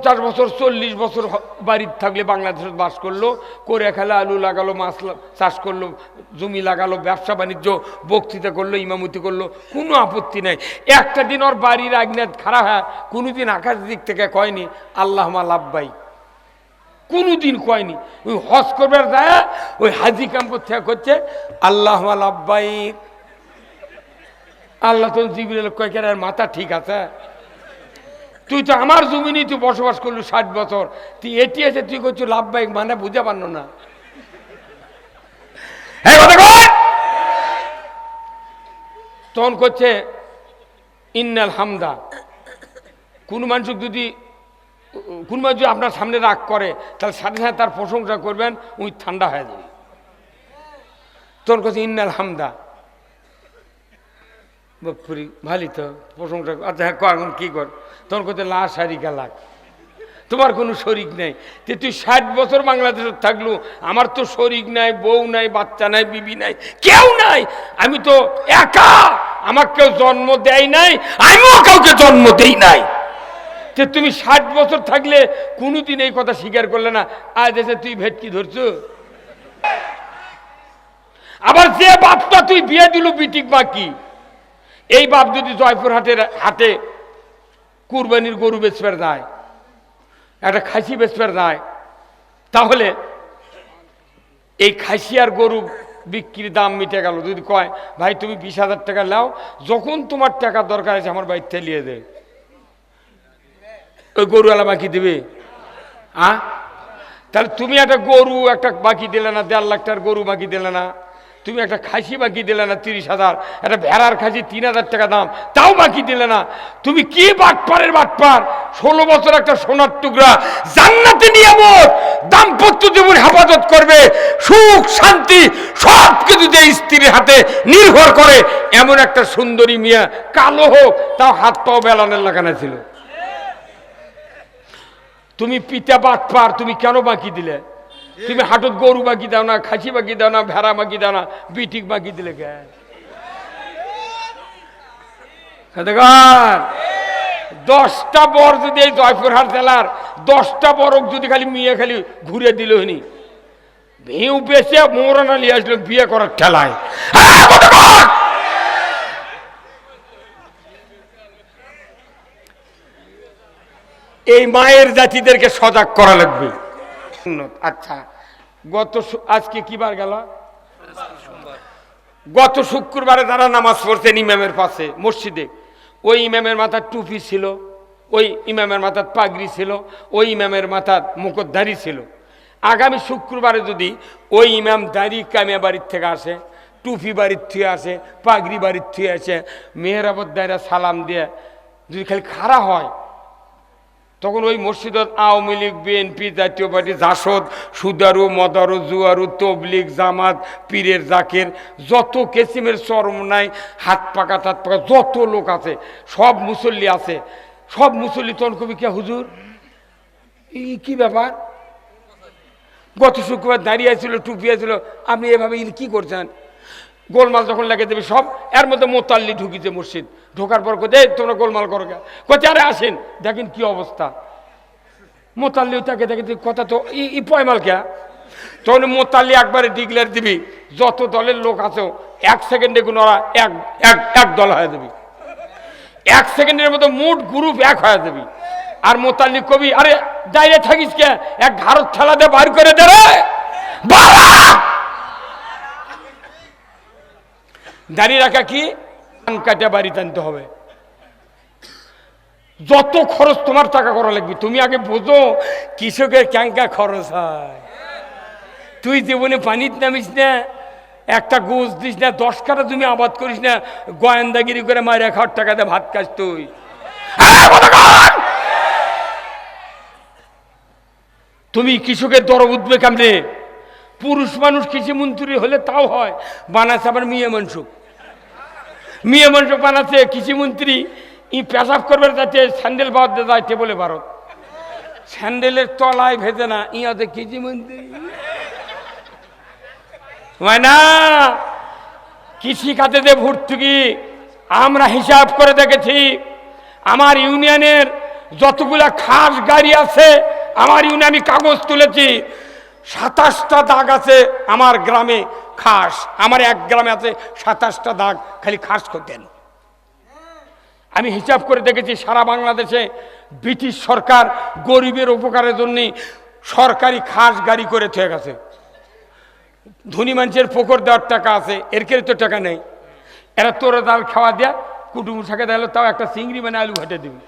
50 বছর 40 বছর বাড়িতে থাকলে বাংলাদেশে বাস করলো, করে খেলে আলু লাগালো, মাছ চাষ করলো, জমি লাগালো, ব্যবসা বাণিজ্য, বক্তৃতা করলো, ইমামতি করলো, কোনো আপত্তি নাই। একটা দিন ওর বাড়ির আগ্নেত খারাপ হয়, কোনোদিন আকাশ দিক থেকে কয়নি আল্লাহ মা লাভবাই, কোনোদিন কয়নি। ওই হজ করবার যায় ওই হাজি কাম্পর থেকে করছে আল্লাহ মা লাভবাই। আল্লাহ তো জিবরিল কয় কেন মাথা ঠিক আছে, তুই তো আমার জমিনে তুই বসবাস করলি 60 বছর, তুই এটি এসে তুই করছো লাভবাহিক, মানে বুঝে পারল না। তখন করছে ইন্নাল হামদা। কোন মানুষ যদি আপনার সামনে রাগ করে তাহলে সাথে সাথে তার প্রশংসা করবেন, ওই ঠান্ডা হয়ে যাবে। তখন করছে ইন্নাল হামদা, ভালোই তো প্রশংসা। আচ্ছা হ্যাঁ এখন কি কর? তখন করতে লা শারিকা লাগ, তোমার কোনো শরিক নাই। তুই 60 বছর বাংলাদেশে থাকলো, আমার তো শরিক নাই, বউ নাই, বাচ্চা নাই, বিবি নাই, কেউ নাই, আমি তো একা, আমার কেউ জন্ম দেয় নাই, আমিও কাউকে জন্ম দেই নাই। তুমি 60 বছর থাকলে কোনোদিন এই কথা স্বীকার করলে না, আজ এসে তুই ভেটকি ধরছ। আবার যে বাপটা তুই বিয়ে দিল বিটিক বাকি, এই বাপ যদি জয়পুর হাটে কুরবানির গরু বেচবার যায়, একটা খাসি বেচবার যায়, তাহলে এই খাসি আর গরু বিক্রির দাম মিটে গেল। যদি কয় ভাই তুমি 20,000 টাকা নাও, যখন তোমার টাকা দরকার আছে আমার বাড়িতে নিয়ে দে, ওই গরুওয়ালা বাকি দেবে? তাহলে তুমি একটা গরু একটা বাকি দিলে না, 1.5 লাখ টাকার গরু বাকি দিলে না, তুমি একটা খাসি বাকি দিলে না 30,000, একটা ভেড়ার খাসি 3,000 টাকা দাম, তাও বাকি দিলে না। তুমি কি বাটপারের বাটপার! 16 বছর একটা সোনার টুকরা জান্নাতে নিয়ামত, দাম্পত্য জীবন হেফাজত করবে, সুখ শান্তি সব কিছু যে স্ত্রীর হাতে নির্ভর করে, এমন একটা সুন্দরী মিয়া, কালো হোক তাও হাত পাও বেলানের লাগানো ছিল। তুমি পিতা বাটপার, তুমি কেন বাকি দিলে? তুমি হাটত গরু বাকি দাও না, খাসি বাকি দাও না, ভেড়া বাকি দাও না, বিটিক বাকি দিলে কে? 10টা বর যদি এই জয়পুরহাট জেলার 10টা বরক যদি খালি মেয়ে খালি ঘুরে দিল হনি, ভিউ বেঁচে মোরানা নিয়ে আসলো বিয়ে করার ঠেলায়। এই মায়ের জাতিদেরকে সজাগ করা লাগবে। আচ্ছা, আজকে কি বার গেল? গত শুক্রবারে যারা নামাজ পড়ছেন ইমামের পাশে মসজিদে, ওই ইমামের মাথার টুপি ছিল, ওই ইমামের মাথার পাগড়ি ছিল, ওই ইমামের মাথার মুকুটধারী ছিল। আগামী শুক্রবারে যদি ওই ইমাম দাড়ি কামিয়া বাড়ির থেকে আসে, টুপি বাড়ির থেকে আসে, পাগড়ি বাড়ির থেকে আসে, মেহরাবত দায়রা সালাম দিয়ে যদি খালি খাড়া হয়, তখন ওই মসজিদত আওয়ামী লীগ, বিএনপি, জাতীয় পার্টি, জাসদ, সুদারু, মদারু, জুয়ারু, তবলিগ, জামাত, পীরের জাকের, যত কেসিমের চরম নাই, হাত পাকা টাত পাকা যত লোক আছে, সব মুসল্লি আছে, সব মুসল্লি তখন কবি কে হুজুর কি ব্যাপার? গত শুক্রবার দাঁড়িয়ে ছিল, টুপি ছিল, আপনি এভাবে কি করছেন? গোলমাল যখন লেগে দেবে সব, এর মধ্যে মোতাল্লি ঢুকিছে মসজিদ। ঢোকার পর কোথায় তোমরা গোলমাল করো কে? কোথায় আরে আসেন দেখেন কি অবস্থা। মোতাল্লি তাকে দেখে কথা তো ই পয়মাল কে? তখন মোতাল্লি একবারে ডিক্লেয়ার দিবি, যত দলের লোক আছে 1 সেকেন্ডে কোনো ওরা এক দল হয়ে যাবি, 1 সেকেন্ডের মতো মোট গ্রুপ এক হয়ে যাবি। আর মোতাল্লি কবি আরে দাঁড়িয়ে থাকিস কে, এক ঘাড়ত ঠেলা দিয়ে বাইর করে দে রে বাবা। দাঁড়িয়ে রাখা কি কাটা বাড়ি টানতে হবে, যত খরচ তোমার টাকা করা লাগবে। তুমি আগে বোঝো কৃষকের ক্যাঙ্কা খরচ হয়। তুই জীবনে পানিতে নামিস না, একটা গোছ দিস না, 10 কাঠা তুমি আবাদ করিস না, গোয়েন্দাগিরি করে মায়ের খাওয়ার টাকা দিয়ে ভাত খাস তুই। তুমি কৃষকের দরদ উঠবে কেমনে? পুরুষ মানুষ কৃষি মন্ত্রী হলে তাও হয়, বানাচ্ছে আবার মেয়ে মানুষ বানাচ্ছে কৃষি মন্ত্রী। ই পেশাব করবে যাচ্ছে স্যান্ডেল বাদ দিয়ে যাইতে বলে ভারত, স্যান্ডেলের তলায় ভেজে না, ইয়াতে কৃষি মন্ত্রী হয় না। কৃষি খাতে যে ভর্তুকি আমরা হিসাব করে দেখেছি, আমার ইউনিয়নের যতগুলা খাস গাড়ি আছে আমার ইউনিয়নে, আমি কাগজ তুলেছি 27টা দাগ আছে আমার গ্রামে খাস, আমার এক গ্রামে আছে 27টা দাগ খালি খাস করতেন। আমি হিসাব করে দেখেছি সারা বাংলাদেশে ব্রিটিশ সরকার গরিবের উপকারের জন্য সরকারি খাস গাড়ি করে থেকে গেছে। ধনী মানুষের পুকুর দেওয়ার টাকা আছে, এর কেউ তো টাকা নেই। এরা তোরা ডাল খাওয়া দেয়া কুটুম শাকে দিল, তাও একটা চিংড়ি মানে আলু ঘাটে দিবি,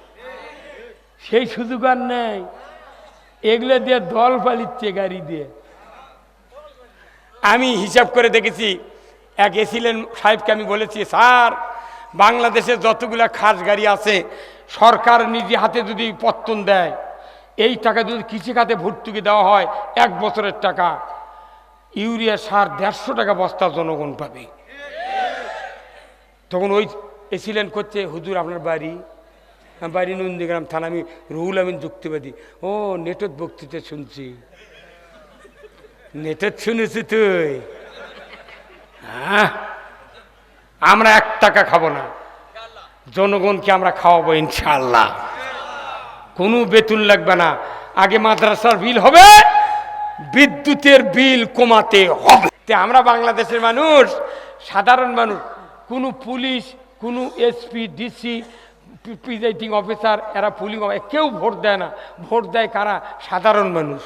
সেই সুযোগ আর নেই। এগুলো দিয়ে দল পালিচ্ছে গাড়ি দিয়ে। আমি হিসাব করে দেখেছি, এক এসিলেন সাহেবকে আমি বলেছি, স্যার বাংলাদেশে যতগুলা খাস গাড়ি আছে সরকার নিজে হাতে যদি পত্তন দেয়, এই টাকা যদি কৃষি খাতে ভর্তুকি দেওয়া হয় 1 বছরের টাকা, ইউরিয়া সার 150 টাকা বস্তা জনগণ পাবে। তখন ওই এসিলেন করছে, হুজুর আপনার বাড়ি? বাড়ি নন্দীগ্রাম থানা। আমি রুহুল আমিন যুক্তিবাদী। ও নেটের বক্তৃতা শুনছি। নেটের শুনেছি তুই? হ্যাঁ, আমরা 1 টাকা খাবো না, জনগণকে আমরা খাওয়াবো ইনশাআল্লাহ। কোনো বেতন লাগবে না, আগে মাদ্রাসার বিল হবে, বিদ্যুতের বিল কমাতে হবে। আমরা বাংলাদেশের মানুষ, সাধারণ মানুষ, কোনো পুলিশ, কোনো এসপি, ডিসি, প্রিজাইডিং অফিসার, এরা পুলিং কেউ ভোট দেয় না। ভোট দেয় কারা? সাধারণ মানুষ।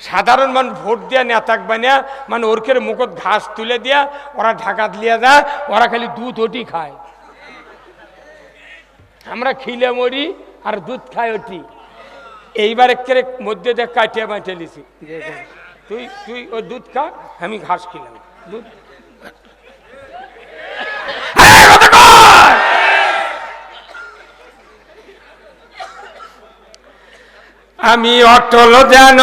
সাধারণ মানুষ ভোট দেয়া নেতাক বানিয়া, মানে ওরকের মুখত ঘাস তুলে দিয়া ওরা ঢাকা দিয়ে যায়, ওরা খালি দুধ ওটি খায়। আমরা খিলে মরি আর দুধ খাই ওটি। এইবার একের মধ্যে দেখ কাটিয়ে বাঁচিয়ে লিছি, তুই তুই ওই দুধ খা, আমি ঘাস খেলাম। দুধ আমি অটল যেন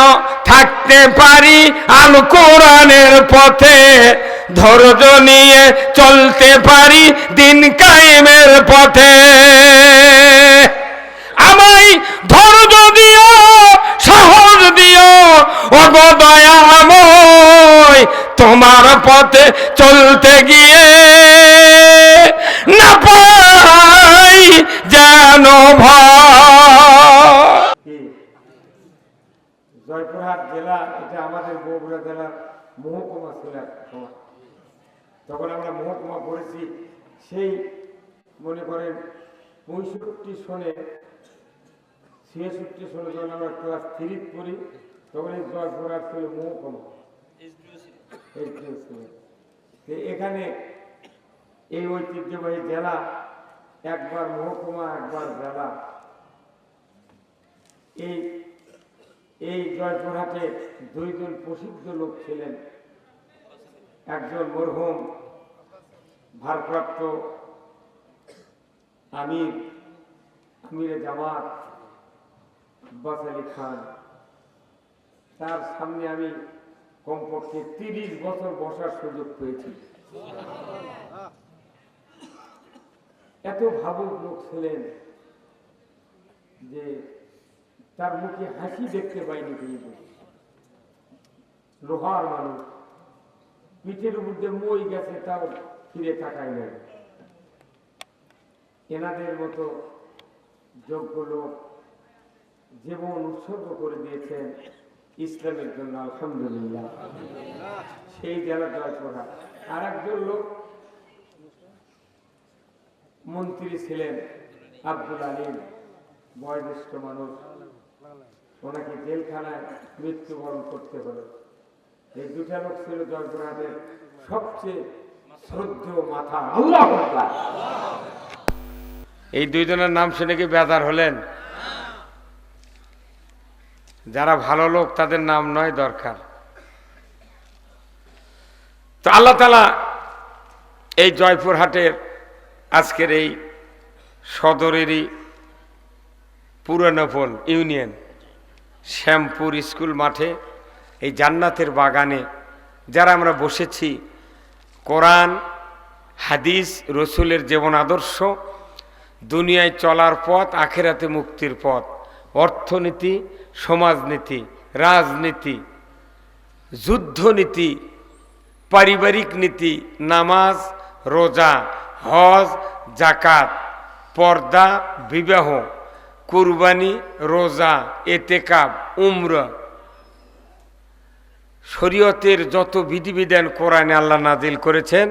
থাকতে পারি আল কোরআনের পথে, ধৈর্য নিয়ে চলতে পারি দিন কায়েমের পথে। আমায় ধৈর্য দিও, সাহস দিও ওগো দয়াময়, তোমার পথে চলতে গিয়ে না পাই যেন ভয়। জয়পুরহাট জেলা, এটা আমাদের বগুড়া জেলার মহকুমা ছিল এক সময়। তখন আমরা মহকুমা পড়েছি, সেই মনে করেন 65 সনে 66 সনে যখন আমরা ক্লাস 3 পড়ি, তখন এই জয়পুরহাট ছিল মহকুমা। এখানে এই ঐতিহ্যবাহী জেলা, একবার মহকুমা একবার জেলা। এই জয়পুরহাটে 2 জন প্রসিদ্ধ লোক ছিলেন। একজন মরহুম ভারপ্রাপ্ত আমিরে জামাত আব্বাস আলী খান। তার সামনে আমি কমপক্ষে 30 বছর বসার সুযোগ পেয়েছি। এত ভাবুক লোক ছিলেন যে তার মুখে হাসি দেখতে পাইনি। কিন্তু লোহার মানুষ, পিঠের মধ্যে মই গেছে তাও ফিরে তাকায় নাই। এনাদের মতো যোগ্য লোক জীবন উৎসর্গ করে দিয়েছেন ইসলামের জন্য, আলহামদুলিল্লাহ। সেই জেলা জয়পুরহাট। আর একজন লোক মন্ত্রী ছিলেন, আব্দুল আলিম, বয়োজ্যেষ্ঠ মানুষ, ওনাকে জেলখানায় মৃত্যুবরণ করতে হলো। এই 2টা লোক ছিল জয়পুরহাটের সবচেয়ে শ্রদ্ধেয় মাথা। আল্লাহু আকবার। এই 2 জনের নাম শুনে কি বেজার হলেন? যারা ভালো লোক তাদের নাম নয় দরকার। তো আল্লাহ তাআলা এই জয়পুরহাটের আজকের এই সদরেরই পুরানোপল ইউনিয়ন শ্যামপুর স্কুল মাঠে, এই জান্নাতের বাগানে যারা আমরা বসেছি, কোরআন হাদিস রসুলের জীবন আদর্শ, দুনিয়ায় চলার পথ, আখেরাতে মুক্তির পথ, অর্থনীতি, সমাজনীতি, রাজনীতি, যুদ্ধনীতি, পারিবারিক নীতি, নামাজ, রোজা, হজ, জাকাত, পর্দা, বিবাহ, কুরবানি, রোজা, এতেকাব, উমরা, শরীয়তের যত বিধিবিধান কোরআনে আল্লাহ নাজিল করেছেন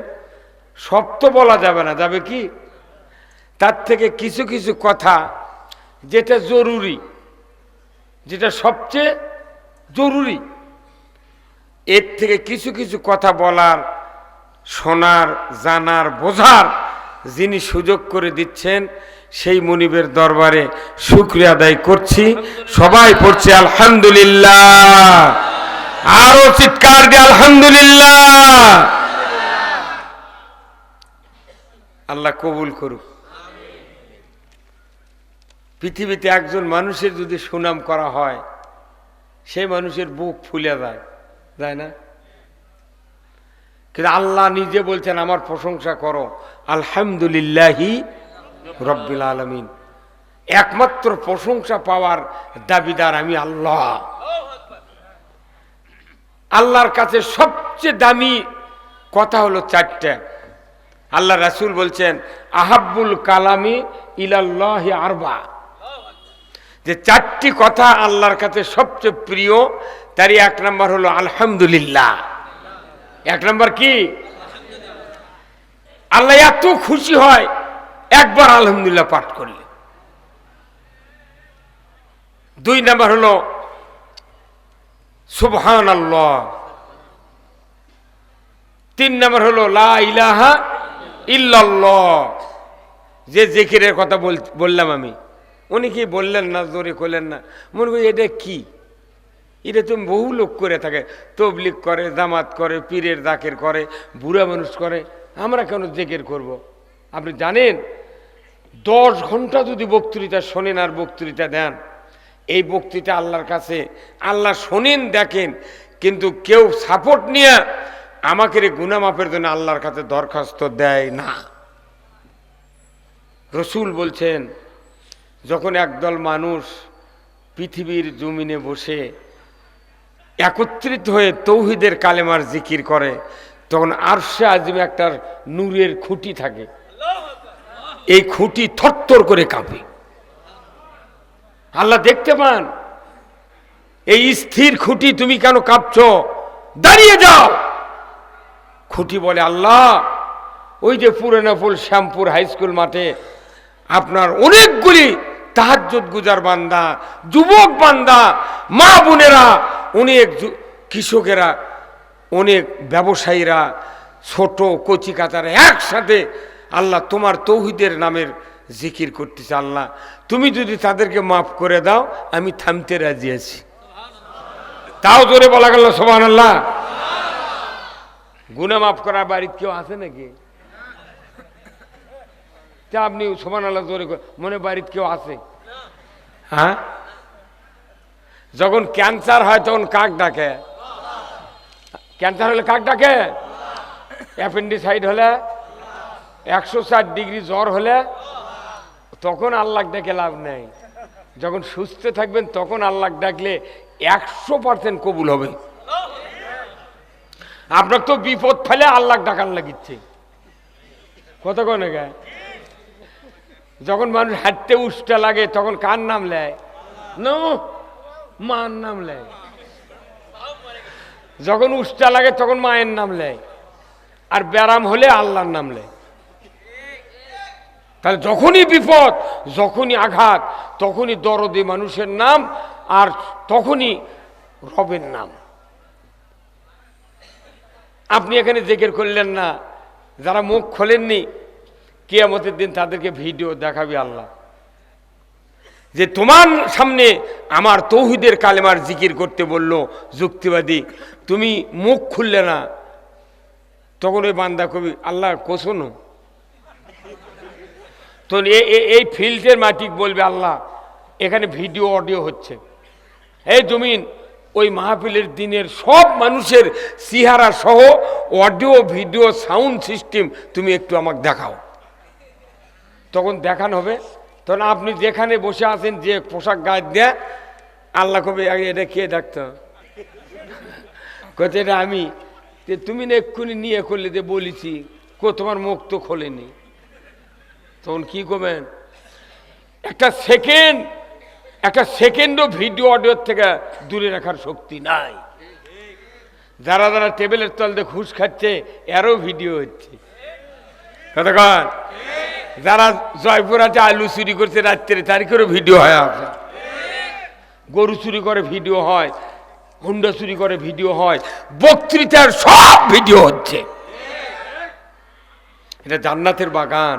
সব তো বলা যাবে না, যাবে কি? তার থেকে কিছু কিছু কথা যেটা জরুরি, যেটা সবচেয়ে জরুরি, এর থেকে কিছু কিছু কথা বলার, শোনার, জানার, বোঝার যিনি সুযোগ করে দিচ্ছেন সেই মুনিবের দরবারে শুকরিয়া আদায় করছি। সবাই পড়ছে আলহামদুলিল্লাহ, আরো চিৎকার দিয়ে আলহামদুলিল্লাহ। আল্লাহ কবুল করুক। পৃথিবীতে একজন মানুষের যদি সুনাম করা হয় সেই মানুষের বুক ফুলে যায়, যায় না? কিন্তু আল্লাহ নিজে বলছেন আমার প্রশংসা করো, আলহামদুলিল্লাহি রব্বিল আলামিন। একমাত্র প্রশংসা পাওয়ার দাবিদার আমি আল্লাহ। আল্লাহর কাছে সবচেয়ে দামি কথা হলো চারটা। আল্লাহ রাসূল বলছেন আহাব্বুল কালামি ইলাল্লাহি আরবা, যে চারটি কথা আল্লাহর কাছে সবচেয়ে প্রিয়, তারই এক নম্বর হলো আলহামদুলিল্লাহ। এক নম্বর কি? আল্লাহ এত খুশি হয় একবার আলহামদুলিল্লাহ পাঠ করলে। দুই নম্বর হলো সুবহানাল্লাহ। তিন নম্বর হলো লা ইলাহা ইল্লাল্লাহ, যে জিকিরের কথা বললাম আমি। উনি কি বললেন না, জোরে করলেন না, মনে করি এটা কি? এটা তুমি বহু লোক করে থাকে, তবলিগ করে, জামাত করে, পীরের জাকের করে, বুড়া মানুষ করে, আমরা কেন জিকির করব? আপনি জানেন 10 ঘন্টা যদি বক্তৃতা শোনেন আর বক্তৃতা দেন, এই বক্তৃতা আল্লাহর কাছে আল্লাহ শোনেন, দেখেন, কিন্তু কেউ সাপোর্ট নিয়ে আমাকে গুনাহ মাফের জন্য আল্লাহর কাছে দরখাস্ত দেয় না। রসুল বলছেন যখন একদল মানুষ পৃথিবীর জমিনে বসে একত্রিত হয়ে তৌহিদের কালেমার জিকির করে, তখন আরশে আজিমে একটা নূরের খুঁটি থাকে, এই খুঁটি থরথর করে কাঁপে। আল্লাহ দেখতে পান, এই স্থির খুঁটি তুমি কেন কাঁপছো? দাঁড়িয়ে যাও। খুঁটি বলে আল্লাহ, ওই যে পুরানাপুল শ্যামপুর হাই স্কুল মাঠে আপনার অনেকগুলি তাহাজ্জুদ গুজার বান্দা, যুবক বান্দা, মা বোনেরা, অনেক কৃষকেরা, অনেক ব্যবসায়ীরা, ছোট কচি কাচারা একসাথে আল্লাহ তোমার তৌহিদের নামের জিকির করতেছে। আল্লাহ তুমি যদি তাদেরকে মাফ করে দাও আমি থামতে রাজি আছি। তাও জোরে বলা গেল সুবহানাল্লাহ। গুনাহ মাফ করার বাড়িতে কেউ আছে নাকি? তা আপনি সুবহানাল্লাহ জোরে মনে বাড়িতে কেউ আছে? হ্যাঁ, যখন ক্যান্সার হয় তখন কাক ডাকে? ক্যান্সার হলে কাক ডাকে? অ্যাপেন্ডিসাইড হলে, 104 ডিগ্রি জ্বর হলে, তখন আল্লাহ ডাকে লাভ নেই। যখন সুস্থ থাকবেন তখন আল্লাহ ডাকলে 100% কবুল হবে। আপনার তো বিপদ ফেলে আল্লাহ ডাকান লাগিচ্ছে, কত কোনে গায়। যখন মানুষ হাঁটতে উষ্টা লাগে তখন কার নাম নেয়? নো, মার নাম নেয়। যখন উষ্টা লাগে তখন মায়ের নাম নেয়, আর ব্যারাম হলে আল্লাহর নাম নেয়। তাহলে যখনই বিপদ, যখনই আঘাত, তখনই দরদি মানুষের নাম, আর তখনই রবের নাম। আপনি এখানে জিকির করলেন না, যারা মুখ খোলেননি, কিয়ামতের দিন তাদেরকে ভিডিও দেখাবি আল্লাহ, যে তোমার সামনে আমার তৌহিদের কালেমার জিকির করতে বললো যুক্তিবাদী, তুমি মুখ খুললে না। তখন ওই বান্দা কবি আল্লাহ কোসনো, তো এই ফিল্ডের মাটিক বলবে আল্লাহ এখানে ভিডিও অডিও হচ্ছে, এই জমিন ওই মাহফিলের দিনের সব মানুষের চেহারা সহ অডিও ভিডিও সাউন্ড সিস্টেম তুমি একটু আমাকে দেখাও। তখন দেখানো হবে। তখন আপনি যেখানে বসে আছেন, যে পোশাক গায়ে দেয়, আল্লাহ কবে এটা কে ডাকতো, কত এটা আমি, তুমি না এক্ষুনি নিয়ে করলে যে বলেছি, তোমার মুখ তো খোলেনি। তখন কি করবেন? একটা সেকেন্ড একটা সেকেন্ডও ভিডিও অডিওর থেকে দূরে রাখার শক্তি নাই। যারা যারা টেবিলের তলতে ঘুষ খাচ্ছে এরও ভিডিও হচ্ছে, কতক্ষণ যারা জয়পুরাতে আলু চুরি করছে রাত্রে তারিখেরও ভিডিও হয়, আপনার গরু চুরি করে ভিডিও হয়, হুন্ডা চুরি করে ভিডিও হয়, বক্তৃতার সব ভিডিও হচ্ছে। এটা জান্নাতের বাগান।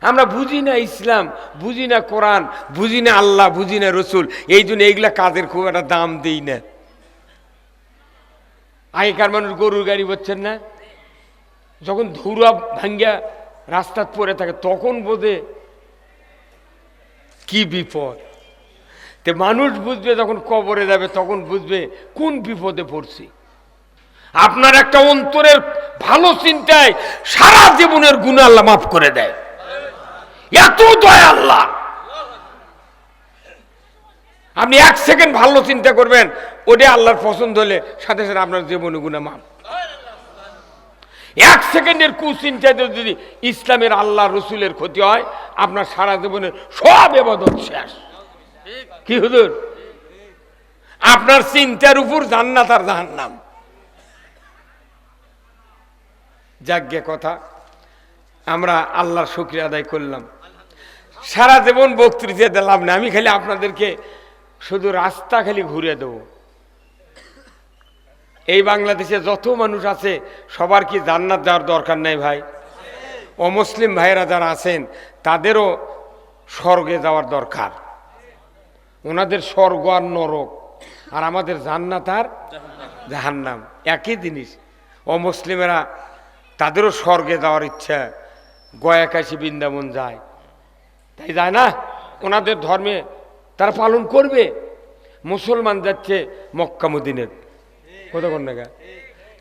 আমরা বুঝি না ইসলাম, বুঝি না কোরআন, বুঝি না আল্লাহ, বুঝি না রসুল, এই জন্য এইগুলা কাজের খুব একটা দাম দিই না। আগেকার মানুষ গরুর গাড়ি বলছেন না, যখন ধুরা ভাঙ্গা রাস্তাত পড়ে থাকে তখন বোধে কি বিপদ। তে মানুষ বুঝবে যখন কবরে যাবে তখন বুঝবে কোন বিপদে পড়ছি। আপনার একটা অন্তরের ভালো চিন্তায় সারা জীবনের গুনাহ আল্লাহ মাফ করে দেয়, এত দয়া আল্লাহ। আপনি এক সেকেন্ড ভালো চিন্তা করবেন, ওটা আল্লাহর পছন্দ হলে সাথে সাথে আপনার জীবনে গুনাহ মাফ। এক সেকেন্ডের কুচিন্তাতে যদি ইসলামের আল্লাহ রসুলের ক্ষতি হয়, আপনার সারা জীবনের সব ইবাদত শেষ। কি হুজুর, আপনার চিন্তার উপর জান্নাত আর জাহান্নাম। যাজ্ঞে কথা, আমরা আল্লাহর শুকরিয়া আদায় করলাম। সারা জীবন বক্তৃতা দিলাম না, আমি খালি আপনাদেরকে শুধু রাস্তা খালি ঘুরে দেব। এই বাংলাদেশে যত মানুষ আছে সবার কি জান্নাত যাওয়ার দরকার নাই ভাই? অমুসলিম ভাইয়েরা যারা আছেন তাদেরও স্বর্গে যাওয়ার দরকার। ওনাদের স্বর্গ আর নরক, আর আমাদের জান্নাত আর জাহান্নাম একই জিনিস। অমুসলিমেরা তাদেরও স্বর্গে যাওয়ার ইচ্ছা, গয়া কাশী বৃন্দাবন যায়, তাই যায় না? ওনাদের ধর্মে তারা পালন করবে। মুসলমান যাচ্ছে মক্কা মদিনার, কতক্ষণ না?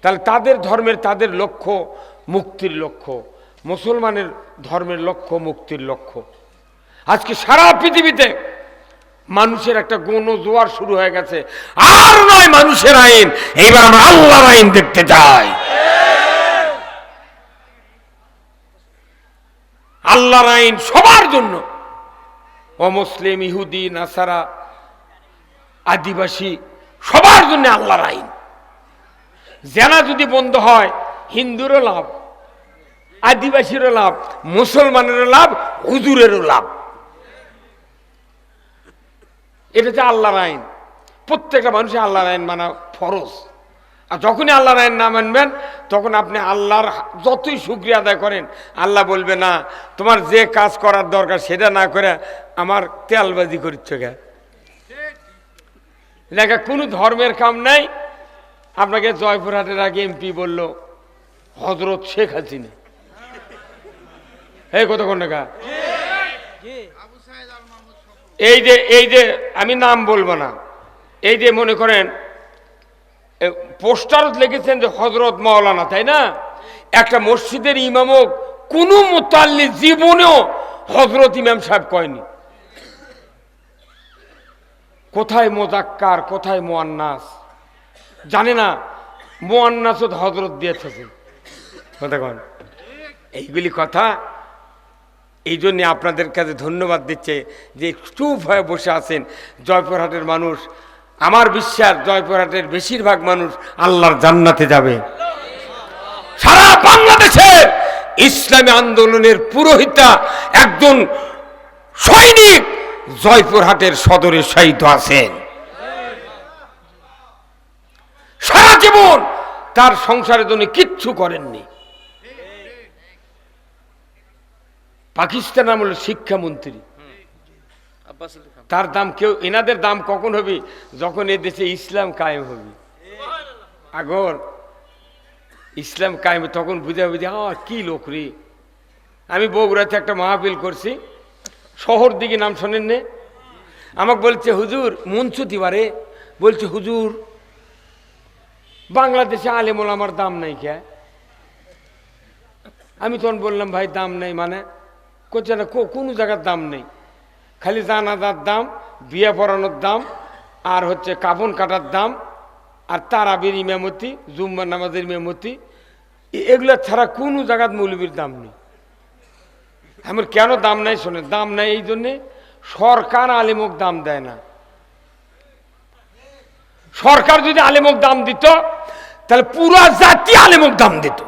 তাহলে তাদের ধর্মের তাদের লক্ষ্য মুক্তির লক্ষ্য, মুসলমানের ধর্মের লক্ষ্য মুক্তির লক্ষ্য। আজকে সারা পৃথিবীতে মানুষের একটা গণজোয়ার শুরু হয়ে গেছে। আর নয় মানুষের আইন, এইবার আমরা আল্লাহর আইন দেখতে চাই। আল্লাহর আইন সবার জন্য, অমুসলিম, ইহুদি, নাসারা, আদিবাসী, সবার জন্য আল্লাহর আইন। জেনা যদি বন্ধ হয় হিন্দুরও লাভ, আদিবাসীরও লাভ, মুসলমানেরও লাভ, হুজুরেরও লাভ। এটা হচ্ছে আল্লাহর আইন। প্রত্যেকটা মানুষের আল্লাহর আইন মানা ফরজ। আর যখনই আল্লাহর আইন না মানবেন তখন আপনি আল্লাহর যতই শুকরিয়া আদায় করেন, আল্লাহ বলবে না তোমার যে কাজ করার দরকার সেটা না করে আমার তেলবাজি করছে গা। দেখা কোনো ধর্মের কাম নাই। আপনাকে জয়পুরহাটের আগে এমপি বলল হযরত শেখ হাসিনা, এই কতক্ষণ টাকা, এই যে আমি নাম বলবো না, এই যে মনে করেন পোস্টার লিখেছেন যে হযরত মাওলানা, তাই না? একটা মসজিদের ইমামও কোনো মুতাল্লি জীবনেও হযরত ইমাম সাহেব কয়নি। কোথায় মোজাক্কার, কোথায় মুয়ান্নাস জানে না, মুয়ান্নাসও হযরত দিয়েছে। কতক্ষণ এইগুলি কথা। এই জন্যে আপনাদের কাছে ধন্যবাদ দিচ্ছে যে চুপ হয়ে বসে আছেন। জয়পুরহাটের মানুষ, আমার বিশ্বাস জয়পুরহাটের বেশিরভাগ মানুষ আল্লাহর জান্নাতে যাবে। সারা বাংলাদেশের ইসলামী আন্দোলনের পুরোহিতা একজন সৈনিক জয়পুরহাটের সদরে শহীদ আছেন। সারা জীবন তার সংসারের জন্য কিচ্ছু করেননি। পাকিস্তান আমল শিক্ষামন্ত্রী, তার দাম কেউ, এনাদের দাম কখন হবে? যখন এ দেশে ইসলাম কায়েম হবে। আগর ইসলাম কায়েম তখন বুঝে হবে যে কি লোক রে। আমি বগুড়াতে একটা মাহফিল করছি, শহর দিকে, নাম শোনেন নে? আমাকে বলছে হুজুর মঞ্চু দিবারে, বলছে হুজুর বাংলাদেশে আলেম ওলামার দাম নাই কে? আমি তখন বললাম ভাই দাম নাই মানে? করছে না, কোনো জায়গার দাম নেই, খালি জানাজার দাম, বিয়ে পড়ানোর দাম, আর হচ্ছে কাফন কাটার দাম, আর তারাবির ইমামতি, জুম্মার নামাজের ইমামতি, এগুলো ছাড়া কোনো জায়গার মৌলবীর দাম নেই। আমার কেন দাম নাই শোনেন, দাম নাই এই জন্যে সরকার আলেমক দাম দেয় না। সরকার যদি আলেমক দাম দিত তাহলে পুরা জাতি আলেমক দাম দিত।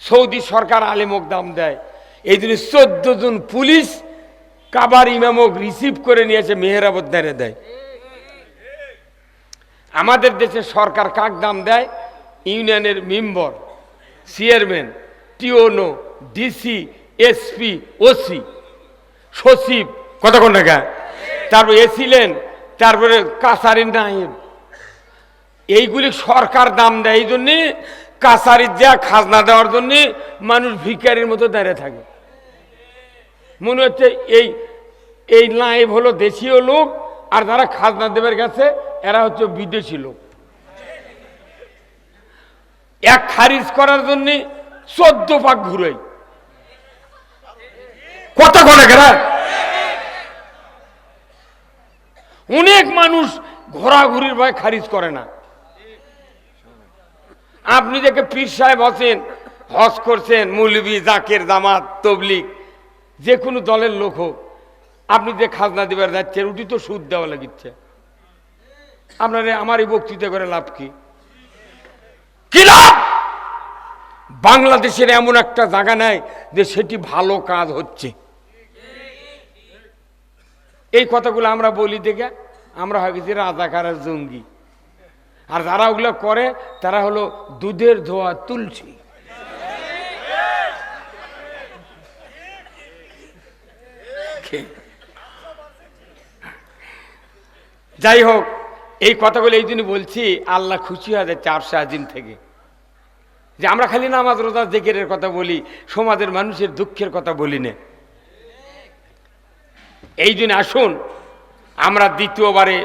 সৌদি সরকার আলেমক দাম দেয়, এই জন্য 14 জন পুলিশ কাবার ইমামক রিসিভ করে নিয়েছে মেহরাবত দাঁড়ে দেয়। আমাদের দেশে সরকার কাক দাম দেয়? ইউনিয়নের member, chairman, TNO, DC, SP, OC, সচিব, কতক্ষণ টাকা, তারপর এসিলেন, তারপরে কাছারি নায়েব, এইগুলি সরকার দাম দেয়। এই জন্যে কাছারির যা খাজনা দেওয়ার জন্য মানুষ ভিখারির মতো দাঁড়িয়ে থাকে। মনে হচ্ছে এই নায়েব হলো দেশীয় লোক, আর যারা খাজনা দেবের গেছে এরা হচ্ছে বিদেশি লোক। এক খারিজ করার জন্য 14 পাক ঘুরে, কত করে গেরা। অনেক মানুষ ঘোরাঘুরির ভয় খারিজ করে না। আপনি দেখে পীর সাহেব আছেন, হজ করছেন, মৌলবি, জাকের, জামাত, তবলিগ, যে কোনো দলের লোক হোক, আপনি যে খাজনা দিবার যাচ্ছেন ওটি তো সুদ দেওয়া লাগিচ্ছে। আপনারা আমার এই বক্তৃতা করে লাভ কি? কি লাভ? বাংলাদেশের এমন একটা জায়গা নাই যে সেটি ভালো কাজ হচ্ছে। এই কথাগুলো আমরা বলি দেখে আমরা হয় গেছি রাজাকার আর জঙ্গি, আর যারা ওগুলো করে তারা হলো দুধের ধোয়া তুলসী। যাই হোক, এই কথাগুলো এই জন্য বলছি, আল্লাহ খুশি হয়ে যাচ্ছে আরশে আজিম থেকে, যে আমরা খালি নামাজ রোজা জিকিরের কথা বলি, সমাজের মানুষের দুঃখের কথা বলি না। এই জন্য আসুন আমরা দ্বিতীয়বারে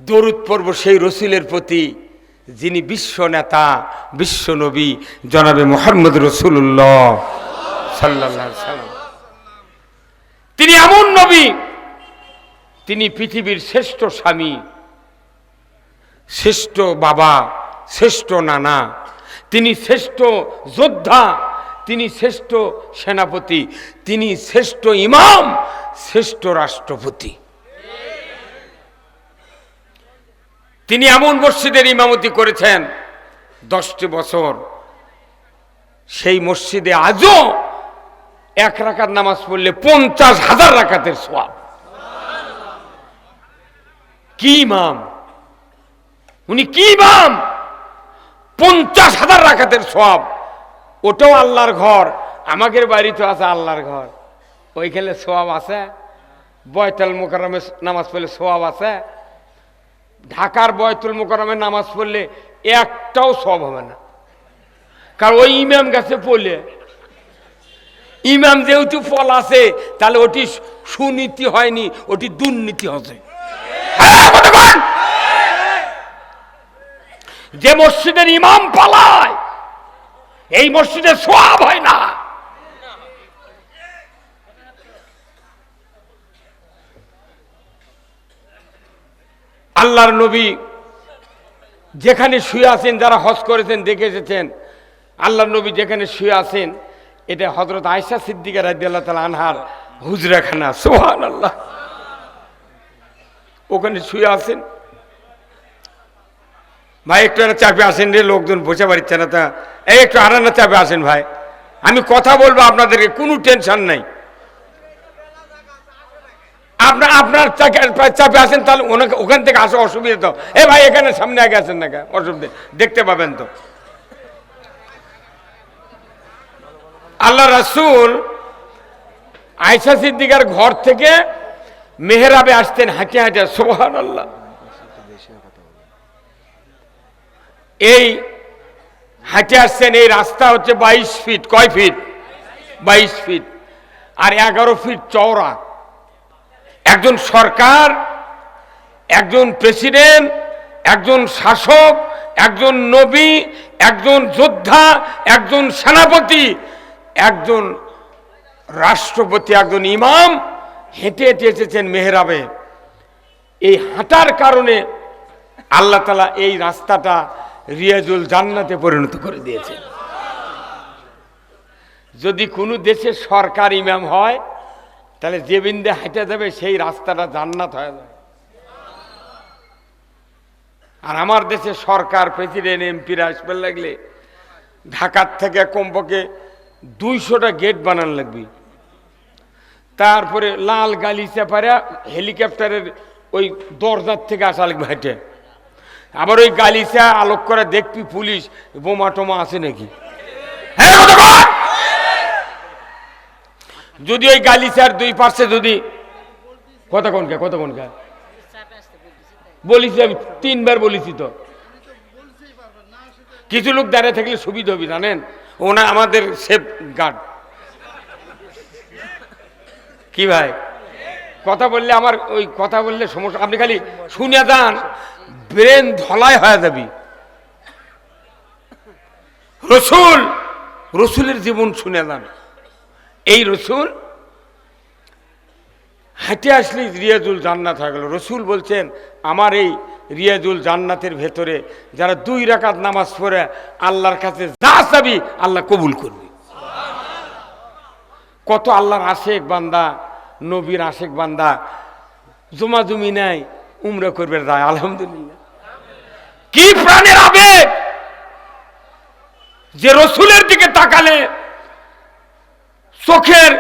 দরুদ পড়ব সেই রসুলের প্রতি, যিনি বিশ্ব নেতা, বিশ্ব নবী জনাবে মুহাম্মদ রাসূলুল্লাহ সাল্লাল্লাহু আলাইহি ওয়াসাল্লাম। তিনি এমন নবী, তিনি পৃথিবীর শ্রেষ্ঠ স্বামী, শ্রেষ্ঠ বাবা, শ্রেষ্ঠ নানা, তিনি শ্রেষ্ঠ যোদ্ধা, তিনি শ্রেষ্ঠ সেনাপতি, তিনি শ্রেষ্ঠ ইমাম, শ্রেষ্ঠ রাষ্ট্রপতি। তিনি এমন মসজিদের ইমামতি করেছেন 10টি বছর, সেই মসজিদে আজও 1 রাকাত নামাজ পড়লে 50,000 রাকাতের সওয়াব। কি ইমাম উনি, কি ইমাম! 50,000 রাকাতের সওয়াব। ওটাও আল্লাহর ঘর, আমাদের বাড়ি তো আছে আল্লাহর ঘর, ওইখানে সওয়াব আছে। বয়তুল মুকাররমে নামাজ পড়লে সওয়াব আছে, ঢাকার বয়তুল মুকাররমে নামাজ পড়লে একটাও সওয়াব হবে না, কারণ ওই ইমাম গেছে পড়লে। ইমাম যেহেতু ফল আছে, তাহলে ওটি সুনীতি হয়নি, ওটি দুর্নীতি হচ্ছে। যে মসজিদের ইমাম পালায়, এই মসজিদে সওয়াব হয় না। আল্লাহর নবী যেখানে শুয়ে আছেন, যারা হজ করেছেন দেখে এসেছেন, আল্লাহর নবী যেখানে শুয়ে আছেন এটা হযরত আয়েশা সিদ্দিকা রাদিয়াল্লাহু তাআলা আনহার হুজরাখানা। সুবহানাল্লাহ, ওখানে শুয়ে আছেন। ভাই একটু চাপে আসেন রে, লোকজন বসে পারছে না, তা এই একটু আরানা চাপে আসেন ভাই, আমি কথা বলবো আপনাদেরকে, কোনো টেনশন নাই। আপনার চাপে আসেন, তাহলে ওখান থেকে আসা অসুবিধা তো। এ ভাই এখানে সামনে আগে আসেন না, অসুবিধা দেখতে পাবেন তো। আল্লাহ রাসূল আয়েশা সিদ্দিকার ঘর থেকে মেহরাবে আসতেন হাঁটে হাঁটে। সুবহানাল্লাহ, এই হাঁটে আসছেন, এই রাস্তা হচ্ছে 22 ফিট। কয় ফিট? 22 ফিট, আর 11 ফিট চওড়া। একজন সরকার, একজন প্রেসিডেন্ট, একজন শাসক, একজন নবী, একজন যোদ্ধা, একজন সেনাপতি, একজন রাষ্ট্রপতি, একজন ইমাম হেঁটে হেঁটে এসেছেন মেহরাবে। এই হাঁটার কারণে আল্লাহ তাআলা এই রাস্তাটা রিয়াজুল জান্নাতে পরিণত করে দিয়েছেন। যদি কোনো দেশের সরকার ইমাম হয় তাহলে যে বিন্দে হাঁটে যাবে সেই রাস্তাটা জান্নাত হয়ে যাবে। আর আমার দেশে সরকার, প্রেসিডেন্ট, এমপিরা আসবে লাগলে ঢাকার থেকে কমপক্ষে 200টা গেট বানান লাগবে। তারপরে লাল গালিচা পারে হেলিকপ্টারের ওই দরজার থেকে আসা লাগবে হেঁটে। আবার ওই গালিচা আলোক করে দেখবি পুলিশ বোমা টোমা আছে নাকি। যদি ওই গালিচার 2 পাশে যদি কতক্ষণকে বলিছি, আমি 3 বার বলেছি তো। কিছু লোক দাঁড়িয়ে থাকলে সুবিধা হবে জানেন, ওনা আমাদের সেফ গার্ড। কি ভাই কথা বললে আমার ওই কথা বললে সমস্যা, আপনি খালি শুনে যান, ব্রেন ধলাই হয়ে যাবি। রসুলের জীবন শুনে যান। এই রসুল হাঁটে আসলে রিয়াজুল জান্নাত হয়ে গেল। রসুল বলছেন আমার এই রিয়াজুল জান্নাতের ভেতরে যারা 2 রাকাত নামাজ পড়ে আল্লাহর কাছে যা চাবি আল্লাহ কবুল করবে। কত আল্লাহর আশেক বান্দা, নবীর আশেক বান্দা জমা জমি নাই, উমরা করবে যায়। আলহামদুলিল্লাহ, কি প্রাণের আবেগ যে রসুলের দিকে তাকালে চোখের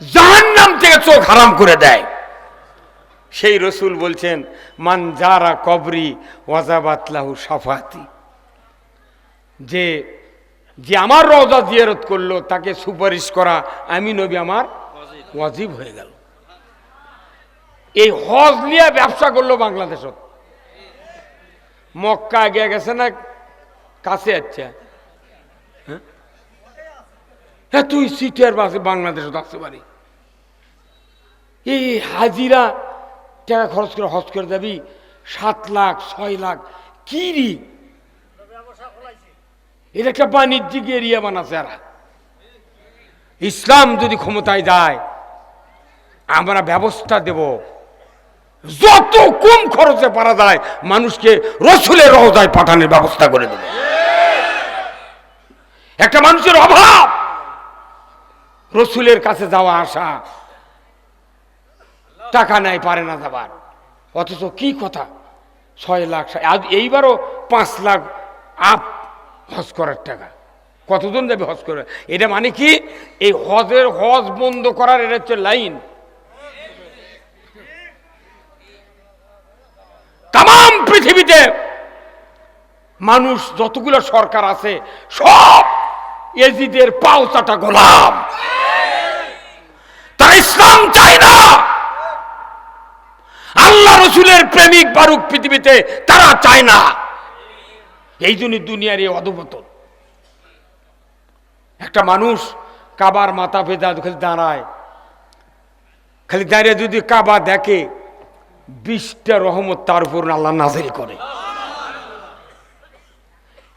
জাহান্নাম থেকে চোখ হারাম করে দেয়। সেই রসুল বলছেন মান যারা কবরি ওয়াজাবাত লাহু শাফাতি, যে আমার রওজা জিয়ারত করলো তাকে সুপারিশ করা আমি নবী আমার ওয়াজিব হয়ে গেল। এই হজ নিয়ে ব্যবসা করলো বাংলাদেশত। মক্কা আগে গেছে না কাছে আছে, হ্যাঁ তুই সিটিয়ার বাসে বাংলাদেশত আসতে পারি। এই হাজিরা টাকা খরচ করে হজ করে যাবি 7 লাখ 6 লাখ কি রি, এটা একটা বাণিজ্যিক এরিয়া বানাচ্ছে এরা। ইসলাম যদি ক্ষমতায় যায় আমরা ব্যবস্থা দেব যত কম খরচে পারা যায় মানুষকে রসুলের রওজায় পাঠানোর ব্যবস্থা করে দেব। একটা মানুষের অভাব, রসুলের কাছে যাওয়া আসা, টাকা নাই পারে না যাবার, অথচ কি কথা 6 লাখ, এইবারও 5 লাখ আপ হজ করার টাকা। কতজন যাবে হজ করে? এটা মানে কি এই হজ বন্ধ করার এটা হচ্ছে লাইন। তাম পৃথিবীতে মানুষ যতগুলো সরকার আছে সব এজিদের পাও চাটা গোলাম। তারা ইসলাম চায় না, আল্লাহ রসুলের প্রেমিক বারুক পৃথিবীতে তারা চায় না। এই জন্য দুনিয়ার এই অধপতন। একটা মানুষ কাবার মাথা ভেজা খালি দাঁড়ায়, খালি দাঁড়িয়ে যদি কাবা দেখে 20টা রহমত তার উপর আল্লাহ নাযিল করে।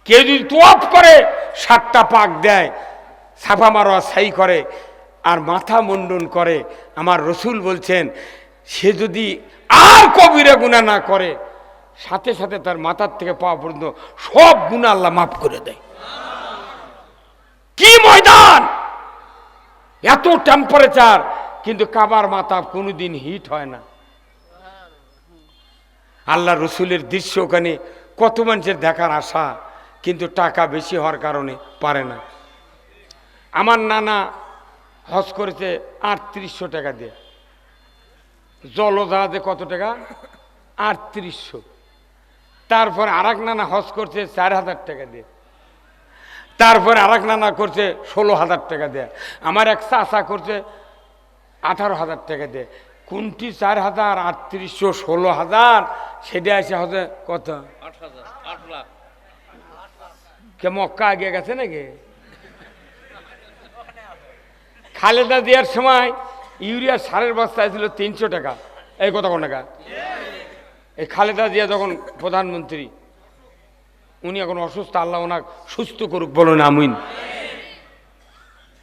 কেউ যদি তোয়াফ করে 7টা পাক দেয়, সাফা মারওয়া সাই করে আর মাথা মুন্ডন করে, আমার রসুল বলছেন সে যদি আর কবিরা গুনাহ না করে সাথে সাথে তার মাথার থেকে পা পর্যন্ত সব গুনাহ আল্লাহ মাফ করে দেয়। কি ময়দান, এত টেম্পারেচার, কিন্তু কাবার মাথা কোনোদিন হিট হয় না। আল্লাহ রসুলের দৃশ্য ওখানে কত মানুষের দেখার আশা, কিন্তু টাকা বেশি হওয়ার কারণে পারে না। আমার নানা হজ করেছে 3800 টাকা দিয়ে, জলজাহাজে কত টাকা 3800। তারপর আরেক নানা হজ করছে 4000 টাকা দিয়ে, তারপরে আরেক নানা করছে 16,000 টাকা দিয়ে, আমার এক চাচা করছে 18,000 টাকা দিয়ে। কোনটি 4000, 3800, 16,000, সেটা এসে হচ্ছে কত 8 লাখ। কে মক্কা আগে গেছে নাকি? খালেদা জিয়ার সময় ইউরিয়া সারের বস্তা ছিল 300 টাকা। এই কত টাকা? এই খালেদা জিয়া যখন প্রধানমন্ত্রী, উনি এখন অসুস্থ, আল্লাহ ওনাকে সুস্থ করুক, বলুন আমিন।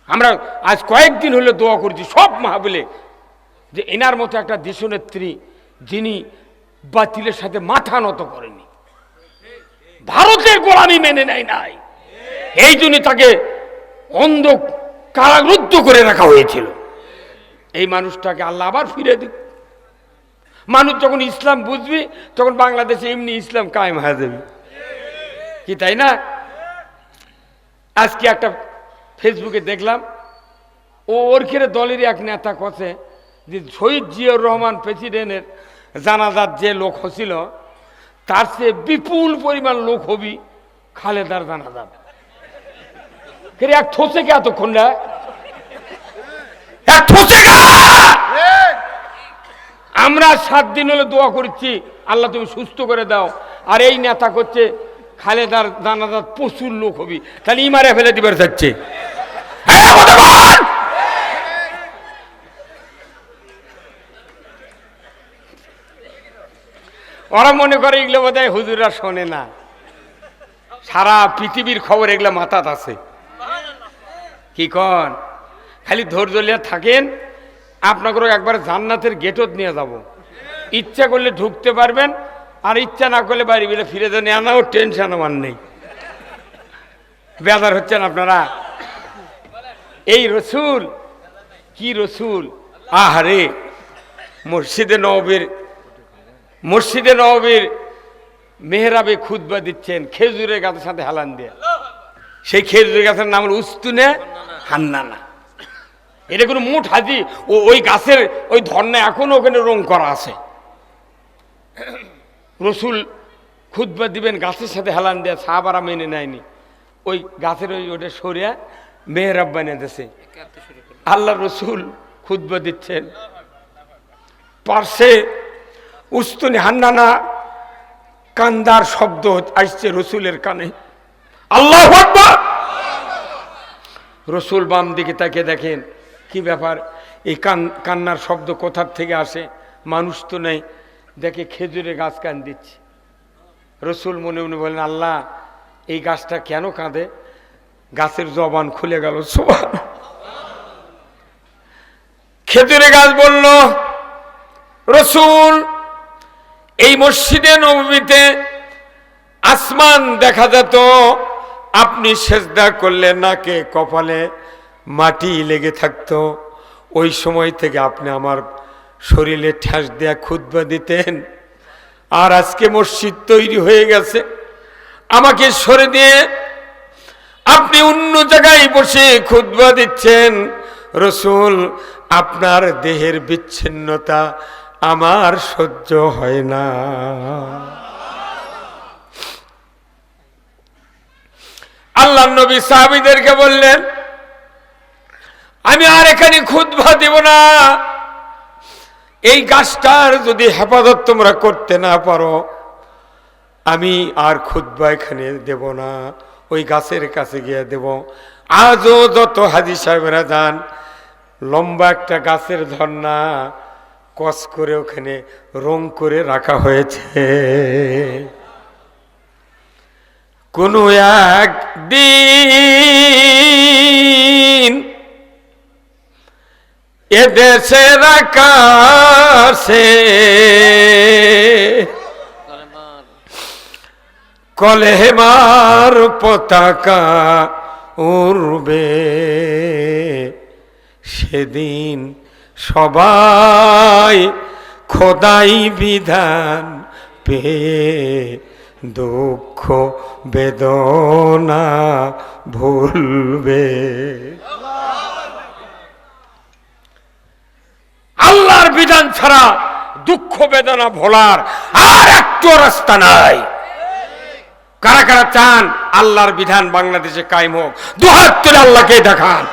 আমরা আজ কয়েকদিন হলে দোয়া করছি সব মাহফিলে যে এনার মতো একটা দেশনেত্রী যিনি বাতিলের সাথে মাথা নত করেনি, ভারতের গোলামি মেনে নেয় নাই, এই জন্য তাকে অন্ধ কারারুদ্ধ করে রাখা হয়েছিল। এই মানুষটাকে আল্লাহ আবার ফিরে দিক। মানুষ যখন ইসলাম বুঝবি তখন বাংলাদেশে এমনি ইসলাম কায়েম হয়ে যাবে, কি তাই না? আজকে একটা ফেসবুকে দেখলাম, ওর খেয়ে দলেরই এক নেতা কথা যে শহীদ জিয়াউর রহমান প্রেসিডেন্টের জানাজার যে লোক হছিল তার চেয়ে বিপুল পরিমাণ লোক হবি খালেদার জানাজার। এক ঠোসে কে এতক্ষণ না আমরা 7 দিন হলে দোয়া করছি আল্লাহ তুমি সুস্থ করে দাও, আর এই নেতা করছে খালেদার জানাজার প্রচুর লোক হবি, তাহলে ইমারে ফেলে দিবার যাচ্ছে। ওরা মনে করে এগুলো বোধ হয় হুজুররা শোনে না, সারা পৃথিবীর খবর এগুলো মাথাত আছে। কি কন খালি ধৈর্য নিয়ে থাকেন, আপনাকে একবার জান্নাতের গেটত নিয়ে যাব, ইচ্ছা করলে ঢুকতে পারবেন, আর ইচ্ছা না করলে বাড়ি বিলে ফিরে যান, আনাও টেনশন আমার নেই। বেজার হচ্ছেন আপনারা? এই রসুল কি রসুল! আহারে মসজিদে নববীর মেহরাবে খুতবা দিচ্ছেন খেজুরের গাছের সাথে হালান দিয়ে। সেই খেজুরের গাছের নাম হল উস্তুনে হান্নানা। এটা কোনো মুঠ হাজি, ওই গাছের ওই ধর্না এখনো ওখানে রং করা আছে। রসুল খুতবা দিবেন গাছের সাথে হেলান দেয়া, সাহাবারা মেনে নেয়নি, ওই গাছের ওটা সরিয়া মেহরাব বানিয়ে দিয়েছে। আল্লাহ রসুল খুতবা দিচ্ছেন, পার্শ্বে উস্তুনি হান্নানা কান্দার শব্দ আসছে রসুলের কানে। আল্লাহু আকবার! রসুল বাম দিকে তাকে দেখেন, কি ব্যাপার, এই কান্নার শব্দ কোথার থেকে আসে? মানুষ তো নেই, দেখে খেজুরের গাছ কান দিচ্ছে। রসুল মনে মনে বলেন, আল্লাহ এই গাছটা কেন কাঁদে? গাছের জবান খুলে গেল। সুবহান! খেজুরের গাছ বলল, রসুল এই মসজিদে নববীতে আসমান দেখা যেত, আপনি সেজদা করলে নাকে কপালে মাটি লেগে থাকতো, ওই সময় থেকে আপনি আমার শরীরে ঠ্যাস দেয়া খুতবা দিতেন, আর আজকে মসজিদ তৈরি হয়ে গেছে, আমাকে সরে দিয়ে আপনি অন্য জায়গায় বসে খুতবা দিচ্ছেন। রসুল আপনার দেহের বিচ্ছিন্নতা আমার সহ্য হয় না। আল্লাহ নবী সাহাবীদেরকে বললেন, আমি আর এখানে খুতবা দেব না, এই গাছটার যদি হেফাজত তোমরা করতে না পারো আমি আর খুতবা এখানে দেব না, ওই গাছের কাছে গিয়ে দেব। আজও যত হাজী সাহেবেরা যান, লম্বা একটা গাছের ধর্না কস করে ওখানে রং করে রাখা হয়েছে। কোনো একদিন এদেশের আকাশে কলেমার পতাকা উড়বে, সেদিন সবাই খোদাই বিধান পেয়ে দুঃখ বেদনা ভুলবে। আল্লাহর বিধান ছাড়া দুঃখ বেদনা ভোলার আর একটু রাস্তা নাই। কারা কারা চান আল্লাহর বিধান বাংলাদেশে কায়েম হোক? দুহাত তুলে আল্লাহকে দেখান।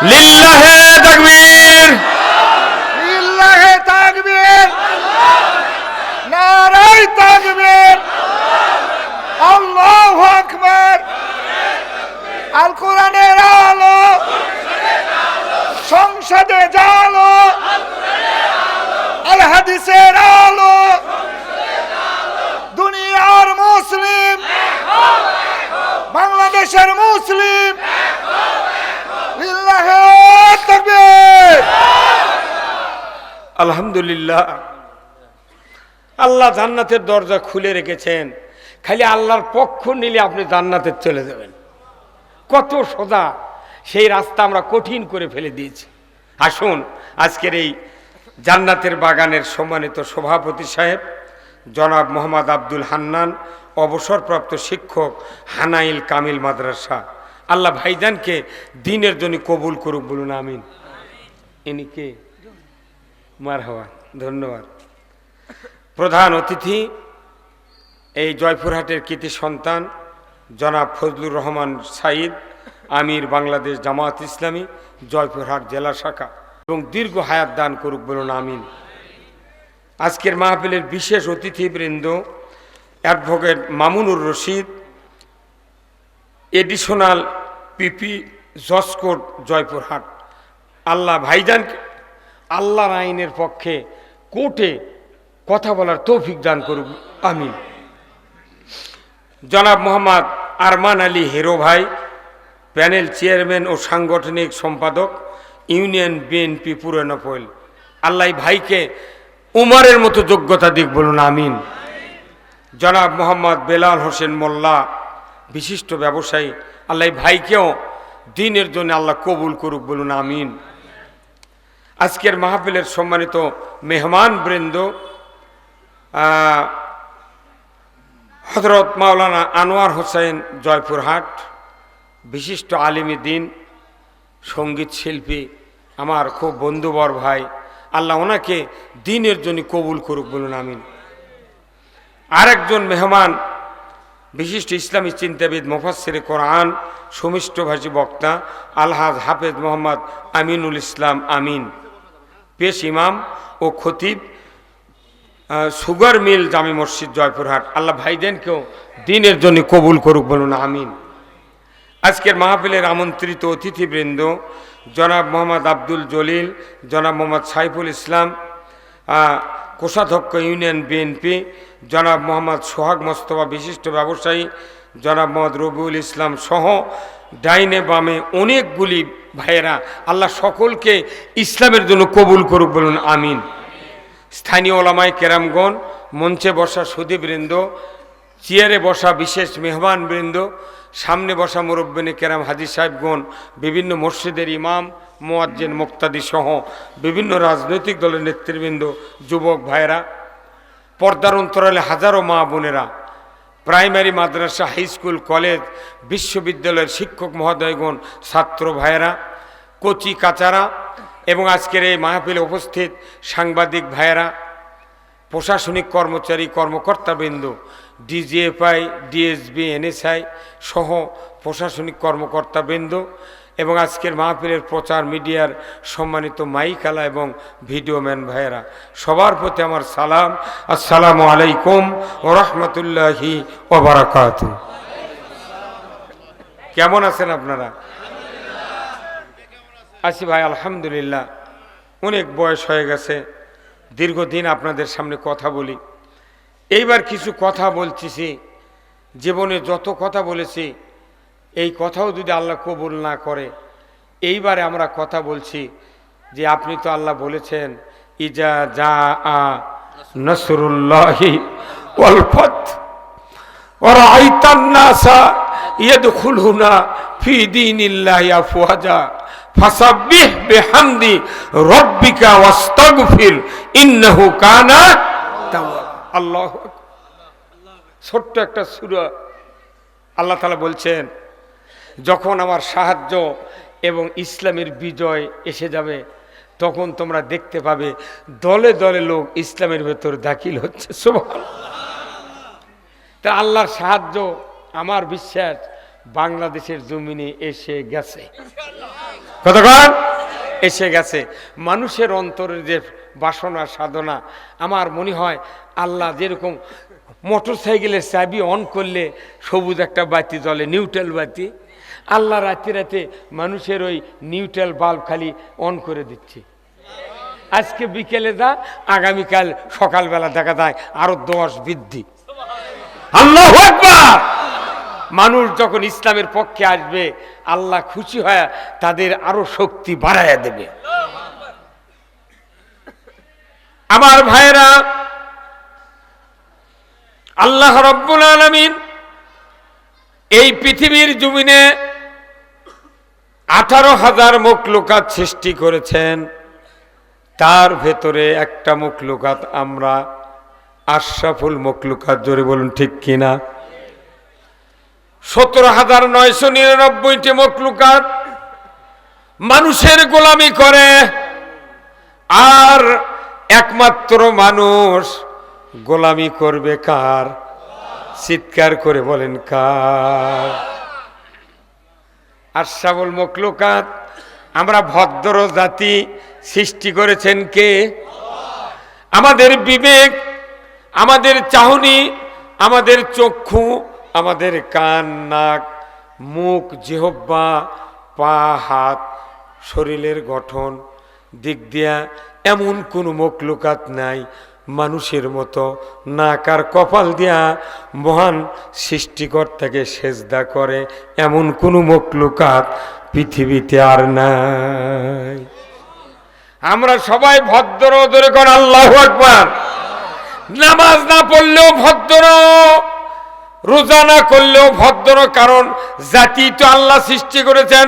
লিল্লাহে তাকবীর, লিল্লাহে তাকবীর, নারায়ে তাকবীর, আল্লাহু আকবার। আল কোরআনের আলো সংসদে জালো, আল হাদিসের আলো দুনিয়ার মুসলিম, বাংলাদেশের মুসলিম। লিল্লাহে তাকবীর। আলহামদুলিল্লাহ, আল্লাহ জান্নাতের দরজা খুলে রেখেছেন, খালি আল্লাহর পক্ষ নিলে আপনি জান্নাতে চলে যাবেন। কত সোজা সেই রাস্তা আমরা কঠিন করে ফেলে দিয়েছি। আসুন আজকের এই জান্নাতের বাগানের সম্মানিত সভাপতি সাহেব জনাব মোহাম্মদ আব্দুল হান্নান, অবসরপ্রাপ্ত শিক্ষক, হানাইল কামিল মাদ্রাসা, আল্লাহ ভাইজানকে দিনের জন্য কবুল করুক, বলুন আমিন। ইনি কে? মারহাবা, ধন্যবাদ। প্রধান অতিথি এই জয়পুরহাটের কৃতি সন্তান জনাব ফজলুর রহমান সাইদ, আমির বাংলাদেশ জামায়াত ইসলামী জয়পুরহাট জেলা শাখা, এবং দীর্ঘ হায়াত দান করুক, বলুন আমিন। আজকের মাহফিলের বিশেষ অতিথিবৃন্দ অ্যাডভোকেট মামুনুর রশিদ, এডিশনাল পিপি জজ কোর্ট জয়পুরহাট, আল্লাহ ভাইজানকে আল্লাহর আইনের পক্ষে কোর্টে কথা বলার তৌফিক দান করুক, আমিন। জনাব মোহাম্মদ আরমান আলী হিরো ভাই, প্যানেল চেয়ারম্যান ও সাংগঠনিক সম্পাদক ইউনিয়ন বিএনপি পুরানোপল, আল্লাহ ভাইকে উমারের মতো যোগ্যতা দিক, বলুন আমিন। জনাব মোহাম্মদ বেলাল হোসেন মোল্লা, বিশিষ্ট ব্যবসায়ী, আল্লাহ ভাইকেও দিনের জন্য আল্লাহ কবুল করুক, বলুন আমিন। আজকের মাহফিলের সম্মানিত মেহমান বৃন্দ হযরত মাওলানা আনোয়ার হোসেন জয়পুরহাট, বিশিষ্ট আলিমী দ্বীন, সঙ্গীত শিল্পী, আমার খুব বন্ধুবর ভাই, আল্লাহ ওনাকে দিনের জন্য কবুল করুক, বলুন আমিন। আরেকজন মেহমান বিশিষ্ট ইসলামী চিন্তাবিদ, মুফাসসিরে কোরআন, সুমিষ্টভাষী বক্তা আলহাজ হাফেজ মোহাম্মদ আমিনুল ইসলাম আমিন, পেশ ইমাম ও খতিব, সুগার মিল জামি মসজিদ জয়পুরহাট, আল্লাহ ভাইজানকেও দিনের জন্য কবুল করুক, বলুন আমিন। আজকের মাহফিলের আমন্ত্রিত অতিথিবৃন্দ জনাব মোহাম্মদ আব্দুল জলিল, জনাব মোহাম্মদ সাইফুল ইসলাম, কোষাধ্যক্ষ ইউনিয়ন বিএনপি, জনাব মোহাম্মদ সোহাগ মোস্তফা, বিশিষ্ট ব্যবসায়ী জনাব মোহাম্মদ রবিউল ইসলাম সহ ডাইনে বামে অনেকগুলি ভাইয়েরা, আল্লাহ সকলকে ইসলামের জন্য কবুল করুক, বলুন আমিন। স্থানীয় ওলামায়ে কেরামগণ, মঞ্চে বসা সুধীবৃন্দ, চেয়ারে বসা বিশেষ মেহমানবৃন্দ, সামনে বসা মুরব্বিনে কেরাম, হাজী সাহেবগণ, বিভিন্ন মসজিদের ইমাম, মুয়াজ্জিন, মুক্তাদি সহ বিভিন্ন রাজনৈতিক দলের নেতৃবৃন্দ, যুবক ভাইয়েরা, পর্দার অন্তরালে হাজারো মা বোনেরা, প্রাইমারি মাদ্রাসা, হাই স্কুল, কলেজ, বিশ্ববিদ্যালয়ের শিক্ষক মহোদয়গণ, ছাত্র ভাইয়েরা, কচি কাচারা, এবং আজকের এই মাহফিলে উপস্থিত সাংবাদিক ভাইয়েরা, প্রশাসনিক কর্মচারী কর্মকর্তাবৃন্দ, ডিজিএফআই, ডিএসবি, এনএসআই সহ প্রশাসনিক কর্মকর্তাবৃন্দ, এবং আজকের মাহফিলের প্রচার মিডিয়ার সম্মানিত মাইকালা এবং ভিডিওম্যান ভাইয়েরা, সবার প্রতি আমার সালাম, আসসালামু আলাইকুম ওয়া রাহমাতুল্লাহি ওয়া বারাকাতুহু। কেমন আছেন আপনারা? আছি ভাই, আলহামদুলিল্লাহ। অনেক বয়স হয়ে গেছে, দীর্ঘদিন আপনাদের সামনে কথা বলি। এইবার কিছু কথা বলতেছি, জীবনে যত কথা বলেছি এই কথাও যদি আল্লাহ কবুল না করে, এইবারে আমরা কথা বলছি যে আপনি তো আল্লাহ বলেছেন ইজা জা আ নাসরুল্লাহি ওয়াল ফাত ওয়া রাআইতান নাসা ইয়াদখুলুনা ফি দীনিল্লাহি আফওয়াজা ফাসাব্বিহ বিহামদি রাব্বিকা ওয়াস্তাগফির ইন্নাহু কানা তাওয়াব। আল্লাহু আকবার। ছোট্ট একটা সূরা, আল্লাহ তাআলা বলছেন যখন আমার সাহায্য এবং ইসলামের বিজয় এসে যাবে তখন তোমরা দেখতে পাবে দলে দলে লোক ইসলামের ভেতর দাখিল হচ্ছে। সুবহানাল্লাহ। তা আল্লাহর সাহায্য আমার বিশ্বাস বাংলাদেশের জমিনে এসে গেছে। কতক্ষণ এসে গেছে? মানুষের অন্তরের যে বাসনা সাধনা, আমার মনে হয় আল্লাহ যেরকম মোটর সাইকেলের চাবি অন করলে সবুজ একটা বাতি জ্বলে, নিউট্রাল বাতি, আল্লাহ রাতে রাতে মানুষের ওই নিউট্রাল বাল্ব খালি অন করে দিচ্ছে। আজকে বিকেলে যা, আগামীকাল সকালবেলা দেখা যায় আরো 10 বৃদ্ধি। আল্লাহু আকবার। মানুষ যখন ইসলামের পক্ষে আসবে আল্লাহ খুশি হয় তাদের আরো শক্তি বাড়াইয়া দেবে। আমার ভাইরা, আল্লাহ রাব্বুল আলামিন এই পৃথিবীর জমিনে 18,000 মখলুকাত সৃষ্টি করেছেন, তার ভেতরে একটা মখলুকাত আমরা আশরাফুল মখলুকাত, জোরে বলুন ঠিক কিনা। 17,999টি মখলুকাত মানুষের গোলামি করে, আর একমাত্র মানুষ গোলামি করবে কার? চিৎকার করে বলেন কার? আশরাফুল মখলুকাত আমরা ভদ্র জাতি সৃষ্টি করেছেন কে? আমাদের বিবেক, আমাদের চাহনি, আমাদের চক্ষু, আমাদের কান, নাক, মুখ, জিহ্বা, পা, হাত, শরীরের গঠন দিক দিয়া এমন কোনো মখলুকাত নাই মানুষের মতো নাক আর কপাল দিয়া মহান সৃষ্টিকর্তাকে সেজদা করে, এমন কোনো মখলুকাত পৃথিবীতে আর নাই। আমরা সবাই ভদ্র, ধরে কর আল্লাহু আকবার। নামাজ না পড়লেও ভদ্র, রোজা না করলেও ভদ্র, কারণ জাতি তো আল্লাহ সৃষ্টি করেছেন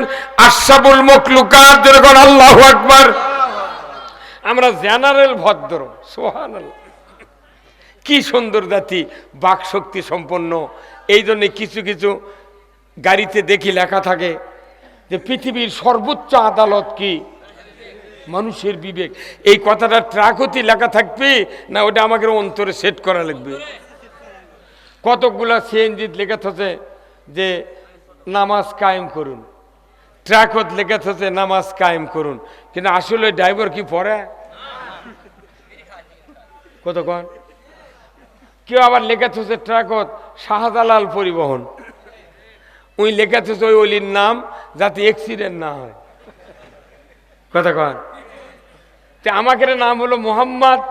আশরাফুল মখলুকাত, ধরে কর আল্লাহু আকবার। আমরা জেনারেল ভদ্র, সুবহানাল্লাহ। কি সুন্দর জাতি, বাক শক্তি সম্পন্ন। এই জন্য কিছু কিছু গাড়িতে দেখি লেখা থাকে যে পৃথিবীর সর্বোচ্চ আদালত কি? মানুষের বিবেক। এই কথাটা ট্রাকতি লেখা থাকবে না, ওটা আমাকে অন্তরে সেট করা লাগবে। কতকগুলা সিএনজি লেখা থাকে যে নামাজ কায়েম করুন, ট্রাকত লেখা থাকে নামাজ কায়েম করুন, কিন্তু আসলে ড্রাইভার কি পড়ে? কতক্ষণ কেউ আবার লেখা থাকে ট্রাকত শাহজালাল পরিবহন, ওই লেখা থাকে ওই অলির নাম, যাতে অ্যাক্সিডেন্ট না হয়। কতক্ষণ আমাকে নাম হলো মোহাম্মদ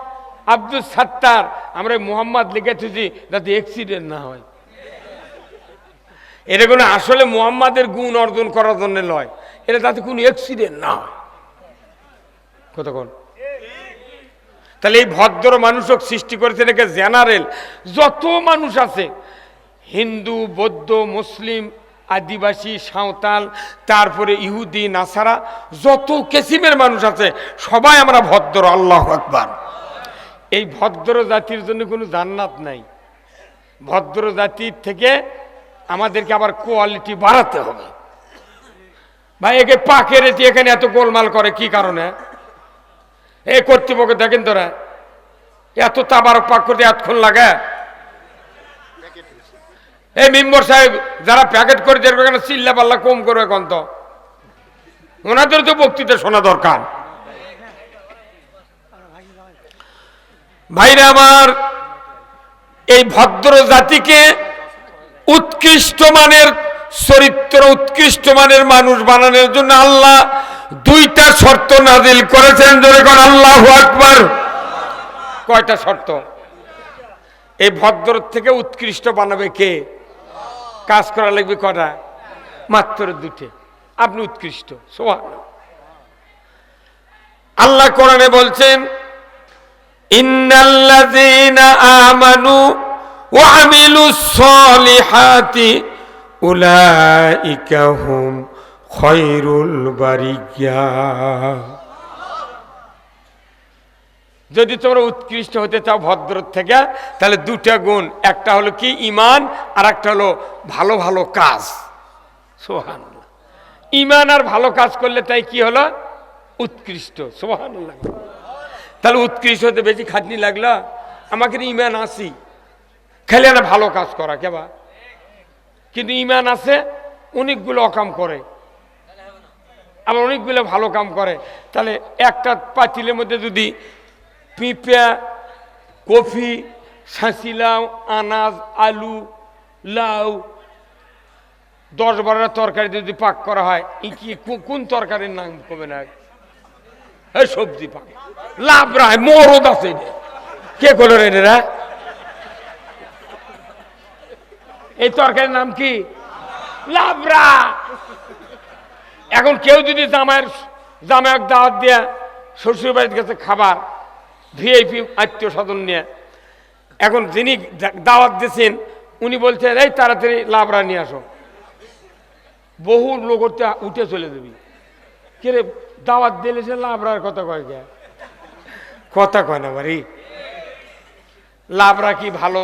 আব্দুল সাত্তার, আমরা মোহাম্মদ লিখেছি যাতে অ্যাক্সিডেন্ট না হয়। এটা কোনো আসলে মোহাম্মদের গুণ অর্জন করার জন্য নয়, এটা যাতে কোনো অ্যাক্সিডেন্ট না হয়। কতক্ষণ তাহলে এই ভদ্র মানুষক সৃষ্টি করেছে এটাকে জেনারেল। যত মানুষ আছে, হিন্দু, বৌদ্ধ, মুসলিম, আদিবাসী, সাঁওতাল, তারপরে ইহুদি, নাসারা, যত কিসিমের মানুষ আছে সবাই আমরা ভদ্র, আল্লাহু আকবার। এই ভদ্র জাতির জন্য কোনো জান্নাত নাই। ভদ্র জাতির থেকে আমাদেরকে আবার কোয়ালিটি বাড়াতে হবে। ভাই একে পাকে রেখে এখানে এত গোলমাল করে কি কারণে? এই কর্তৃপক্ষ দেখেন তোরা এত তাবার পাক করতে এতক্ষণ লাগে। এই মেম্বার সাহেব যারা প্যাকেট করে এখানে চিল্লা পাল্লা কম করবে এখন, তো ওনাদের তো বক্তৃতা শোনা দরকার। ভাইরা আমার, এই ভদ্র জাতিকে উৎকৃষ্ট মানের চরিত্র, উৎকৃষ্ট মানের মানুষ বানানোর জন্য আল্লাহ দুইটা শর্ত নাজিল করেছেন, জোরে কর আল্লাহু আকবার। কয়টা শর্ত? এই ভদ্র থেকে উৎকৃষ্ট বানাবে কে? কাজ করা লাগবে কটা? মাত্র দুটো। আপনি উৎকৃষ্ট, সুবহানাল্লাহ। আল্লাহ কোরআনে বলছেন ইন্নাল্লাযীনা আমানু ওয়া আমিলুস সলিহাতি উলাইকা হুম খায়রুল বারিয়া। যদি তোমরা উৎকৃষ্ট হতে চাও ভদ্র থেকে, তাহলে দুটা গুণ, একটা হলো কি ঈমান, আর একটা হলো ভালো ভালো কাজ। সুবহানাল্লাহ। ঈমান আর ভালো কাজ করলে তাই কি হলো? উৎকৃষ্ট। সুবহানাল্লাহ। তাহলে উৎকৃষ্ট হতে বেশি খাটনি লাগলো? আমাকে ঈমান আসি, খেলে না ভালো কাজ করা কেবা, কিন্তু ঈমান আছে, অনেকগুলো অকাম করে, আবার অনেকগুলো ভালো কাম করে। তাহলে একটা পাতিলের মধ্যে যদি পিঁপা, কফি, শাঁসিলাও, আনাজ, আলু, লাউ, 10-12টা তরকারি যদি পাক করা হয়, কি কোন তরকারির নাম কবে না? এই সবজি পাক, লাবড়া, মরদ আছে, কে করলো রে? এই তরকারির নাম কি? লাবড়া। এখন কেউ যদি জামাইয়ের দাওয়াত দিয়ে শ্বশুর বাড়ির কাছে খাবার, ভিআইপি আত্মীয় স্বজন নিয়ে, এখন যিনি দাওয়াত দিয়েছেন উনি বলছেন এই তাড়াতাড়ি লাবড়া নিয়ে আসো, বহু লোক উঠে চলে যাবি। কে রে দাওয়াত দিলে সে লাবড়ার কথা কয় গে, কথা কয় না বাড়ি। লাবড়া কি ভালো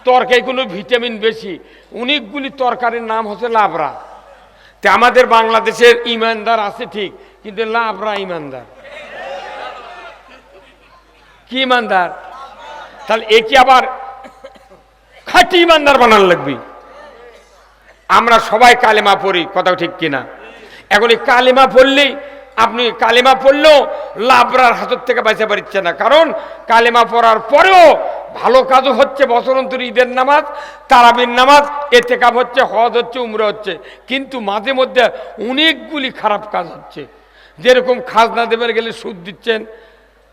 তরকারি, কোনো ভিটামিন বেশি, অনেকগুলি তরকারির নাম হচ্ছে লাবড়া। তে আমাদের বাংলাদেশের ইমানদার আছে ঠিক, কিন্তু লাবড়া ইমানদার কি ইমানদার? তাহলে একে আবার খাঁটি ইমানদার বানার লাগবে। আমরা সবাই কালেমা পড়ি, কথা ঠিক কিনা? এখন এই কালেমা পড়লেই আপনি কালেমা পড়লেও লাবড়ার হাতের থেকে বাঁচতে পারছে না, কারণ কালেমা পড়ার পরেও ভালো কাজও হচ্ছে, বছর অন্তর ঈদের নামাজ, তারাবির নামাজ, এতেকাব হচ্ছে, হজ হচ্ছে, উমরা হচ্ছে, কিন্তু মাঝে মধ্যে অনেকগুলি খারাপ কাজ হচ্ছে। যেরকম খাজনা দেবের গেলে সুদ দিচ্ছেন,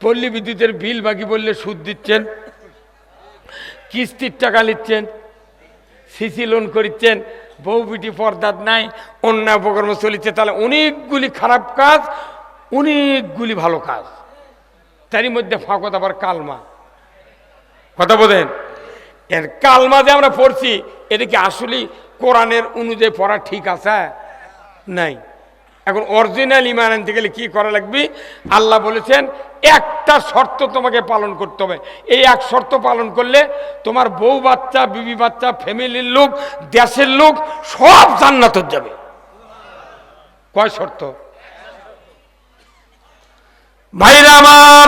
পল্লী বিদ্যুতের বিল বাকি বললে সুদ দিচ্ছেন, কিস্তির টাকা নিচ্ছেন, সিসি লোন করিচ্ছেন, বউ বিটি পর্দার নাই, অন্যায় উপকর্ম চলিচ্ছে। তাহলে অনেকগুলি খারাপ কাজ, অনেকগুলি ভালো কাজ, তারই মধ্যে ফাঁকত আবার কালমা, কথা বলেন। এর কালমা যে আমরা পড়ছি, এটা কি আসলে কোরআনের অনুযায়ী পড়া ঠিক আছে? নাই। এখন অরিজিনাল ইমান আনতে গেলে কি করা লাগবে? আল্লাহ বলেছেন একটা শর্ত তোমাকে পালন করতে হবে, এই এক শর্ত পালন করলে তোমার বউ বাচ্চা, বিবি বাচ্চা, ফ্যামিলির লোক, দেশের লোক সব জান্নাতে যাবে। কয় শর্ত? ভাইরা আমার,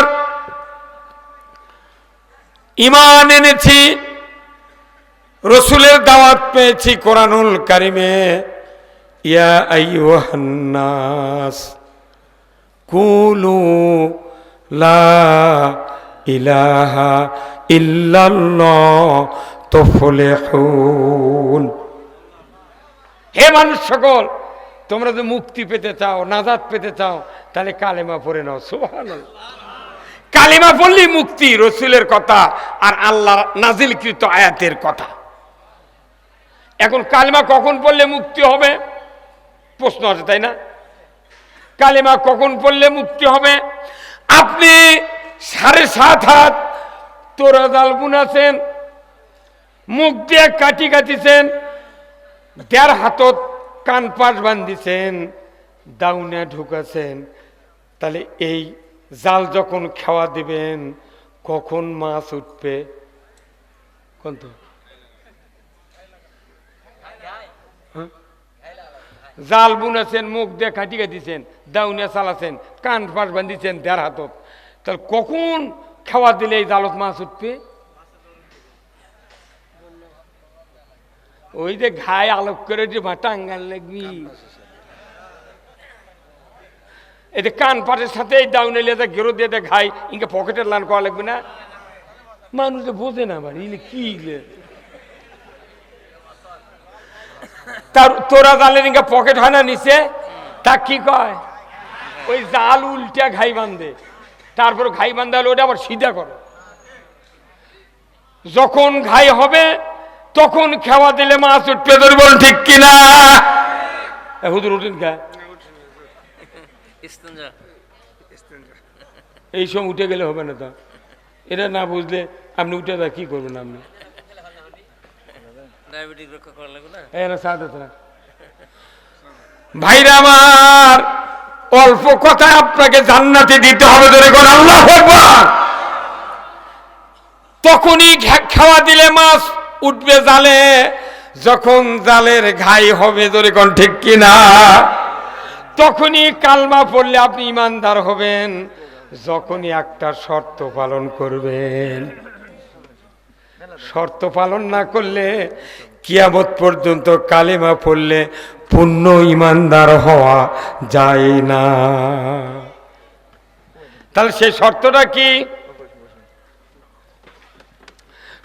ইমান এনেছি, রসুলের দাওয়াত পেয়েছি কোরআনুল কারিমে, ইয়া আইয়ুহান নাস কুলু লা ইলাহা ইল্লাল্লাহ তুফলিহুন। হে মানুষ সকল, তোমরা যদি মুক্তি পেতে চাও, নাজাত পেতে চাও, তাহলে কালেমা পড়ে নাও। সুবহানাল্লাহ। কালেমা পড়লেই মুক্তি, রসুলের কথা আর আল্লাহর নাজিলকৃত আয়াতের কথা। এখন কালেমা কখন পড়লে মুক্তি হবে প্রশ্ন আছে, তাই না? কালেমা কখন পড়লে মুক্তি হবে? আপনি 7.5 হাত তোরা জাল বুনাছেন, মুখ দিয়ে কাটি কাটিছেন, 1.5 হাতত কান পাশ বান্ধিছেন, দাউনে ঢুকাছেন, তাহলে এই জাল যখন খাওয়া দিবেন কখন মাছ উঠবে? কোন তো জাল বুনেছেন, মুখ দিয়ে কাটি কাটিছেন, দাউনে চালাছেন, কান পাশ বান্ধিছেন 1.5 হাতত, তাহলে কখন খাওয়া দিলে এই জালত মাছ উঠবে? ওই যে ঘাই আলোক করে যে টাঙ্গাল লাগবি, এই যে কান পাটের সাথে এই দাউনে লিয়ে গেরো দিয়ে ঘাই ইনকে পকেটের লান করা লাগবে না? মানুষ বোঝে না আবার ইলে কি তার তোরা জালের ইনকা পকেট হয় না নিচে, তা কি কয়? ওই জাল উল্টা ঘাই বান্ধে, তারপর ঘাই বান্ধা হলে ওটা আবার সিধা করে। যখন ঘাই হবে তখন খাওয়া দিলে মাছ উঠবে, ধরে বল ঠিক কিনা? হুজুর উঠেন খা, এই সময় উঠে গেলে হবে না। তো এটা না বুঝলে আপনি উঠে যা কি করবেন? আপনি ভাইরা আমার, অল্প কথায় আপনাকে জান্নাতে দিতে হবে, ধরে কোন আল্লাহু আকবার। তখনই খাওয়া দিলে মাছ উঠবে জালে, যখন জালের ঘাই হবে, ধরে কোন ঠিক কিনা? তখনই কালমা পড়লে আপনি ইমানদার হবেন, যখনই একটা শর্ত পালন করবেন। শর্ত পালন না করলে কিয়ামত পর্যন্ত কালেমা পড়লে পূর্ণ ইমানদার হওয়া যায় না। তাহলে সেই শর্তটা কি?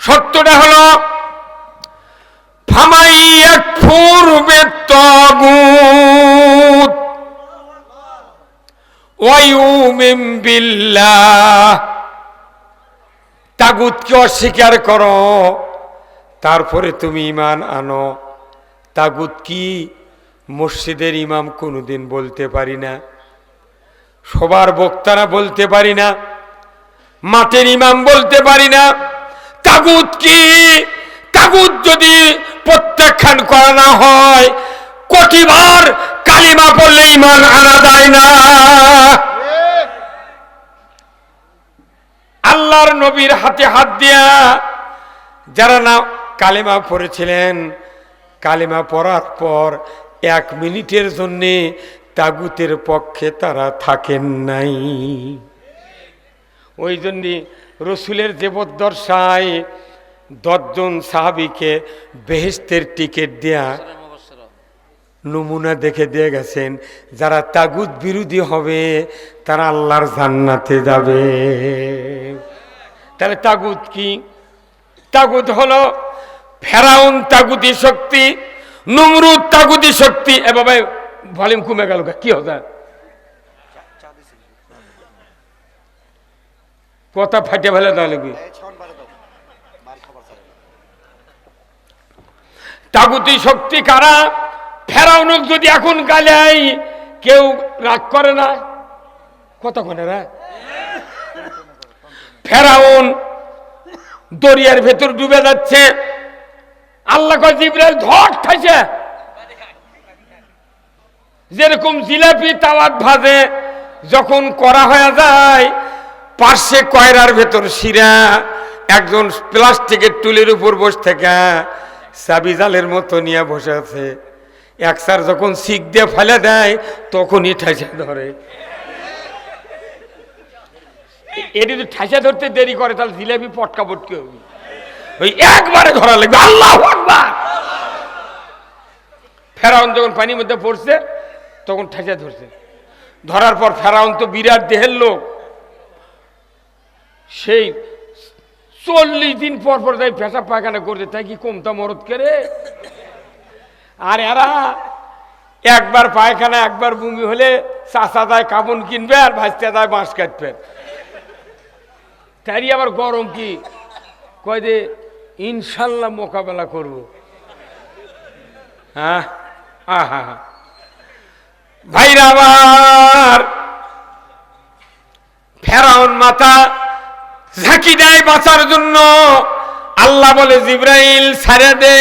শর্তটা হলো ফামাই ইয়াকফুর বিত্তাগুত ওয়া ইউমিন বিল্লাহ। তাগুতকে অস্বীকার করো, তারপরে তুমি ঈমান আনো। তাগুত কি? মসজিদের ইমাম কোনোদিন বলতে পারি না, সবার বক্তারা বলতে পারি না, মাঠের ইমাম বলতে পারি না। তাগুত কি? তাগুত যদি প্রত্যাখ্যান করা না হয়, কোটিবার কালিমা পড়লে ঈমান আনা যায় না। আল্লাহর নবীর হাতে হাত দিয়া যারা না কালিমা পড়েছিলেন, কালিমা পড়ার পর 1 মিনিটের জন্যে তাগুতের পক্ষে তারা থাকেন নাই। ওই জন্যে রসুলের জীবদ্দশায় 10 জন সাহাবীকে বেহেশতের টিকিট দেয়া নমুনা দেখে দিয়ে গেছেন, যারা তাগুত বিরোধী হবে তারা আল্লাহর জান্নাতে যাবে। তাহলে তাগুত কি? তাগুত হলো ফেরাউন তাগুতি শক্তি, নমরুদ তাগুতি শক্তি। এভাবে ভলিউম কমে গেল, কি হতো? কথা ফাটে ফেলে দেওয়া লাগবে। তাগুতি শক্তি কারা? ফেরাউন যদি এখন গালাই কেউ রাগ করে না, কথা করে না। ফেরাউন দরিয়ার ভেতর ডুবে যাচ্ছে, আল্লাহ কয় জিবরাইল ধর খাইছে। যেরকম জিলাপি তাওয়াত ভাজে যখন করা হয়ে যায়, পার্শ্বে কয়রার ভেতর শিরা, একজন প্লাস্টিকের টুলের উপর বসে থেকে চাবি জালের মতো নিয়ে বসে আছে। একসার যখন শিক দিয়ে ফেলে দেয় তখনই ঠাইসা ধরে। এটি যদি ঠাইসা ধরতে দেরি করে তাহলে জিলাপি পটকা পটকি হবে, ওই একবারে ধরা লাগবে। আল্লাহু আকবার। ফেরাউন যখন পানির মধ্যে পড়ছে তখন ঠাইসা ধরছে। ধরার পর ফেরাউন তো বিরাট দেহের লোক, সেই 40 দিন পর পর যাই পেশাব পায়খানা করছে, তাই কি কমতা মরদ করে? আর এরা একবার পায়খানা একবার বমি হলে চাষা যায় কাবন কিনবে আর ভাজতে যায় বাঁশ কাটবে। তারই আবার গরম কি কয় যে ইনশাল্লাহ মোকাবেলা করব। হ্যাঁ, আহা ভাইরা আমার, ফেরাউন মাথা ঝাঁকি দেয় বাঁচার জন্য। আল্লাহ বলে জিবরাইল ছাড়ে দে।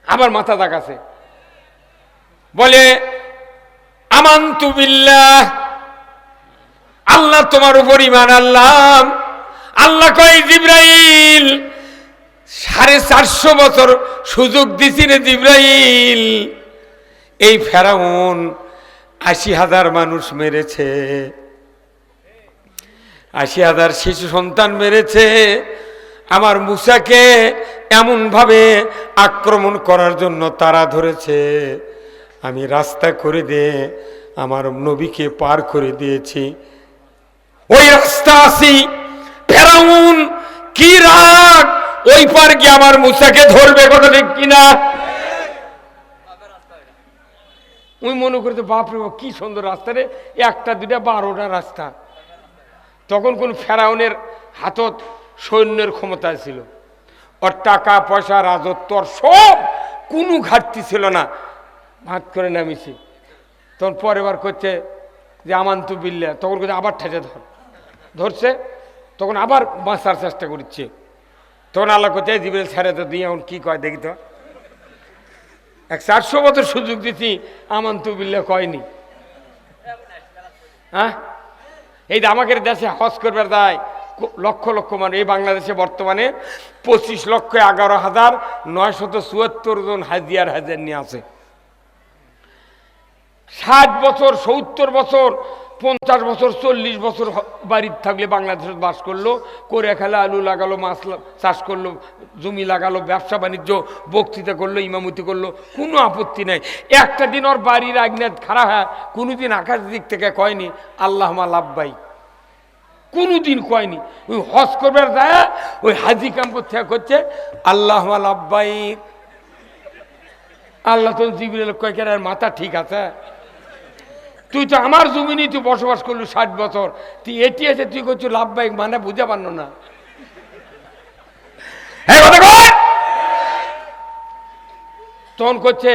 আবার মাথা তাকাছে, বলে আমানতু বিল্লাহ, আল্লাহ তোমার উপর ঈমান আনলাম। আল্লাহ কয় জিবরাইল 450 বছর সুযোগ দিছি রে জিবরাইল। এই ফেরাউন 80,000 মানুষ মেরেছে, 80,000 শিশু সন্তান মেরেছে। আমার মুসাকে এমন ভাবে আক্রমণ করার জন্য তারা ধরেছে, আমি রাস্তা করে দিয়ে আমার নবীকে পার করে দিয়েছি। ওই রাস্তা আসি, ফেরাউন কি রাগ, ওই পার গিয়ে আমার মুসাকে ধরবে, কথা ঠিক কিনা? ওই মনে করতে বাপরে কি সুন্দর রাস্তা রে, 1টা 2টা 12টা রাস্তা। তখন কোন ফেরাউনের হাতত সৈন্যের ক্ষমতায় ছিল, ওর টাকা পয়সা রাজত্ব সব কোনো ঘাটতি ছিল না, ভাত করে নামিছে। তখন পরের বার করছে যে আমানতু বিল্লাহ, তখন করছে আবার ঠেসে ধরছে, তখন আবার বাঁচার চেষ্টা করছে। তখন আল্লাহ করছে জিবরাইল ছেড়ে তো দিয়ে এখন কি কয় দেখি তো। 400 বছর সুযোগ দিচ্ছি, আমানতু বিল্লাহ কয়নি। হ্যাঁ, এই যে আমাদের দেশে হজ করবার দায় লক্ষ লক্ষ মানুষ। এই বাংলাদেশে বর্তমানে 25,11,974 জন হাজিয়ার হাজার নিয়ে আছে। 60 বছর 70 বছর 50 বছর 40 বছর বাড়িতে থাকলে বাংলাদেশে বাস করলো, করে খেলা আলু লাগালো, মাছ চাষ করলো, জমি লাগালো, ব্যবসা বাণিজ্য, বক্তৃতা করলো, ইমামতি করলো, কোনো আপত্তি নাই। একটা দিন ওর বাড়ির আগ্নেয় খারাপ হয়, কোনোদিন আকাশ দিক থেকে কয়নি আল্লাহুম্মা লাব্বাইক, কোনোদিন কয়নি। ওই হজ করবার যায় ওই হাজি কাম্প থেকে করছে আল্লাহুম্মা লাব্বাইক। আল্লাহ তো জিবরাইল কয় কেন মাথা ঠিক আছে, তুই তো আমার জমিনে তুই বসবাস করলি 60 বছর, তুই এটি আছে তুই করছো লাভবাহিক, মানে বুঝে পারল না। তখন করছে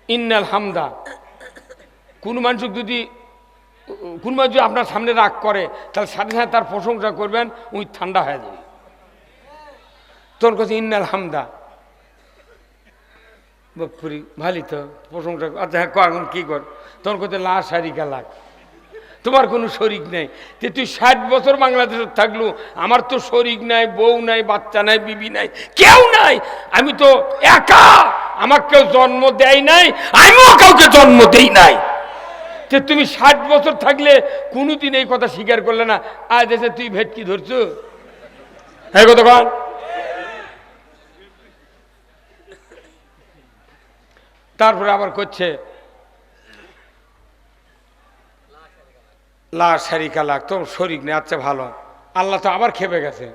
ইন্নাল হামদা। কোন মানুষ যদি আপনার সামনে রাগ করে তাহলে সাথে সাথে তার প্রশংসা করবেন, ওই ঠান্ডা হয়ে যাবে। তখন করছে ইন্নাল হামদা বাপুরি ভালি তো প্রশংসা। আচ্ছা হ্যাঁ, এখন কি কর? তখন করতে লাশ হারিকা লাগ, তোমার কোনো শরিক নাই। যে তুই 60 বছর বাংলাদেশে থাকলু, আমার তো শরিক নাই, বউ নাই, বাচ্চা নাই, বিবি নাই, কেউ নাই, আমি তো একা। আমার কেউ জন্ম দেয় নাই, আমিও কাউকে জন্ম দেই নাই। যে তুমি 60 বছর থাকলে কোনোদিন এই কথা স্বীকার করলে না, আজ এসে তুই ভেটকি ধরছো? হ্যাঁ কথা কন। তারপরে আবার করছে লাশ শারিকা লাখ, তো শরিক নেই। আচ্ছা ভালো, আল্লাহ তো আবার খেপে গেছে,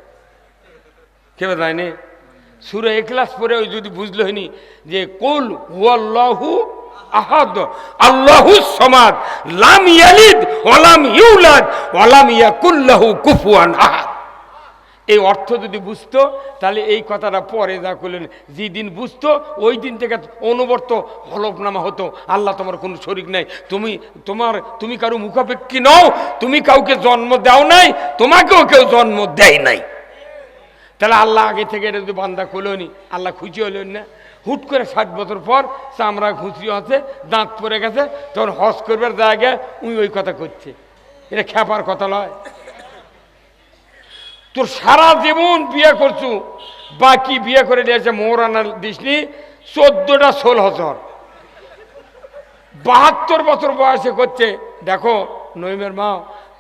খেপে যায়নি? সূরা ইখলাস পরে ওই যদি বুঝলো হয়নি যে কুল হুয়াল্লাহু আহাদ আল্লাহুস সামাদ লাম ইয়ালিদ ওয়া লাম ইউলাদ ওয়া লাম ইয়াকুল লাহু কুফুয়ান আহাদ, এই অর্থ যদি বুঝতো তাহলে এই কথাটা পরে যা করলেন, যেদিন বুঝতো ওই দিন থেকে অনুবর্ত হলফনামা হতো, আল্লাহ তোমার কোনো শরিক নাই, তুমি কারো মুখাপেক্ষী নও, তুমি কাউকে জন্ম দাও নাই, তোমাকেও কেউ জন্ম দেয় নাই। তাহলে আল্লাহ আগে থেকে এটা যদি বান্দা করলেনি, আল্লাহ খুশি হলেন না? হুট করে 60 বছর পর চামড়া ঘুষি আছে, দাঁত পড়ে গেছে, তখন হজ করবার জায়গায় উনি ওই কথা করছে। এটা খ্যাপার কথা নয়। তোর সারা জীবন বিয়ে করছু, বাকি বিয়ে করে দিয়েছে মোহরানা দিসনি 14টা 16 72 বছর বয়সে করছে। দেখো নইমের মা,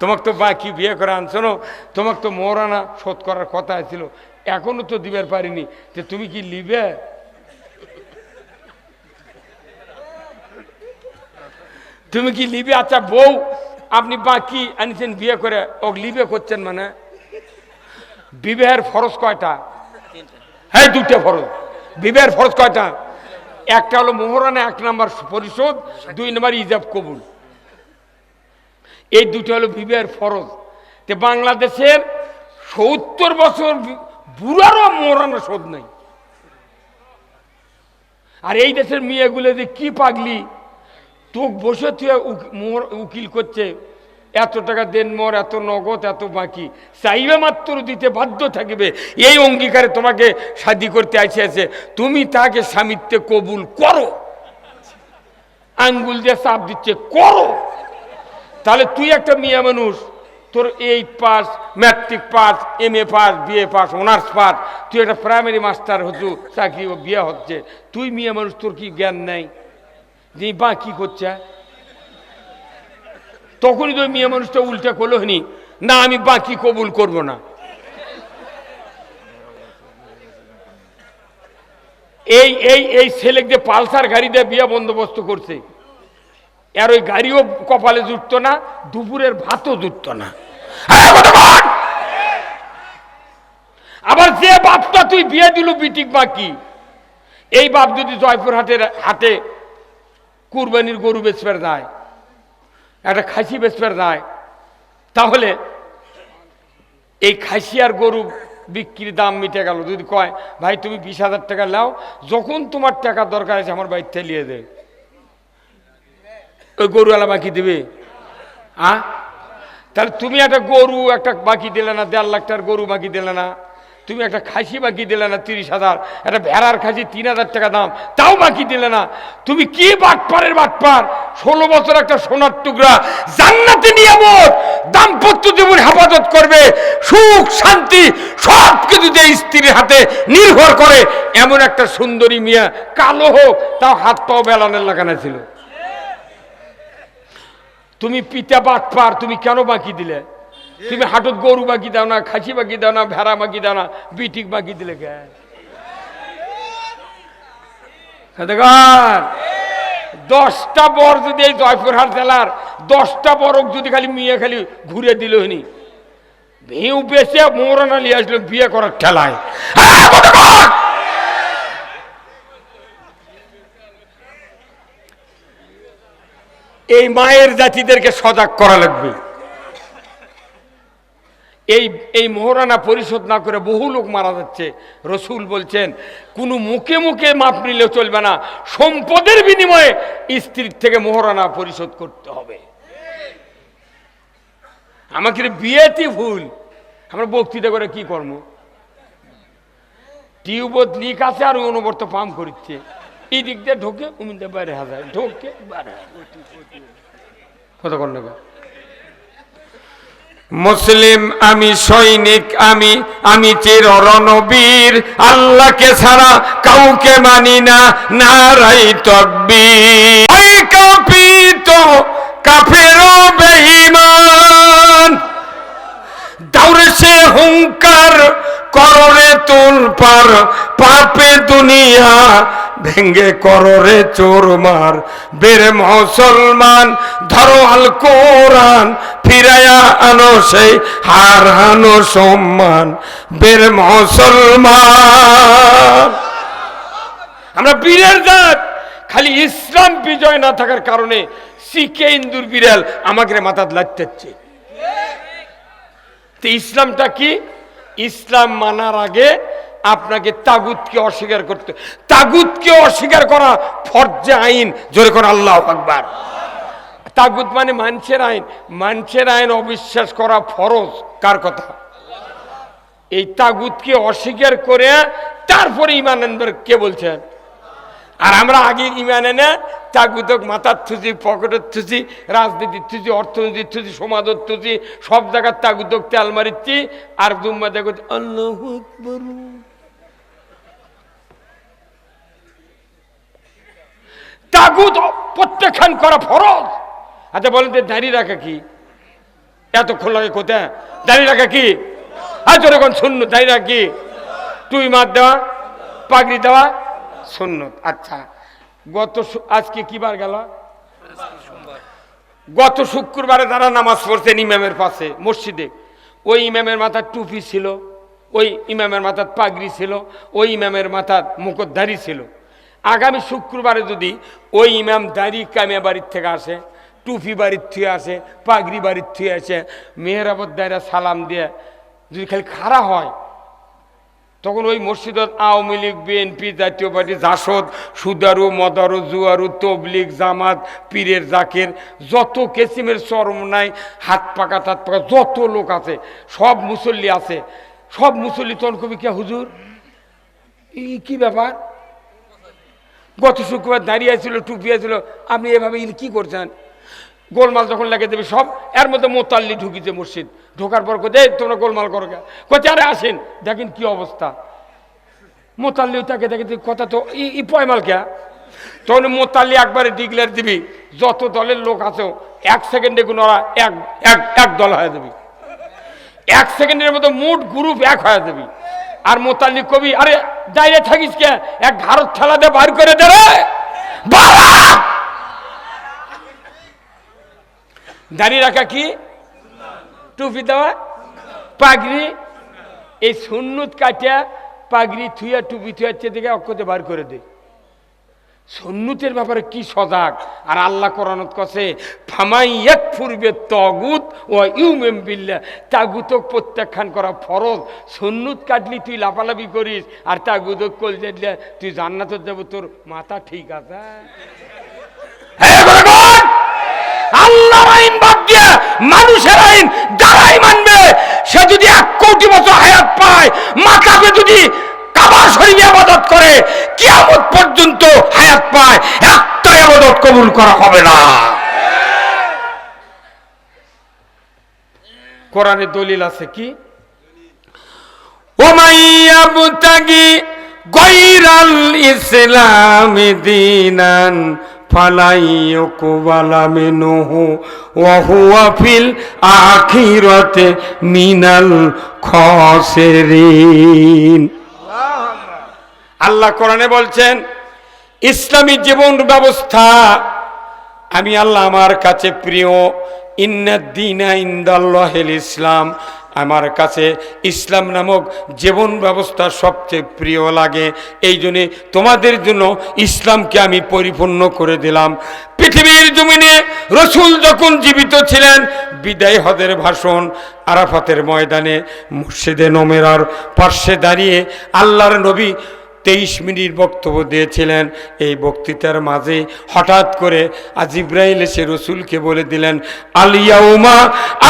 তোমাকে তো বাকি বিয়ে করে আনছো না, তোমাকে তো মোহরানা শোধ করার কথা ছিল, এখনো তো দিবার পারিনি, যে তুমি কি লিবে? তুমি কি লিবে? আচ্ছা বউ আপনি বাকি আনিছেন বিয়ে করে, ও লিবে করছেন মানে? বিবাহের ফরজ কয়টা? হ্যাঁ 2টা ফরজ। বিবাহের ফরজ কয়টা? একটা হলো মোহরানা, 1 নম্বর পরিশোধ, 2 নম্বর ইজাব কবুল। এই 2টা হলো বিবাহের ফরজ। তো বাংলাদেশের 70 বছর বুড়ারও মোহরানা শোধ নাই। আর এই দেশের মেয়েগুলো যে কি পাগলি, তোক বসে তুই উকিল করছে, এত টাকা দেন মোর, এত নগদ, এত বাকি, চাইবে মাত্র দিতে বাধ্য থাকবে, এই অঙ্গীকারে তোমাকে শাদী করতে আছে, তুমি তাকে স্বামীত্বে কবুল করো, আঙ্গুল দিয়ে চাপ দিচ্ছে করো। তাহলে তুই একটা মেয়ে মানুষ, তোর 8 pass, matric pass, MA pass, BA pass, honours pass, তুই একটা প্রাইমারি মাস্টার হচ্ছু, চাকরি বিয়ে হচ্ছে, তুই মেয়ে মানুষ, তোর কি জ্ঞান নাই যে বাকি করছে? তখনই তো মেয়ে মানুষটা উল্টা করলো হনি, না আমি বাকি কবুল করব না। এই এই এই ছেলেকে পালসার গাড়ি দিয়ে বিয়ে বন্দোবস্ত করছে, আর ওই গাড়িও কপালে জুটতো না, দুপুরের ভাতও জুটতো না। আবার যে বাপটা তুই বিয়ে দিল বিটিক বাকি, এই বাপ যদি জয়পুর হাটে কুরবানির গরু বেচবার যায়, একটা খাসি বেচবার যায়, তাহলে এই খাসি আর গরু বিক্রির দাম মিটে গেল। যদি কয় ভাই তুমি 20,000 টাকা নাও, যখন তোমার টাকা দরকার আছে আমার বাড়িতে নিয়ে দে, ওই গরুওয়ালা বাকি দেবে? তাহলে তুমি একটা গরু একটা বাকি দিলে না, 1.5 লাখ টাকার গরু বাকি দিলে না, তুমি একটা খাসি বাকি দিলে না 30,000, একটা ভেড়ার খাসি 3,000 টাকা দাম, তাও বাকি দিলে না। তুমি কি বাটপারের বাটপার! 16 বছর একটা সোনার টুকরা জান্নাতে নিয়ামত, দাম্পত্য জীবন হেফাজত করবে, সুখ শান্তি সব কিছু যে স্ত্রীর হাতে নির্ভর করে, এমন একটা সুন্দরী মিয়া, কালো হোক তাও হাত পাও বেলানের লাগানো ছিল। তুমি পিতা বাটপার, তুমি কেন বাকি দিলে? তুমি হাটত গরু বাকি দাও না, খাসি বাকি দাও না, ভেড়া বাকি দাও না, বিটিক বাকি দিলে কে? 10টা বর যদি এই জয়পুরহাট জেলার 10টা বরক যদি খালি মেয়ে খালি ঘুরে দিল হনি, ভিউ বেশে মোহরানা নিয়ে আসলো বিয়ে করার ঠেলায়। এই মায়ের জাতিদেরকে সজাগ করা লাগবে। এই মোহরানা পরিশোধ না করে বহু লোক মারা যাচ্ছে। রসুল বলছেন কোনো মুখে মুখে মাপ নিলেও চলবে না, সম্পদের বিনিময়ে স্ত্রীর থেকে মোহরানা পরিশোধ করতে হবে। আমাকে বিয়েতে ভুল, আমরা বক্তৃতা করে কি কর্ম? টিউবত লিক আছে আর অনুবর্ত পাম্প করছে, এই দিক দিয়ে ঢোকে উমিনতে বাইরে হাজার ঢোকে বাইরে কতক্ষণ নেবে মুসলিম আমি সৈনিক আমি চির রণবীর আল্লাহকে ছাড়া কাউকে মানি না নারাই তাকবীর ওই কাফির কাফের বেঈমান দাউরে সে হুঙ্কার কররে তুলপার পাপে দুনিয়া ভেঙ্গে কররে চোরমার বের মুসলমান ধরো আল কোরআন ফিরায়া আনো সেই হারানো সম্মান বের মুসলমান আমরা বীরের জাত খালি ইসলাম বিজয় না থাকার কারণে শিখে ইন্দুর বিড়াল আমাকে মাথাত লাগতেছে তো ইসলামটা কি ইসলাম মানার আগে আপনাকে তাগুতকে অস্বীকার করতে তাগুতকে অস্বীকার করা ফরজে আইন জোরে করে আল্লাহু আকবার তাগুত মানে মানুষের আইন অবিশ্বাস করা ফরজ কার কথা এই তাগুতকে অস্বীকার করে তারপরে ঈমান আনবে কে বলছেন আর আমরা আগে ঈমান এনে তাগুতক মাথার থুজি পকেটের থুজি রাজনীতির থুজি অর্থনীতির থুজি সমাজের থুজি সব জায়গার তাগুতক তেল মারিচ্ছি আর জুম্মা দেখো আল্লাহু আকবার তাগুত প্রত্যাখ্যান করা ফরজ আচ্ছা বলেন তো দাঁড়িয়ে রাখা কি এতক্ষণ লাগে কোথায় দাঁড়িয়ে রাখা কি আর যখন সুন্নত দাঁড়িয়ে রাখা কি টুই মার দেওয়া পাগড়ি দেওয়া সুন্নত আচ্ছা আজকে কি বার গেল গত শুক্রবারে তারা নামাজ পড়ছেন ইমামের পাশে মসজিদে ওই ইমামের মাথার টুপি ছিল ওই ইমামের মাথার পাগড়ি ছিল ওই ইমামের মাথার মুকুটধারী ছিল আগামী শুক্রবারে যদি ওই ইমাম দাড়ি কামিয়া বাড়ির থেকে আসে টুপি বাড়ির থেকে আসে পাগড়ি বাড়ির থেকে আসে মেহরাবত দায়রা সালাম দিয়ে যদি খালি খাড়া হয় তখন ওই মসজিদত আওয়ামী লীগ বিএনপি জাতীয় পার্টি জাসদ সুদারু মদারু জুয়ারু তবলিগ জামাত পীরের জাকের যত কেসিমের চরমনাই হাত পাকা যত লোক আছে সব মুসল্লি আছে সব মুসল্লি তখন কবি কে হুজুর এই কি ব্যাপার গত শুক্রবার দাঁড়িয়ে ছিল টুপি ছিল আপনি এভাবে কি করছেন গোলমাল যখন লেগে দেবে সব এর মধ্যে মোতাল্লি ঢুকিছে মসজিদ ঢোকার পর কোথায় তোমরা গোলমাল করো কোথায় আরে আসেন দেখেন কি অবস্থা মোতাল্লি তাকে দেখে কথা তো ই পয়মাল কে তখন মোতাল্লি একবারে ডিক্লেয়ার দিবি যত দলের লোক আছে 1 সেকেন্ডে কোনো ওরা এক দল হয়ে যাবি 1 সেকেন্ডের মতো মোট গ্রুপ এক হয়ে যাবি আর মোতাল্লি কবি আরে দাঁড়িয়ে থাকিস কে এক ঘাড়ত ঠেলা দিয়ে বার করে দে রে দাঁড়িয়ে রাখা কি টুপি দেওয়া পাগড়ি এই সুন্নত কাটিয়া পাগড়ি থুইয়া টুপি থুয়াচ্ছে দিকে অক্ষতে বার করে দে সুন্নতের ব্যাপারে কি সজাগ আর আল্লাহ কোরআনত কছে ফামাই ইয়াকফুর বিত-তাগুত ওয়া ইউমিন বিল্লাহ তাগুতক প্রত্যাখ্যান করা ফরজ সুন্নত কাটলি তুই লাফালাফি করিস আর তাগুতক কল দিলে তুই জান্নাতে যাব তোর মাথা ঠিক আছে আল্লাহর আইন বাদ দিয়ে মানুষের আইন যারাই মানবে সে যদি 1 কোটি বছর হায়াত পায় মাথাকে যদি কাবা শরীফে ইবাদত করে কিয়ামত পর্যন্ত হায়াত পায় একটা ইবাদত কবুল করা হবে না কোরআনে দলিল আছে কি ওমাইয়াবতাগি গায়রাল ইসলামি দীনান ফালাইয়ুকবালা মিনহু ওয়া হুয়া ফিল আখিরাতি মিনাল খাসিরিন আল্লাহ কোরআনে বলছেন ইসলামী জীবন ব্যবস্থা আমি আল্লাহ আমার কাছে প্রিয় ইন্নাদ-দীনা ইনদাল্লাহিল ইসলাম আমার কাছে ইসলাম নামক জীবন ব্যবস্থা সবচেয়ে প্রিয় লাগে এই জন্যে তোমাদের জন্য ইসলামকে আমি পরিপূর্ণ করে দিলাম পৃথিবীর জমিনে রসুল যখন জীবিত ছিলেন বিদায় হজের ভাষণ আরাফাতের ময়দানে মসজিদে নমেরার পার্শ্বে দাঁড়িয়ে আল্লাহর নবী 23 মিনিট বক্তব্য দিয়েছিলেন। এই বক্তৃতার মাঝে হঠাৎ করে জিবরাইল এসে রসুলকে বলে দিলেন, আল ইয়াউমা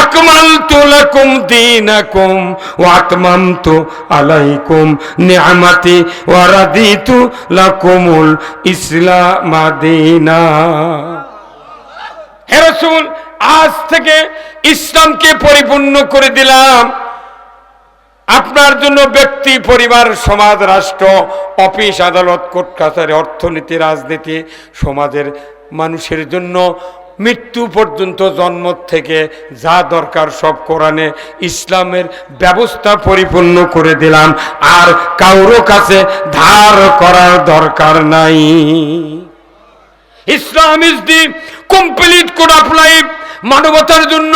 আকমালতু লাকুম দীনাকুম ওয়া আতমামতু আলাইকুম নি'মাতি ওয়া রাদিতু লাকুমুল ইসলাম দীনা। হে রাসূল, আজ থেকে ইসলামকে পরিপূর্ণ করে দিলাম। আপনার জন্য ব্যক্তি, পরিবার, সমাজ, রাষ্ট্র, অফিস, আদালত, কোর্ট কাছারি, অর্থনীতি, রাজনীতি, সমাজের মানুষের জন্য মৃত্যু পর্যন্ত জন্ম থেকে যা দরকার সব কোরআনে ইসলামের ব্যবস্থা পরিপূর্ণ করে দিলাম। আর কারো কাছে ধার করার দরকার নাই। Islam is the complete code of life. মানবতার জন্য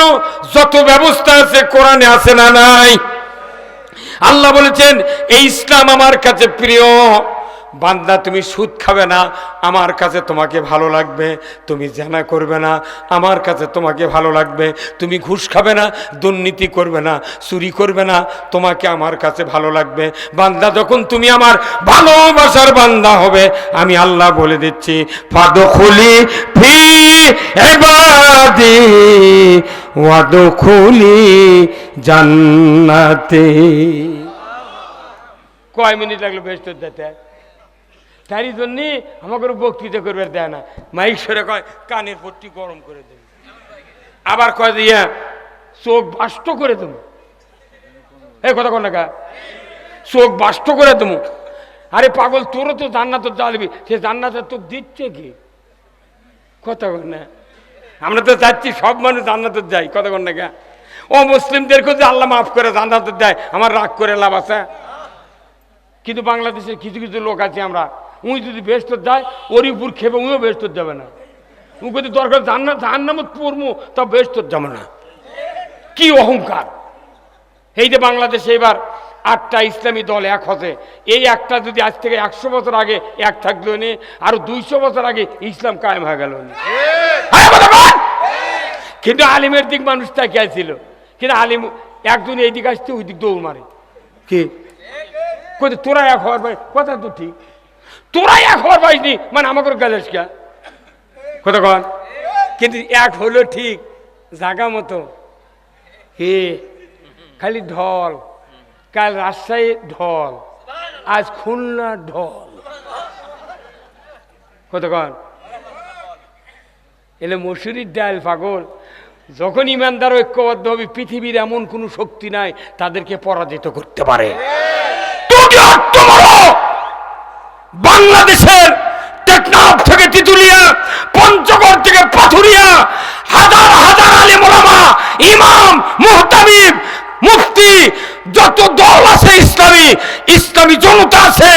যত ব্যবস্থা আছে কোরআনে আছে না নাই? আল্লাহ বলেছেন এই ইসলাম আমার কাছে প্রিয়। বান্দা, তুমি সুদ খাবে না, আমার কাছে তোমাকে ভালো লাগবে। তুমি জেনা করবে না, আমার কাছে তোমাকে ভালো লাগবে। তুমি ঘুষ খাবে না, দুর্নীতি করবে না, চুরি করবে না, তোমাকে আমার কাছে ভালো লাগবে। বান্দা, যখন তুমি আমার ভালোবাসার বান্দা হবে, আমি আল্লাহ বলে দিচ্ছি, ফাদখুলি ফি ইবাদি ওয়াদখুলি জান্নাতি। কয় মিনিট লাগলো বেস্ট দিতে? তারই জন্য আমাকে বক্তৃতা করবে দেয় না। মাইক সরে কয় কানের পট্টি গরম করে দেবে, আবার কয় দিয়া চোখ বাষ্ট করে দেবো। এই কথা কন না, চোখ বাষ্ট করে দেবো। আরে পাগল, তোরও তো জান্নাত জ্বালবি, সে জান্নাতের তোকে দিচ্ছে কি? কথা কন না। আমরা তো চাচ্ছি সব মানুষ জান্নাতে যাই। কথা কন না কে? ও মুসলিমদেরকেও যে আল্লাহ মাফ করে জান্নাতে দেয়, আমার রাগ করে লাভ আছে? কিন্তু বাংলাদেশের কিছু কিছু লোক আছে, আমরা উই যদি বেস্ট যায় ওরই উপর খেপে উইও বেস্ট যাবে না। উই যদি দরকার জাহান্নামত পড়বো তা বেস্ট যাবে না। কি অহংকার! এই যে বাংলাদেশে এবার 8টা ইসলামী দল এক হচ্ছে। এই একটা যদি আজ থেকে 100 বছর আগে এক থাকলো নি, আরো 200 বছর আগে ইসলাম কায়েম হয়ে গেল। কিন্তু আলিমের দিক মানুষ তাকিয়ে ছিল। কিন্তু আলিম একজন এই দিক আসতে ওই দিক দৌড় মারে। কি তোরা এক হওয়ার পাই? কথা তো ঠিক, তোরা এক হওয়ার পাইনি মানে আমাকে গালেস কে? কথা কন। কিন্তু এক হলো ঠিক জাগা মতো। হে খালি ঢল, কাল রাজশাহী ঢল, আজ খুলনা ঢল। কথা কন। এলে মসুরির ডাল পাগল। যখন ইমানদার ঐক্যবদ্ধ হবে, পৃথিবীর এমন কোন শক্তি নাই তাদেরকে পরাজিত করতে পারে। বাংলাদেশের টেকনাফ থেকে তিতুলিয়া, পঞ্চগড় থেকে পাথুরিয়া, হাজার হাজার আলেম ওলামা, ইমাম, মুহতামিম, মুফতি, যত দল আছে ইসলামী জনতা আছে,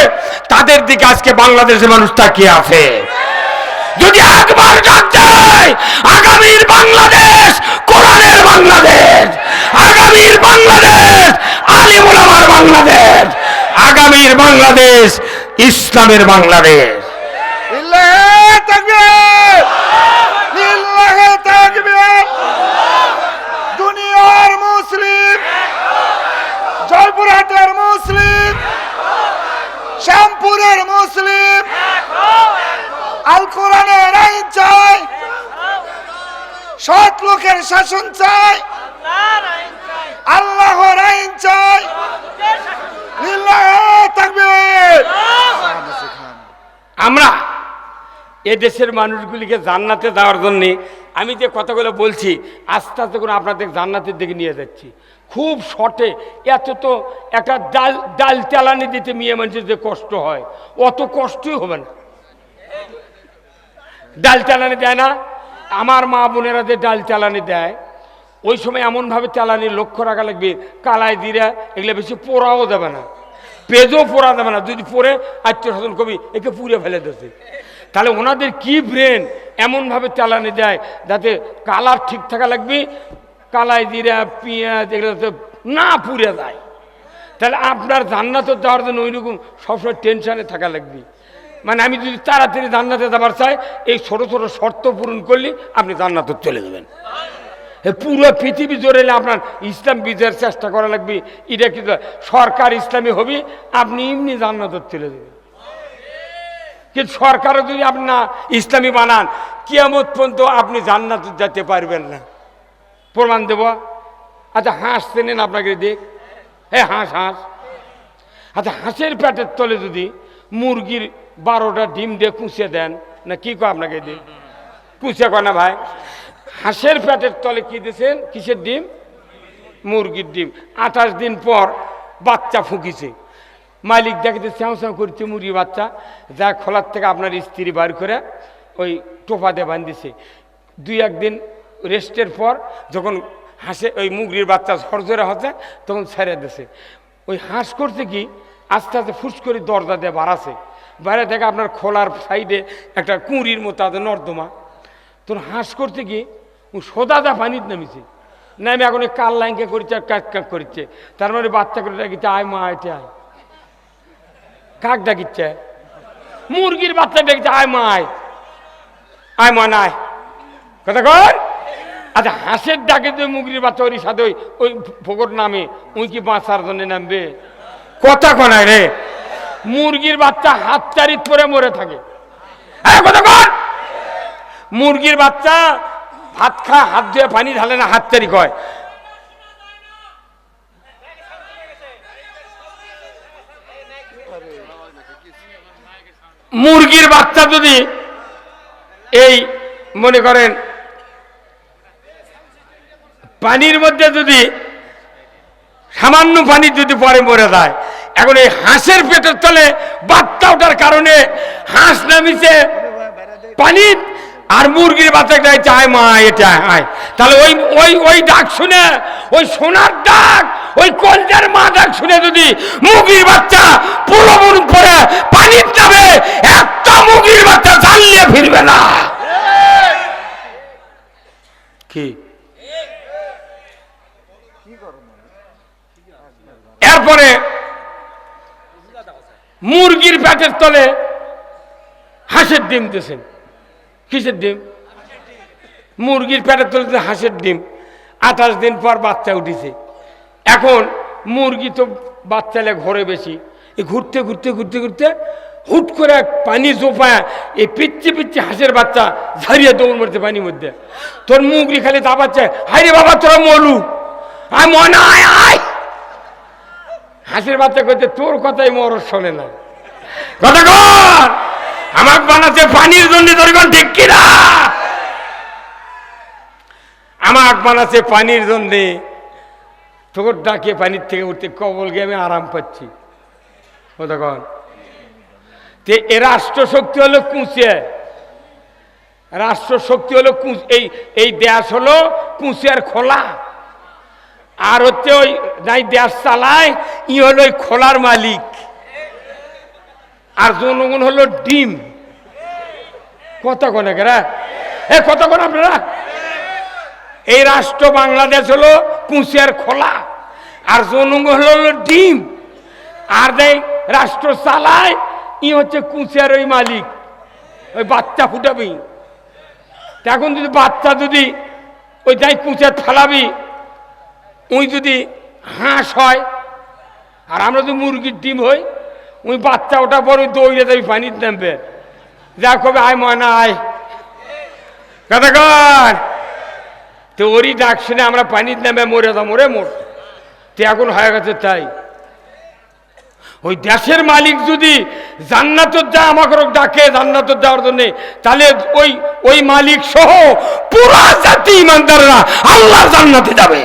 তাদের দিকে আজকে বাংলাদেশের মানুষ তাকিয়ে আছে। যদি একবার ডাক যায়, আগামীর বাংলাদেশ কোরআনের বাংলাদেশ, আগামীর বাংলাদেশ আলেম ওলামার বাংলাদেশ, আগামীর বাংলাদেশ ইসলামের বাংলাদেশ। লিল্লাহি তাকবীর, লিল্লাহি তাকবীর। দুনিয়ার মুসলিম, জয়পুরহাটের মুসলিম, শ্যামপুরের মুসলিম আল কোরআনের আইন চাই, সৎ লোকের শাসন চাই, আল্লাহর আইন চাই। লিল্লাহি তাকবীর। আমরা এদেশের মানুষগুলিকে জান্নাতে যাওয়ার জন্য আমি যে কথাগুলো বলছি, আস্তে আস্তে করে আপনাদের জান্নাতের দিকে নিয়ে যাচ্ছি। খুব শর্টে। এত তো একটা ডাল চালানি দিতে মেয়ে মানুষের যে কষ্ট হয়, অত কষ্টই হবে না। ডাল চালানি দেয় না আমার মা বোনেরা, যে ডাল চালানি দেয় ওই সময় এমনভাবে চালানি লক্ষ্য রাখা লাগবে, কালাই জিরা এগুলো বেশি পোড়াও দেবে না, পেঁজও পোড়া দেবে না। যদি পরে আত্মীয় স্বজন কবি একে পুড়ে ফেলে দিচ্ছে। তাহলে ওনাদের কি ব্রেন, এমনভাবে চালানি দেয় যাতে কালার ঠিক থাকা লাগবে, কালাই জিরা পেঁয়াজ এগুলো যাতে না পুড়ে যায়। তাহলে আপনার জান্নাতে যাওয়ার জন্য ওইরকম সবসময় টেনশনে থাকা লাগবে। মানে আমি যদি তাড়াতাড়ি জান্নাতে যাবার চাই, এই ছোট ছোট শর্ত পূরণ করলে আপনি জান্নাতে চলে যাবেন। পুরো পৃথিবী জোরে আপনার ইসলাম বিজয়ের চেষ্টা করা লাগবে। এটা কিন্তু সরকার ইসলামী হবে, আপনি এমনি জান্নাতে চলে যাবেন। কিন্তু সরকারও যদি আপনি না ইসলামী বানান, কিয়ামত পর্যন্ত আপনি জান্নাত যেতে পারবেন না। প্রমাণ দেব। আচ্ছা হাঁস চেনেন? আপনাকে দেখ, হ্যাঁ হাঁস হাঁস। আচ্ছা হাঁসের পেটের তলে যদি মুরগির 12টা ডিম দিয়ে কুঁচে দেন, না কি কয় আপনাকে দেখ? কুঁচে কয় না ভাই? হাঁসের পেটের তলে কি দিয়েছেন? কিসের ডিম? মুরগির ডিম। 28 দিন পর বাচ্চা ফুকিছে। মালিক দেখতে স্যাঁ স্যাঁ করছে মুরগির বাচ্চা, যা খোলার থেকে আপনার স্ত্রী বার করে ওই টোপা দিয়ে বাঁধিছে। 2-1 দিন রেস্টের পর যখন হাঁসে ওই মুরগির বাচ্চা ঝরঝরে হচ্ছে, তখন ছেড়ে দিছে। ওই হাঁস করছে কি, আস্তে আস্তে ফুস করে দরজা দিয়ে বাড়াছে। বাইরে থেকে আপনার খোলার সাইডে একটা কুঁড়ির মতো আছে নর্দমা। তোর হাঁস করছে কি, সোদা যা পানির নামিছে, নামে এখন কাল লাইনকে করছে আর কাক কাক করছে। তার মানে বাচ্চা করে ডাকিচ্ছে, আয় মা এটা আয়। কাক ডাকিচ্ছে? মুরগির বাচ্চা ডাকিচ্ছে, আয় মা আয়, আয় মা নাই কথা কর। আচ্ছা হাঁসের ডাকে যে মুরগির বাচ্চা ওর সাথে ওই ওই ফোকর নামে, ওই কি বাঁচার জন্য নামবে? কথা কনায় রে। মুরগির বাচ্চা হাত চারিত পরে মরে থাকে। কথা কর। মুরগির বাচ্চা ভাত খা, হাত ধুয়ে পানি ঢালে না, হাত চারি কয়। মুরগির বাচ্চা যদি এই মনে করেন পানির মধ্যে যদি সামান্য পানি যদি পরে মরে যায়, এখন এই হাঁসের পেটের তলে বাচ্চা ওঠার কারণে হাঁস নামিছে পানি, আর মুরগির বাচ্চা চাইছে আয় মা এটা আয়। তাহলে ওই ওই ওই ডাক শুনে, ওই সোনার ডাক, ওই কলজার মা ডাক শুনে যদি মুরগির বাচ্চা প্রলোভন করে পানির যাবে, একটা মুরগির বাচ্চা জ্বালিয়ে ফিরবে না। কি এরপরে মুরগির পেটের তলে হাঁসের ডিম দিয়েছেন। কিসের ডিম? মুরগির পেটের তলে হাঁসের ডিম। 28 দিন পর বাচ্চা উঠেছে। এখন মুরগি তো বাচ্চা ঘরে বেশি, ঘুরতে ঘুরতে ঘুরতে ঘুরতে হুট করে পানি জোপায় এই পিচ্ছি পিচ্ছি হাঁসের বাচ্চা ঝাড়িয়ে দৌড় মারছে পানির মধ্যে। তোর মুরগি খালি দাবাচ্ছে, হাই রে বাবা তোরা মলু, আয় মনে আয় আয়। হাঁসের বাচ্চা করছে, তোর কথাই মরস শোনে না। কথা কর। আমার বানাচ্ছে পানির জন্য, তোর কোন ঠিক কিনা? আমার বানাচ্ছে পানির জন্য, তোর ডাকে পানির থেকে উঠতে কবল গিয়ে আমি আরাম পাচ্ছি। কথা কন। এ রাষ্ট্রশক্তি হলো কুঁচে, রাষ্ট্রশক্তি হলো এই এই দেশ হলো কুঁচের খোলা, আর হচ্ছে ওই যাই দেশ চালায় ই হলো ওই খোলার মালিক, আর জনগণ হলো ডিম। কথা কনে কেরা এ কথা কোন আপনারা? এই রাষ্ট্র বাংলাদেশ হলো কুঁচের খোলা, আর জনগণ হলো ডিম। আর দেয় রাষ্ট্র চালায় ই হচ্ছে কুঁচের ওই মালিক, ওই বাচ্চা ফুটাবি। এখন যদি বাচ্চা যদি ওই যাই কুঁচের ফালাবি, ওই যদি হাঁস হয় আর আমরা যদি মুরগির ডিম হই, ওই বাচ্চা ওটা পর ওই দৌড়ে যাবি পানির নামবে, যা কবে আয় ময়না আয়। কথা কর। তো ওরই ডাক শুনে আমরা পানির নামে মরে যা মরে মোট। তো এখন হয়ে গেছে তাই। ওই দেশের মালিক যদি জান্নাতের যা আমাকে ডাকে জান্নাতের যাওয়ার জন্য, তাহলে ওই ওই মালিক সহ পুরা জাতি ইমানদাররা আল্লাহর জান্নাতে যাবে।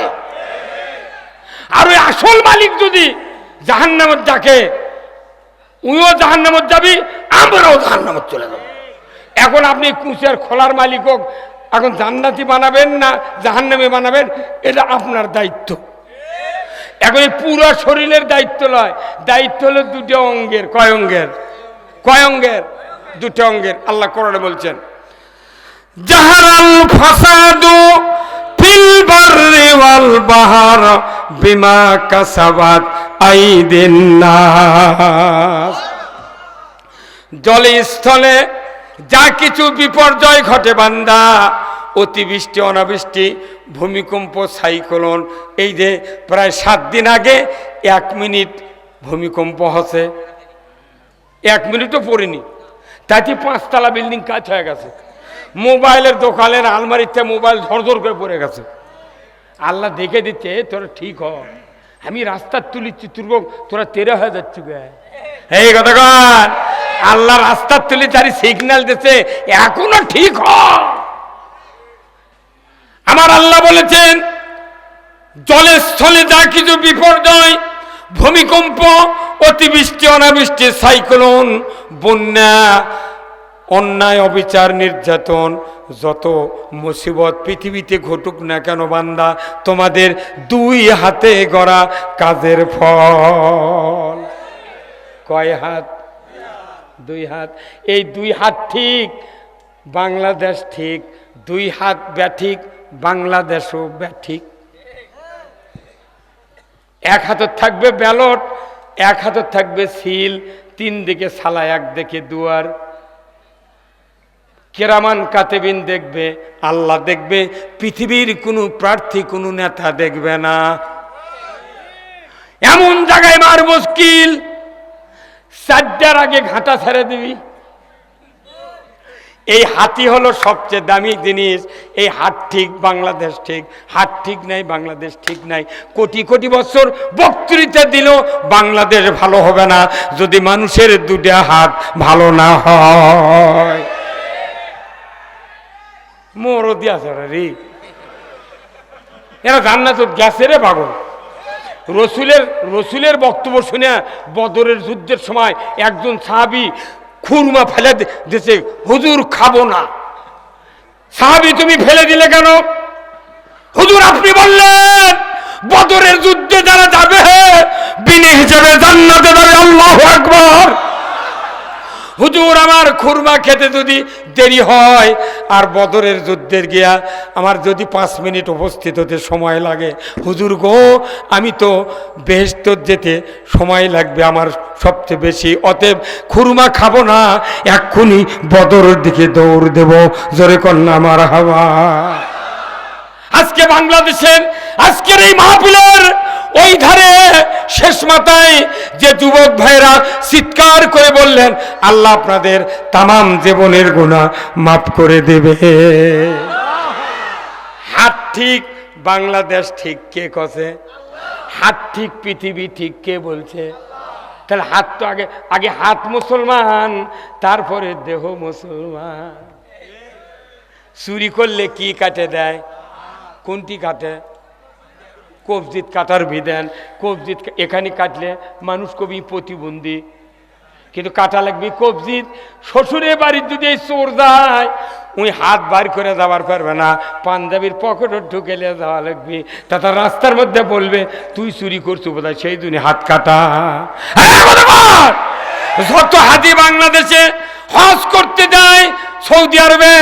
আর ওই আসল মালিক যদি জাহান্নামের ডাকে, উইও জাহান্নামত যাবি, আমরাও জাহান্নামত চলে যাব। এখন আপনি কুঁচের খোলার মালিক হোক, এখন জান্নাতি বানাবেন না জাহান্নামে বানাবেন, এটা আপনার দায়িত্ব। এখন এই পুরো শরীরের দায়িত্ব নয়, দায়িত্ব হলো দুটো অঙ্গের। কয় অঙ্গের? কয় অঙ্গের? দুটো অঙ্গের। আল্লাহ কোরআনে বলছেন, জাহারাল ফাসাদু ফিল বাররি ওয়াল বাহর বিমা কাসাবাত আইদিন নাস। জলে স্থলে যা কিছু বিপর্যয় ঘটে বান্দা, অতিবৃষ্টি অনাবৃষ্টি ভূমিকম্প সাইক্লোন, এই যে প্রায় 7 দিন আগে 1 মিনিট ভূমিকম্প হচ্ছে, 1 মিনিটও পড়েনি, তাতে 5 তলা বিল্ডিং কাজ হয়ে গেছে, মোবাইলের দোকানের আলমারিতে মোবাইল ঝরঝর করে পড়ে গেছে। আল্লাহ দেখে দিচ্ছে তোরা ঠিক হ, আমি রাস্তা তুলিচ্ছি তোরা তেরে হয়ে যাচ্ছি গে। এই কথা কন, আল্লাহ রাস্তা তুলি তারি সিগন্যাল দিচ্ছে এখনো ঠিক হ। আমার আল্লাহ বলেছেন জলের স্থলে যা কিছু বিপর্যয়, ভূমিকম্প, অতিবৃষ্টি, অনাবৃষ্টি, সাইক্লোন, বন্যা, অন্যায়, অবিচার, নির্যাতন, যত মুসিবত পৃথিবীতে ঘটুক না কেন বান্দা, তোমাদের 2 হাতে গড়া কাজের ফল। কয় হাত? 2 হাত। এই 2 হাত ঠিক, বাংলাদেশ ঠিক। 2 হাত ব্যাঠিক, বাংলাদেশও ব্যাঠিক। 1 হাতে থাকবে ব্যালট, 1 হাতে থাকবে সিল, 3 দিকে সালা, 1 দিকে দুয়ার। কেরামান কাতেবিন দেখবে, আল্লাহ দেখবে, পৃথিবীর কোনো প্রার্থী কোনো নেতা দেখবে না। এমন জায়গায় মার মুশকিল, 4টার আগে ঘাটা ছেড়ে দিবি। এই হাতি হলো সবচেয়ে দামি জিনিস। এই হাত ঠিক, বাংলাদেশ ঠিক। হাত ঠিক নাই, বাংলাদেশ ঠিক নাই। কোটি কোটি বছর বক্তৃতা দিল, বাংলাদেশ ভালো হবে না যদি মানুষের 2টা হাত ভালো না হয়। মোরও দিয়া রে, এরা জান্নাত গেছে রে পাগল। রসুলের বক্তব্য শুনে বদরের যুদ্ধের সময় একজন সাহাবী খুরমা ফেলে দিয়েছে, হুজুর খাবো না। সাহাবী তুমি ফেলে দিলে কেন? হুজুর আপনি বললেন বদরের যুদ্ধে যারা যাবে বিনি হিসেবে জান্নাতে যাবে। আল্লাহু আকবার। হুজুর আমার খুরমা খেতে যদি দেরি হয় আর বদরের যুদ্ধের গিয়া আমার যদি 5 মিনিট উপস্থিত হতে সময় লাগে, হুজুর গো আমি তো বেহেশত যেতে সময় লাগবে আমার সবচেয়ে বেশি, অতএব খুরমা খাবো না, এক্ষুনি বদরের দিকে দৌড় দেব। জোরে কন্যা আমার হাওয়া। আজকে বাংলাদেশের আজকের এই মাহফিলের ওই ধারে শেষ মাথায় যে যুবক ভাইরা চিৎকার করে বললেন আল্লাহ আপনাদের তামাম জীবনের গুনাহ মাফ করে দেবে। হাত ঠিক, বাংলাদেশ ঠিক কে কছে? হাত ঠিক, পৃথিবী ঠিক কে বলছে? তাহলে হাত তো আগে হাত মুসলমান, তারপরে দেহ মুসলমান। চুরি করলে কি কাটে দেয়? কোনটি কাটে? কবজিত কাটার বিধান। কবজিত এখানে কাটলে মানুষ কবি প্রতিবন্ধী, কিন্তু কাটা লাগবে কবজিত। শ্বশুরের বাড়ির যদি এই চোর যায়, ওই হাত বার করে যাওয়ার পারবে না, পাঞ্জাবির পকেটে ঢুকেলে যাওয়া লাগবে। তাতে রাস্তার মধ্যে বলবে তুই চুরি করছো বোধহয়, সেই জন্য হাত কাটা। যত হাতি বাংলাদেশে হজ করতে যায়, সৌদি আরবে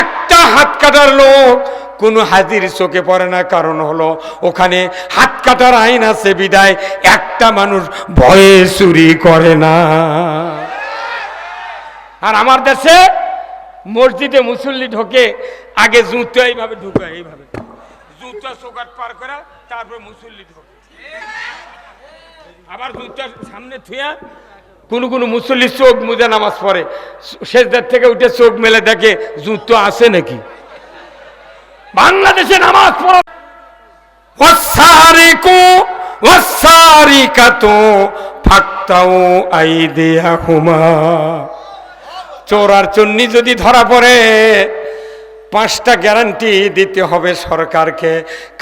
একটা হাত কাটার লোক কোনো হাজির চোখে পড়ে না। কারণ হলো ওখানে হাত কাটার আইন আছে বিদায় একটা মানুষ ভয়ে চুরি করে না। আর আমার দেশে মসজিদে মুসল্লি ঢোকে, আগে জুতো এইভাবে ঢুকে, এইভাবে জুতো চোকাট পার করে তারপর মুসল্লি ঢোকে, আবার জুতো সামনে থুয়া কোনো মুসল্লি চোখ মুজে নামাজ পড়ে, সেজদার থেকে উঠে চোখ মেলে দেখে জুতো আছে নাকি। বাংলাদেশে নামাজ পড়া ওয়াসারিকু ওয়াসারিকাতু ফাকতাউ আইদিয়াহুমা। চোর আর চুন্নি যদি ধরা পড়ে, 5টা গ্যারান্টি দিতে হবে সরকারকে: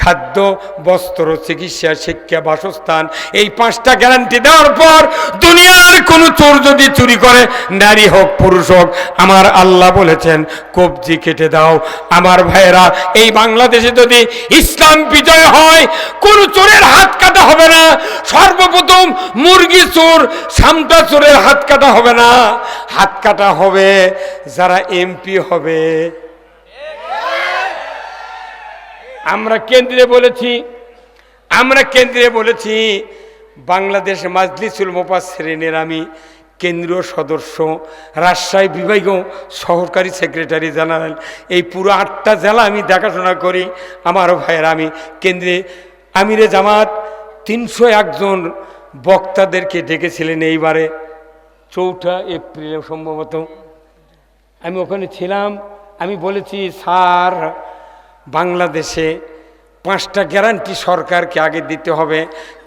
খাদ্য, বস্ত্র, চিকিৎসা, শিক্ষা, বাসস্থান। এই 5টা গ্যারান্টি দেওয়ার পর দুনিয়ার কোনো চোর যদি চুরি করে, নারী হোক পুরুষ হোক, আমার আল্লাহ বলেছেন কবজি কেটে দাও। আমার ভাইয়েরা, এই বাংলাদেশে যদি ইসলাম বিজয় হয়, কোনো চোরের হাত কাটা হবে না। সর্বপ্রথম মুরগি চোর, সামটা চোরের হাত কাটা হবে না। হাত কাটা হবে যারা এমপি হবে। আমরা কেন্দ্রে বলেছি বাংলাদেশ মাজলিসুল মুফাসসিরিনের আমি কেন্দ্রীয় সদস্য, রাজশাহী বিভাগীয় সহকারী সেক্রেটারি জেনারেল। এই পুরো 8টা জেলা আমি দেখাশোনা করি। আমার ভাইয়েরা, আমি কেন্দ্রে আমিরে জামাত 301 জন বক্তাদেরকে ডেকেছিলেন এইবারে 4 এপ্রিলে সম্ভবত। আমি ওখানে ছিলাম। আমি বলেছি, স্যার বাংলাদেশে 5টা গ্যারান্টি সরকারকে আগে দিতে হবে,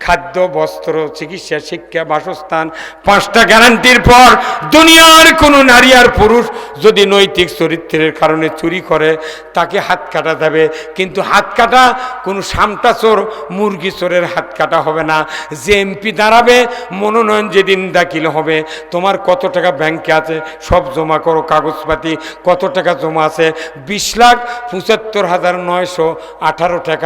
খাদ্য, বস্ত্র, চিকিৎসা, শিক্ষা, বাসস্থান। 5টা গ্যারান্টির পর দুনিয়ার কোনো নারী আর পুরুষ যদি নৈতিক চরিত্রের কারণে চুরি করে তাকে হাত কাটা যাবে, কিন্তু হাত কাটা কোনো সামটা চোর, মুরগি চোরের হাত কাটা হবে না। যে এমপি দাঁড়াবে, মনোনয়ন যেদিন দাখিল হবে, তোমার কত টাকা ব্যাংকে আছে সব জমা করো, কাগজপাতি কত টাকা জমা আছে, 20,75,918 টাকা।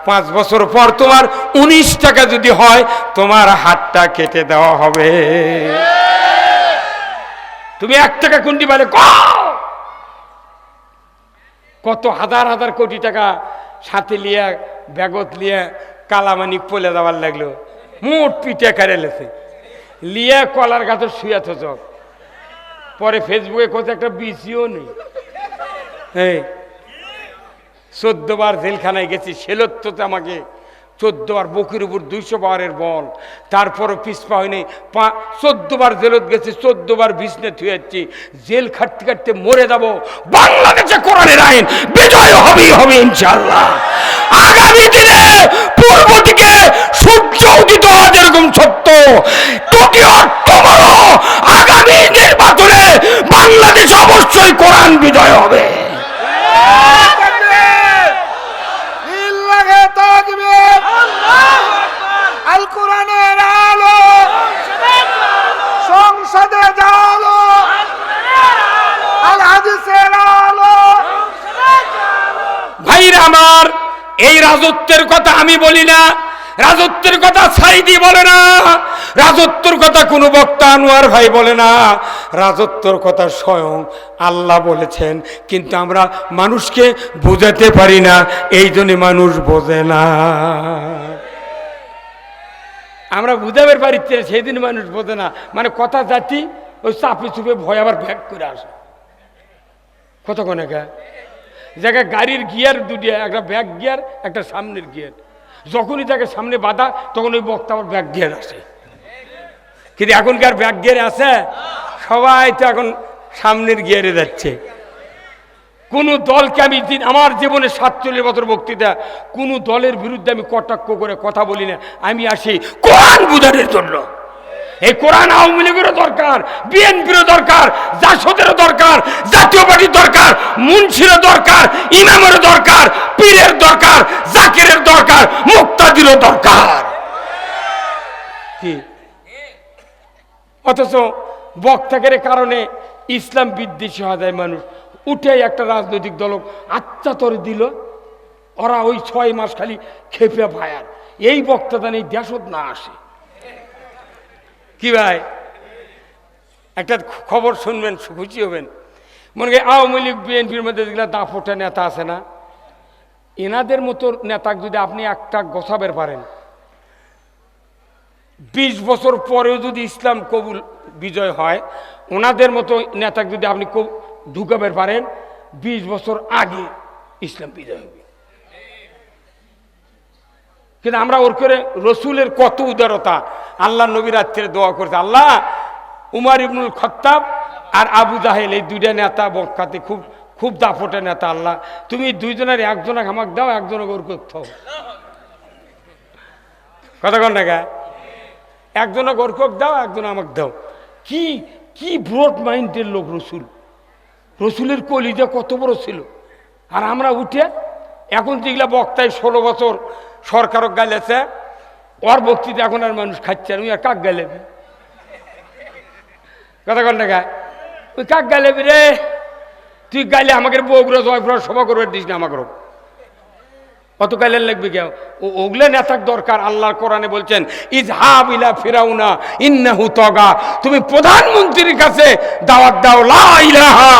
5 বছর পর তোমার 19 টাকা যদি হয়, তোমার হাতটা কেটে দেওয়া হবে। তুমি 1 টাকা কুন্ডি বলে কত হাজার হাজার কোটি টাকা সাথে লিয়া, ব্যাগত লিয়া কালামানিক পলে দেওয়ার লাগলো, মোট পিঠে কারে লেছে লিয়া কলার গাছে শুয়ে থাক। পরে ফেসবুকে কোথাও একটা বিসিও নেই। 14 বার জেলখানায় গেছি, সেলত্ততে আমাকে 14 বার বুকের উপর 200 বারের বল, তারপরও পিছপা হয়নি। 14 বার জেলত গেছি, 14 বার বিছনে থুয়েছি। জেল খাটতে খাটতে মরে যাব। বাংলাদেশে কোরআনের আইন বিজয় হবেই হবে ইনশাআল্লাহ। আগামী দিনে পূর্ব দিকে সূর্য উদিত হওয়া যেরকম সত্য, টোকিও টুমরো আগামী নির্বাচনে বাংলাদেশ অবশ্যই কোরআন বিজয় হবে। আল কোরআনের আলো সংসদে জালো, আল হাদিসের আলো। ভাইরা আমার, এই রাজত্বের কথা আমি বলি না, রাজত্বের কথা সাইদি বলে না, রাজত্বের কথা কোনো বক্তা আনোয়ার ভাই বলে না, রাজত্বের কথা স্বয়ং আল্লাহ বলেছেন। কিন্তু আমরা মানুষকে বোঝাতে পারি না, এই জন্য মানুষ বোঝে না। আমরা বুঝাবার পারি, সেই দিন মানুষ বোঝে না। মানে কথা জাতি ওই চাপে চুপে ভয় আবার ব্যাগ করে আসে। কতক্ষণ একা জায়গায় গাড়ির গিয়ার দুটি, একটা ব্যাক গিয়ার, একটা সামনের গিয়ার। যখনই তাকে সামনে বাধা, তখন ওই বক্তা আবার ব্যাক গিয়ার আসে। কিন্তু এখনকার ব্যাক গিয়ারে আছে, সবাই তো এখন সামনের গিয়ারে যাচ্ছে। কোনো দলকে আমি আমার জীবনে 47 বছর বক্তৃতা, কোনো দলের বিরুদ্ধে আমি কটাক্ষ করে কথা বলি না। আমি আসি কোরআন বুঝানোর জন্য। এই কোরআন আওয়ামী লীগেরও দরকার, বিএনপিরও দরকার, জাসদেরও দরকার, জাতীয় পার্টির দরকার, মুন্সিরও দরকার, ইমামেরও দরকার, পীরের দরকার, জাকিরের দরকার, মুক্তাদিরও দরকার। কি অথচ বক্তাকের কারণে ইসলাম বিদ্বেষী হয়ে যায় মানুষ। উঠে একটা রাজনৈতিক দল আত্মাতরে দিল, ওরা ওই 6 মাস খালি খেপে ভায়ার। এই বক্তাটা নেই দেশত না আসে। কি ভাই, একটা খবর শুনবেন, খুশি হবেন। মনে করি আওয়ামী লীগ বিএনপির মধ্যে যেগুলো দাফোটা নেতা আছে না, এনাদের মতো নেতাকে যদি আপনি একটা গোছাবের পারেন, 20 বছর পরেও যদি ইসলাম কবুল বিজয় হয়, ওনাদের মতো নেতাকে যদি আপনি ঢুকাবের পারেন, 20 বছর আগে ইসলাম বিজয় হবে। কিন্তু আমরা ওর করে রসুলের কত উদারতা, আল্লাহ নবী রাত্রে দোয়া করছে, আল্লাহ উমার ইবনুল খাত্তাব আর আবু জাহেল, এই 2টা নেতা বক্কাতে খুব খুব দাফটে নেতা, আল্লাহ তুমি 2জনের একজনক আমাকে দাও, একজনক ওর করতে হবে। কথা কন না, একজনক ওর কোক দাও, একজন আমাকে দাও। কি কি ব্রড মাইন্ডের লোক রসুল। রসুলের কলিজা কত বড় ছিল। আর আমরা উঠে এখন যেগুলা বক্তায় 16 বছর সরকারও গাইলেছে, ওর বক্তৃতা এখন আর মানুষ খাচ্ছে না। আর কাক গাইলেবি, কথা কন না, ওই কাক গাইলেবি রে, তুই গাইলে আমাকে বগুড়া জয়পুরা সভা করবে দিস না আমাকে, অত গাইলেন লাগবে কেউ? ওগুলো নেতার দরকার। আল্লাহর কোরআনে বলছেন, ইজহাব ইলা ফিরাউনা ইন্নাহু তাগা, তুমি প্রধানমন্ত্রীর কাছে দাওয়াত দাও, লা ইলাহা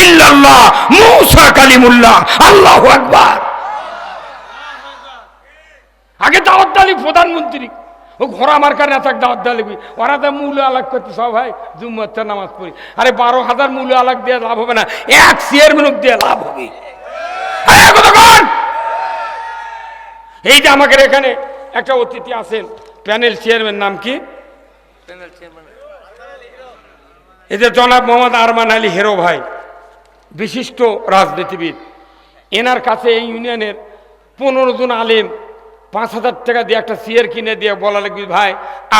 ইল্লাল্লাহ মুসা কালিমুল্লাহ, আল্লাহু আকবার। আগে দাওয়াত দালি প্রধানমন্ত্রী, ও ঘোড়া মার্কার নেতাকে দাওয়াত দালিবি। ওরা তো মূল্য আলাগ করতে সব ভাই জুম্মাতে নামাজ পড়ি। আরে 12,000 মূল্য আলাগ দিয়ে লাভ হবে না, এক চেয়ারম্যান দিয়ে লাভ হবে। এই যে আমাদের এখানে একটা অতিথি আছেন, প্যানেল চেয়ারম্যান, নাম কি? এই যে জনাব মোহাম্মদ আরমান আলী হেরো ভাই, বিশিষ্ট রাজনীতিবিদ, এনার কাছে এই ইউনিয়নের 15 জন আলেম 5,000 টাকা দিয়ে একটা চেয়ার কিনে দিয়ে বলা লাগবে, ভাই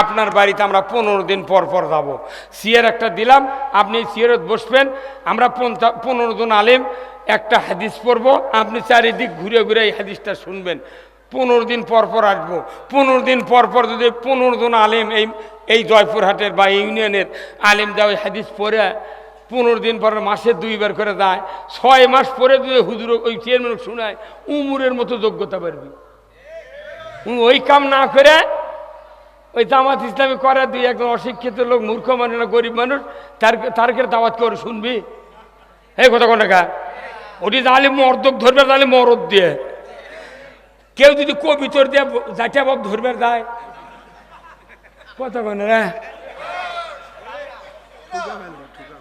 আপনার বাড়িতে আমরা 15 দিন পর পর যাবো, চেয়ার একটা দিলাম, আপনি এই চেয়ারে বসবেন, আমরা 15 জন আলেম একটা হাদিস পড়বো, আপনি চারিদিক ঘুরে ঘুরে এই হাদিসটা শুনবেন, 15 দিন পর পর আসবো। 15 দিন পর পর যদি 15 জন আলেম এই জয়পুরহাটের বা ইউনিয়নের আলেম যা ওই হাদিস পড়ে 15 দিন পর মাসে 2 বার করে যায়, 6 মাস পরে যদি হুজুর ওই চেয়ারম্যান শোনায়, উমরের মতো যোগ্যতা পারবি। ওই কাম না করে ওই জামাত ইসলামী করে, দুই একজন অশিক্ষিত লোক, মূর্খ মানুষ না গরিব মানুষ, তারকে দাওয়াত করে শুনবি, এই কথা কোন টাকা ওটি তাহলে মর্দক ধরবে, তাহলে মরদ দিয়ে। কেউ যদি কবিতর দিয়ে জাটিয়া বাব ধরবে যায়, কথা কোন রে,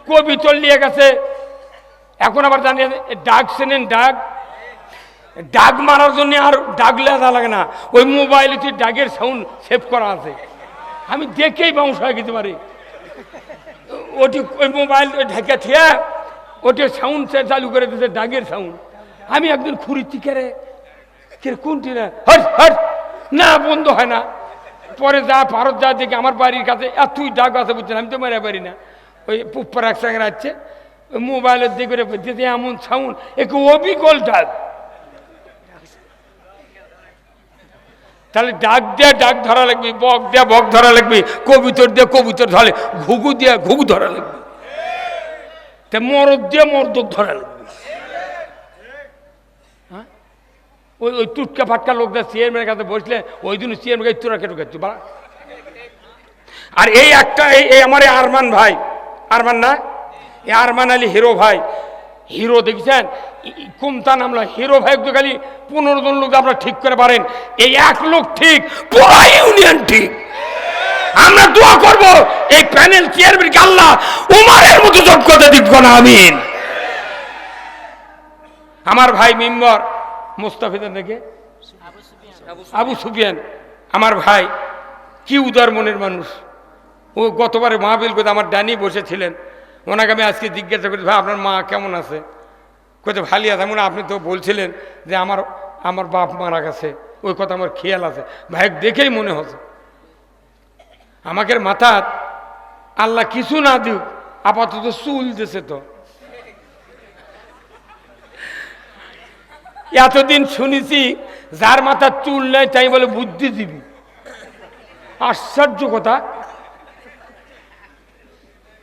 কবিতর নিয়ে গেছে। এখন আবার জানি ডাক চেনেন, ডাক মারার জন্য আর ডাক লেখা লাগে না, ওই মোবাইলে তুই ডাকের সাউন্ড সেভ করা আছে, আমি দেখেই বাউন্স হয়ে যেতে পারি। ওটি ওই মোবাইল ঢেকে থিয়া ওটি সাউন্ড চালু করে দিতে, ডাকের সাউন্ড। আমি একদিন খুঁড়িচ্ছি, কেরে কোনটি না, হট হট না, বন্ধ হয় না। পরে যা ভারত যা দেখি আমার বাড়ির কাছে এতই ডাক আছে, বুঝছেন, আমি তো মেরে পারি না। ওই পুপ্পার একসঙ্গে রাখছে, ওই মোবাইলের দিকে দিতে এমন সাউন্ড, একটু অবিকল ডাক। তাহলে ডাক দিয়ে ডাক ধরা লাগবে, বক দিয়ে বক ধরা লাগবে, কবিতর দিয়ে কবিতর ধরে, ঘুঘু দিয়ে ঘুঘু ধরা লাগবে, তা মরদ দিয়ে মর্দক ধরা লাগবে। হ্যাঁ, ওই টুটকা ফাটকা লোকদের চেয়ারম্যানের কাছে বসলে ওই দিন চেয়ারম্যান তোরা কেটে গেছো বা। আর এই একটা এই আমার আরমান ভাই, আরমান না, এই আরমান আলী হিরো ভাই, হিরো দেখছেন কোনটা নামলা, হিরো ভাই তো খালি 15 জন লোক আপনারা ঠিক করে পারেন, এই এক লোক ঠিক, পুরো ইউনিয়ন ঠিক। আমরা দোয়া করব এই প্যানেল চেয়ারম্যানকে আল্লাহ উমারের মতো যোগ্যতা দিক না, আমিন। আমার ভাই মেম্বার মুস্তাফিজের নাকি আবু সুফিয়ান, আমার ভাই কি উদার মনের মানুষ। ও গতবারে মাহফিল করতে আমার ডানি বসেছিলেন, ওনাকে আমি আজকে জিজ্ঞাসা করি, ভাই আপনার মা কেমন আছে? কত ভালো আছে। এমন আপনি তো বলছিলেন যে আমার বাপ মারা গেছে, ওই কথা আমার খেয়াল আছে। ভাই দেখেই মনে হচ্ছে আমাকে মাথা আল্লাহ কিছু না দিক, আপাতত চুল দিছে। তো এতদিন শুনেছি যার মাথার চুল নেই তাই বলে বুদ্ধিজীবী, আশ্চর্য কথা।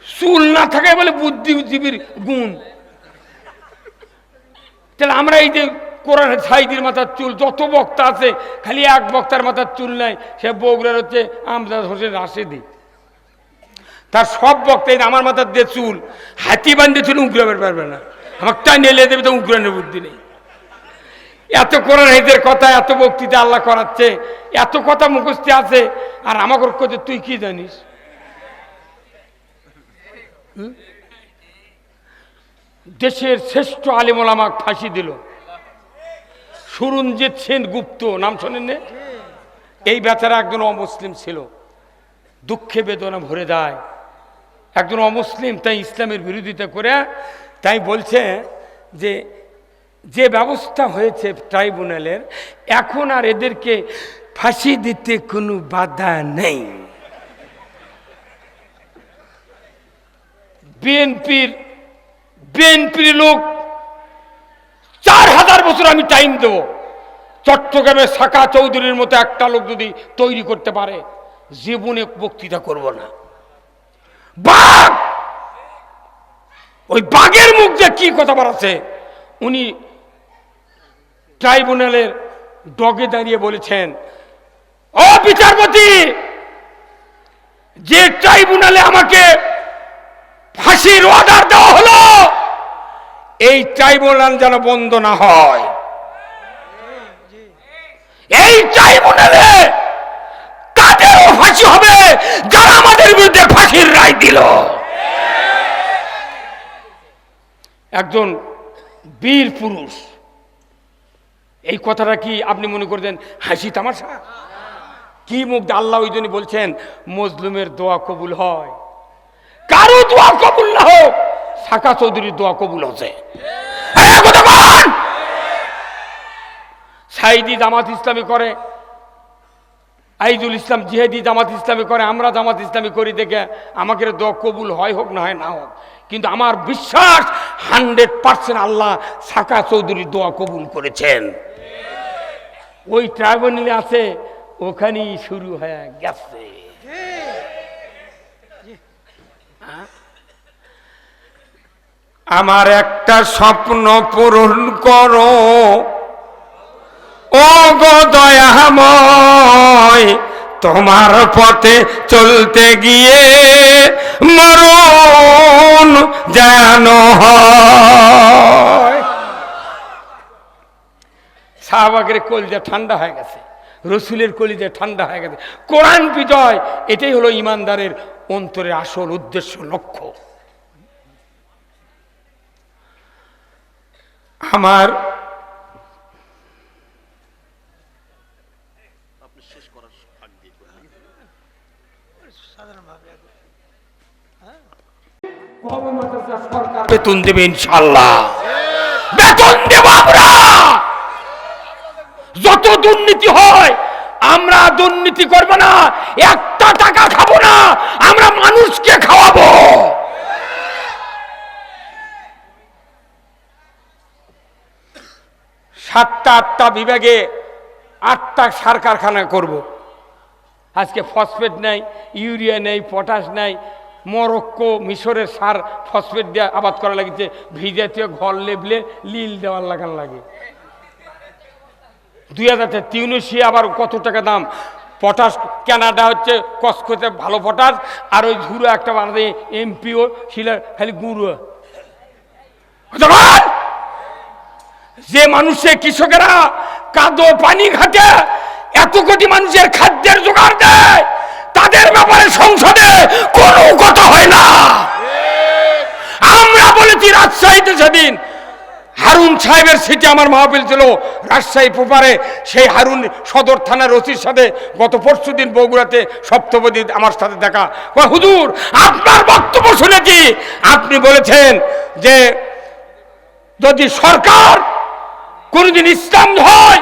চুল না থাকে বলে বুদ্ধিজীবীর গুণ। তাহলে আমরা এই যে কোরআন সাইদির মাথার চুল, যত বক্তা আছে খালি এক বক্তার মাথার চুল নাই, সে বগুড়ার হচ্ছে আমজাদ হোসেন রাশেদি, তার সব বক্তাই আমার মাথার দিয়ে চুল, হাতি বান্ধে চুল উঁকড়াবে পারবে না, আমাকে টাই নিয়ে দেবে, তো উঁকড়ানোর বুদ্ধি নেই। এত কোরআন হাদিসের কথা, এত বক্তৃতা আল্লাহ করাচ্ছে, এত কথা মুখস্থ আছে, আর আমাকে কথা তুই কি জানিস? দেশের শ্রেষ্ঠ আলেম ওলামা ফাঁসি দিল, সুরঞ্জিত সেন গুপ্ত, নাম শোনেন? এই বেচারা একজন অমুসলিম ছিল, দুঃখে বেদনা ভরে যায়। একজন অমুসলিম, তাই ইসলামের বিরোধিতা করে, তাই বলছে যে ব্যবস্থা হয়েছে ট্রাইব্যুনালের, এখন আর এদেরকে ফাঁসি দিতে কোনো বাধা নেই। বিএনপির লোক 4000 বছর আমি টাইম দেব, চট্টগ্রামে সাকা চৌধুরীর মতো একটা লোক যদি তৈরি করতে পারে, জীবনে বক্তৃতা করব না। বাঘ, ওই বাঘের মুখ যে কি কথা বলেছে, উনি ট্রাইব্যুনালের ডগে দাঁড়িয়ে বলেছেন, ও বিচারপতি, যে ট্রাইব্যুনালে আমাকে ফাঁসির অর্ডার দেওয়া হলো, এই ট্রাইব্যুনাল যেন বন্ধ না হয়। এই ট্রাইব্যুনালে তাদেরও ফাঁসি হবে যারা আমাদের বিরুদ্ধে ফাঁসির রায় দিল। একজন বীর পুরুষ, এই কথাটা কি আপনি মনে করছেন হাসি তামাশা? কি মুখ আল্লাহ ওই জন্য বলছেন মজলুমের দোয়া কবুল হয়, কারো দোয়া কবুল না হোক, সাকা চৌধুরীর দোয়া কবুল হচ্ছে। সাইদি জামাত ইসলামী করে, আইজুল ইসলাম জিহাদি জামাত ইসলামী করে, আমরা জামাত ইসলামী করি দেখে আমাকে দোয়া কবুল হয় হোক না হয় না হোক, কিন্তু আমার বিশ্বাস 100% আল্লাহ সাকা চৌধুরীর দোয়া কবুল করেছেন। ওই ট্রাইব্যুনালে আছে, ওখানেই শুরু হয়ে গেছে। আমার একটা স্বপ্ন পূরণ করো ও গো দয়াময়, তোমার পথে চলতে গিয়ে মরণ যেন হয়। সাহাবাগের কলিজা ঠান্ডা হয়ে গেছে, রসুলের কলিজা ঠান্ডা হয়ে গেছে। কোরআন বিজয়, এটাই হলো ইমানদারের অন্তরের আসল উদ্দেশ্য, লক্ষ্য। আমার বেতন দেবে ইনশাআল্লাহ, বেতন দেব আমরা। যত দুর্নীতি হয় আমরা দুর্নীতি করব না, একটা টাকা খাবো না, আমরা মানুষকে খাওয়াবো। সাতটা আটটা বিভাগে 8টা সার কারখানা করব। আজকে ফসফেট নাই, ইউরিয়া নেই, পটাশ নাই। মরক্কো মিশরের সার ফসফেট দিয়ে আবাদ করা লাগিছে, ভিজাতীয় ঘর লেবলে লিল দেওয়ার লাগান লাগে। 2000 তিউনিসিয়া আবার কত টাকা দাম। পটাশ কানাডা হচ্ছে কসকোতে ভালো পটাশ, আর ওই ঝুড়ো একটা বানাতে এমপিও শিলা খালি গুঁড়ো। যে মানুষের কৃষকেরা কাদো পানি ঘাটে এত কোটি মানুষের খাদ্যের জোগাড় দেয়, তাদের ব্যাপারে সংসদে কোনো কথা হয় না। আমরা বলেছি রাজশাহীতে সেদিন হারুন সাহেবের সিটে আমার মাহফিল ছিল রাজশাহী পোপারে, সেই হারুন সদর থানার ওসির সাথে গত পরশুদিন বগুড়াতে সপ্তপদী আমার সাথে দেখা। হুজুর আপনার বক্তব্য শুনেছি, আপনি বলেছেন যে যদি সরকার কোনদিন ইসলাম হয়,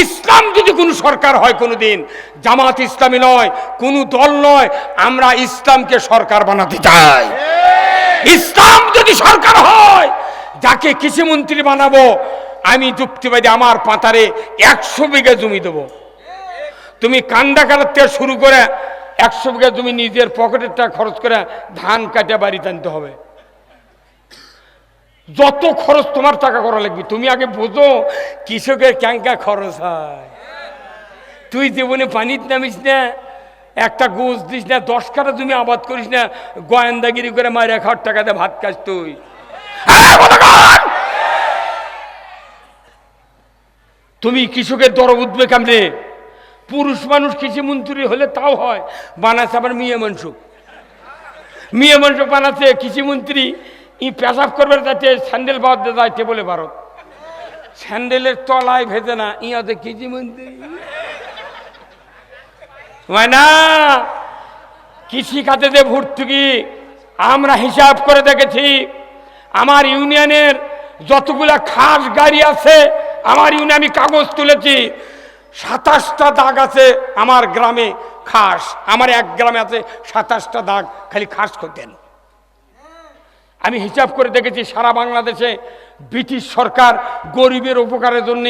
ইসলাম যদি কোন সরকার হয়, কোনদিন জামাত ইসলামী নয়, কোন দল নয়, আমরা ইসলামকে সরকার বানাতে চাই। ইসলাম যদি সরকার হয়, যাকে কৃষিমন্ত্রী বানাবো, আমি যুক্তিবাদী আমার পাতারে 100 বিঘা জমি দেবো। তুমি কান্দা কাটার থেকে শুরু করে 100 বিঘা জমি নিজের পকেটের টাকা খরচ করে ধান কাটে বাড়িতে আনতে হবে। যত খরচ তোমার টাকা করা লাগবে, তুমি আগে বোঝো কৃষকের ক্যাঙ্কা খরচ হয়। তুই জীবনে পানিতে নামিস না, একটা গোছ দিস না, 10 কাঠা জমি আবাদ করিস না, গোয়েন্দাগিরি করে মায়ের খাওয়ার টাকা দিয়ে ভাত খাস তুই। তুমি কৃষকের দরদ উঠবে কেমনে? পুরুষ মানুষ কৃষিমন্ত্রী হলে তাও হয়, বানাচ্ছে আবার মেয়ে মানুষ বানাচ্ছে কৃষিমন্ত্রী। ই পেশাব করবে যাচ্ছে স্যান্ডেল বাদ দিয়ে যায় টেবলে ভারত, স্যান্ডেলের তলায় ভেজে না, ইয়াতে কৃষিমন্ত্রী হয় না। কৃষি খাতে যে ভর্তুকি আমরা হিসাব করে দেখেছি, আমার ইউনিয়নের যতগুলা খাস গাড়ি আছে, আমার ইউনিয়নে আমি কাগজ তুলেছি, 27টা দাগ আছে আমার গ্রামে খাস। আমার এক গ্রামে আছে 27টা দাগ খালি খাস করতেন। আমি হিসাব করে দেখেছি সারা বাংলাদেশে ব্রিটিশ সরকার গরিবের উপকারের জন্য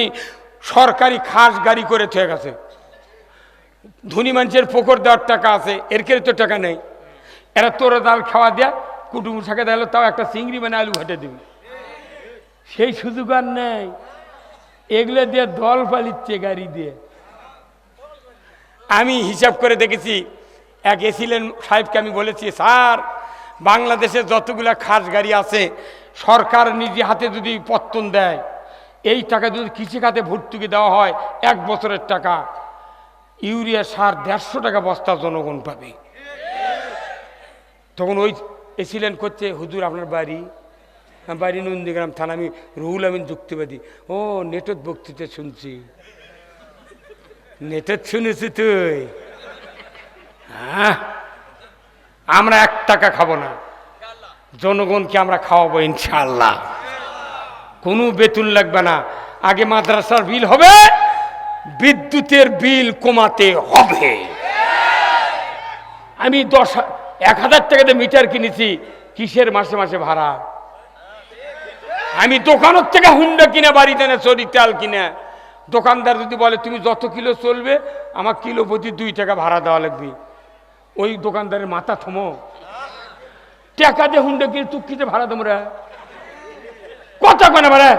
সরকারি খাস গাড়ি করে থেকে গেছে। ধনী মানুষের পুকুর দেওয়ার টাকা আছে, এর কেউ তো টাকা নেই। এরা তোরা ডাল খাওয়া দেয়া, কুটুম শাকে দিল, তাও একটা চিংড়ি মানে আলু ঘাটে দিবি, সেই সুযোগ আর নেই। এগুলো দিয়ে দল পালিচ্ছে গাড়ি দিয়ে। আমি হিসাব করে দেখেছি, এক এসিলেন সাহেবকে আমি বলেছি, স্যার বাংলাদেশে যতগুলা খাস গাড়ি আছে সরকার নিজে হাতে যদি পত্তন দেয়, এই টাকা যদি কৃষি খাতে ভর্তুকি দেওয়া হয়, 1 বছরের টাকা ইউরিয়া সার 150 টাকা বস্তা জনগণ পাবে। তখন ওই এসিলেন করছে, হুজুর আপনার বাড়ি? বাড়ি নন্দীগ্রাম থানা। আমি রুহুল আমিন যুক্তিবাদী। ও নেটের বক্তৃতা শুনছি। নেটের শুনেছি তুই? হ্যাঁ, আমরা 1 টাকা খাবো না, জনগণকে আমরা খাওয়াবো ইনশাআল্লাহ। কোনো বেতন লাগবে না, আগে মাদ্রাসার বিল হবে, বিদ্যুতের বিল কমাতে হবে। আমি 10,000 টাকাতে মিটার কিনেছি, কিসের মাসে মাসে ভাড়া? আমি দোকানের থেকে হুন্ডা কিনে বাড়িতে না চরি তেল কিনে, দোকানদার যদি বলে তুমি যত কিলো চলবে আমার কিলো প্রতি 2 টাকা ভাড়া দেওয়া লাগবে, ওই দোকানদারের মাথা থমো। টাকা দিয়ে হুন্ডা কিনে চুক্তিতে ভাড়া তোমরা কথা কেন ভাড়া?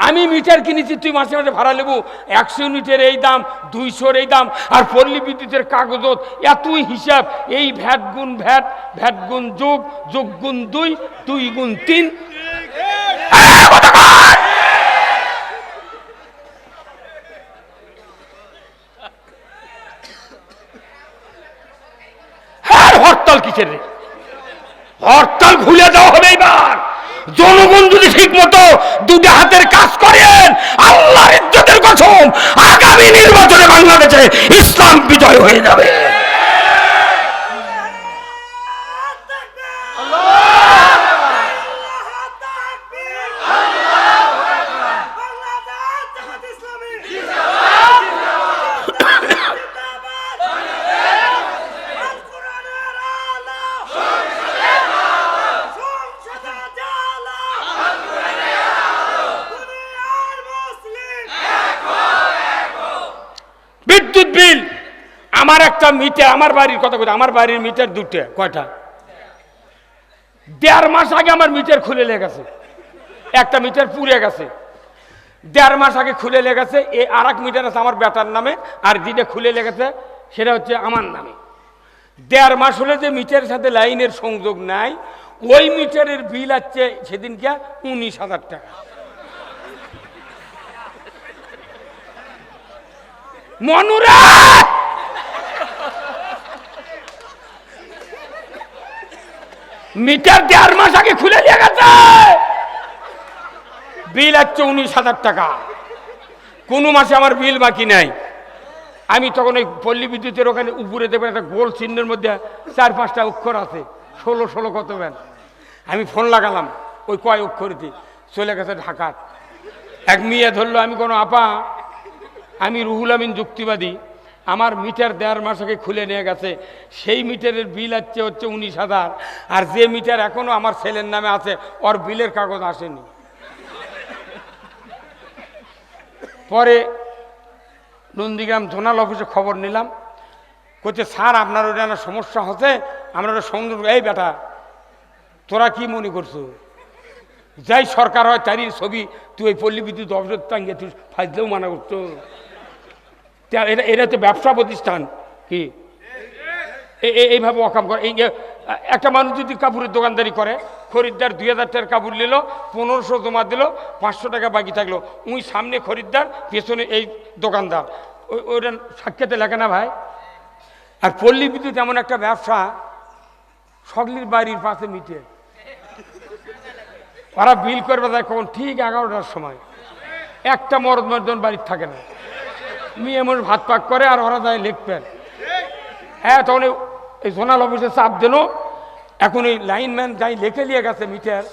আমি মিটার কিনেছি, তুই মাসে মাসে ভাড়া নেবো, 100 ইউনিটের এই দাম, 200-র এই দাম, আর পল্লী বিদ্যুতের কাগজত এতই হিসাব, এই ভ্যাট গুণ ভ্যাট, ভ্যাট গুণ যোগ, যোগ গুণ 2, 2 গুণ 3। হরতাল কিসের রে? হরতাল ভুলে দেওয়া হবে এবার। জনগণ যদি ঠিক মতো দুটো হাতের কাজ করেন, আল্লাহর ইজ্জতের কসম, আগামী নির্বাচনে বাংলাদেশে ইসলাম বিজয় হয়ে যাবে। বিদ্যুৎ বিল আমার একটা মিটার, আমার বাড়ির কথা কথা, আমার বাড়ির মিটার 2টা, কয়টা? 1.5 মাস আগে আমার মিটার খুলে লেগেছে, একটা মিটার পুড়ে গেছে। 1.5 মাস আগে খুলে লেগেছে। এই আর এক মিটার আছে আমার বেটার নামে, আর যেটা খুলে লেগেছে সেটা হচ্ছে আমার নামে। 1.5 মাস হলে যে মিটারের সাথে লাইনের সংযোগ নাই, ওই মিটারের বিল আছে সেদিনকে 19,000 টাকা। মনুরা মিটার 1.5 মাস আগে খুলে দিয়ে গেছে, বিল হচ্ছে 19,000 টাকা। কোন মাসে আমার বিল বাকি নাই। আমি তখন ওই পল্লী বিদ্যুতের ওখানে উপরে দেবেন একটা গোল চিহ্নের মধ্যে 4-5টা অক্ষর আছে, 16 কত ব্যান। আমি ফোন লাগালাম, ওই কয় অক্ষরতে চলে গেছে ঢাকার। এক মেয়ে ধরলো, আমি কোনো আপা, আমি রুহুল আমিন যুক্তিবাদী, আমার মিটার 1.5 মাস আগে খুলে নিয়ে গেছে, সেই মিটারের বিল হচ্ছে 19,000, আর যে মিটার এখনো আমার ছেলের নামে আছে ওর বিলের কাগজ আসেনি। পরে নন্দীগ্রাম জোনাল অফিসে খবর নিলাম, বলছে স্যার আপনার ওটা না সমস্যা হচ্ছে, আমরা ওটা সুন্দর। এই বেটা, তোরা কি মনে করছো যাই সরকার হয় তারই ছবি তুই ওই পল্লী বিদ্যুৎ অফিসে টাঙ্গিয়ে তুই ফাইজলেও মানা করতো? এটা তো ব্যবসা প্রতিষ্ঠান কি এইভাবে অকাম করে? এই একটা মানুষ যদি কাপড়ের দোকানদারি করে, খরিদ্দার 2,000 টাকার কাপড় নিল, 1500 জমা দিল, 500 টাকা বাকি থাকলো, উই সামনে খরিদ্দার, পেছনে এই দোকানদার, ওইটা সাক্ষাতে লাগে না ভাই? আর পল্লী বিদ্যুৎ এমন একটা ব্যবসা, সকলের বাড়ির পাশে মিটে, ওরা বিল করবে যায় কখন? ঠিক 11টার সময়। একটা মরদ মর্দন বাড়ির থাকে না, মেয়ে এমন ভাত পাক করে, আর ওরা যায় লিখবেন। হ্যাঁ, তখন এই জোনাল অফিসে চাপ দিল। এখন এই লাইনম্যান যাই লিখে নিয়ে গেছে মিটার,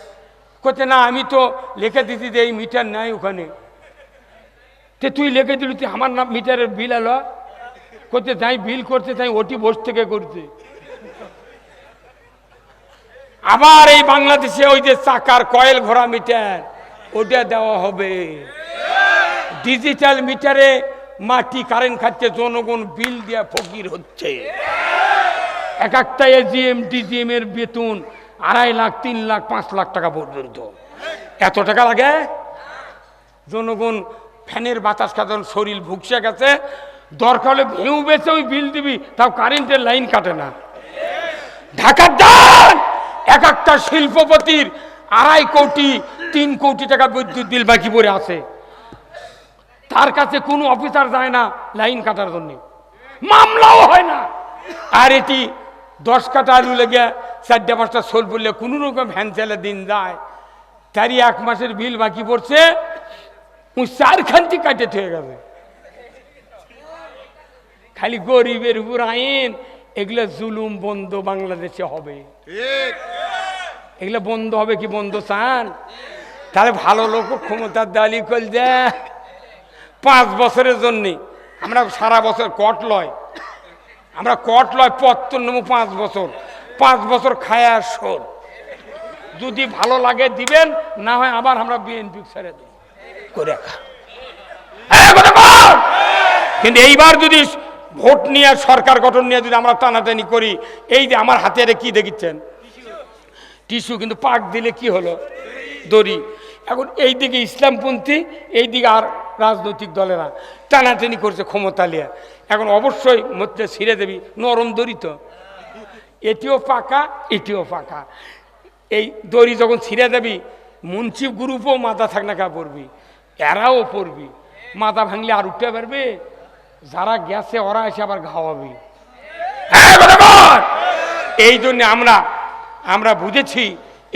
করছে না আমি তো লিখে দিছি যে এই মিটার নাই ওখানে। তে তুই লিখে দিলি, তুই আমার নাম মিটারের বিল এলো, করছে যাই বিল করছে তাই ওটি বসে থেকে করছে। আবার এই বাংলাদেশে ওই যে চাকার কয়েল ঘোরা মিটার, ওটা দেওয়া হবে। ডিজিটাল মিটারে মাটি কারেন্ট খাচ্ছে, জনগণ বিল দিয়ে ফকির হচ্ছে। এক একটা এজিএম ডিজিএম এর বেতন 2.5 লাখ, 3 লাখ, 5 লাখ টাকা পর্যন্ত। এত টাকা লাগে? জনগণ ফ্যানের বাতাস খাতন শরীর ভুগসে গেছে, দরকার হলে ভেউ বেছে ওই বিল দিবি, তাও কারেন্টের লাইন কাটে না। ঢাকার দান এক একটা শিল্পপতির 2.5 কোটি 3 কোটি টাকা বিদ্যুৎ বিল বাকি পড়ে আছে। তার কাছে কোনো অফিসার যায় না লাইন কাটার জন্য, মামলাও হয় না। আর এটি 10 কাটা আলু লেগে 4-5টা সোল পড়লে কোনো রকম ভ্যান চালে দিন যায়, তারই 1 মাসের বিল বাকি পড়ছে, 4 খান্তি কাটে হয়ে গেছে। খালি গরিবের উপর আইন, এগুলো জুলুম বন্ধ বাংলাদেশে হবে। এগুলো বন্ধ হবে কি? বন্ধ চান? তাহলে ভালো লোক ক্ষমতার দালি কল দেয় 5 বছরের জন্যে। আমরা সারা বছর কট লয়, আমরা কট লয় পত্তর নেবো 5 বছর, 5 বছর খায় আর শোন। যদি ভালো লাগে দিবেন, না হয় আবার আমরা বিএনপি ছেড়ে দিই করে খা। কিন্তু এইবার যদি ভোট নিয়ে সরকার গঠন নিয়ে যদি আমরা টানাটানি করি, এই যে আমার হাতে কি দেখিচ্ছেন টিস্যু, কিন্তু পাক দিলে কি হলো? দড়ি। এখন এই দিকে ইসলামপন্থী, এই দিকে আর রাজনৈতিক দলেরা টানাটানি করছে ক্ষমতা নিয়ে। এখন অবশ্যই মধ্যে ছিঁড়ে দেবি, নরম দড়ি তো, এটিও পাকা এটিও পাকা। এই দড়ি যখন ছিঁড়ে দেবি, মুন্সিফ গ্রুপও মাথা থাক না কা পড়বি, এরাও পড়বি। মাথা ভাঙলে আর উঠতে পারবে? যারা গেছে ওরা এসে আবার ঘাওয়াবি। এই জন্য আমরা বুঝেছি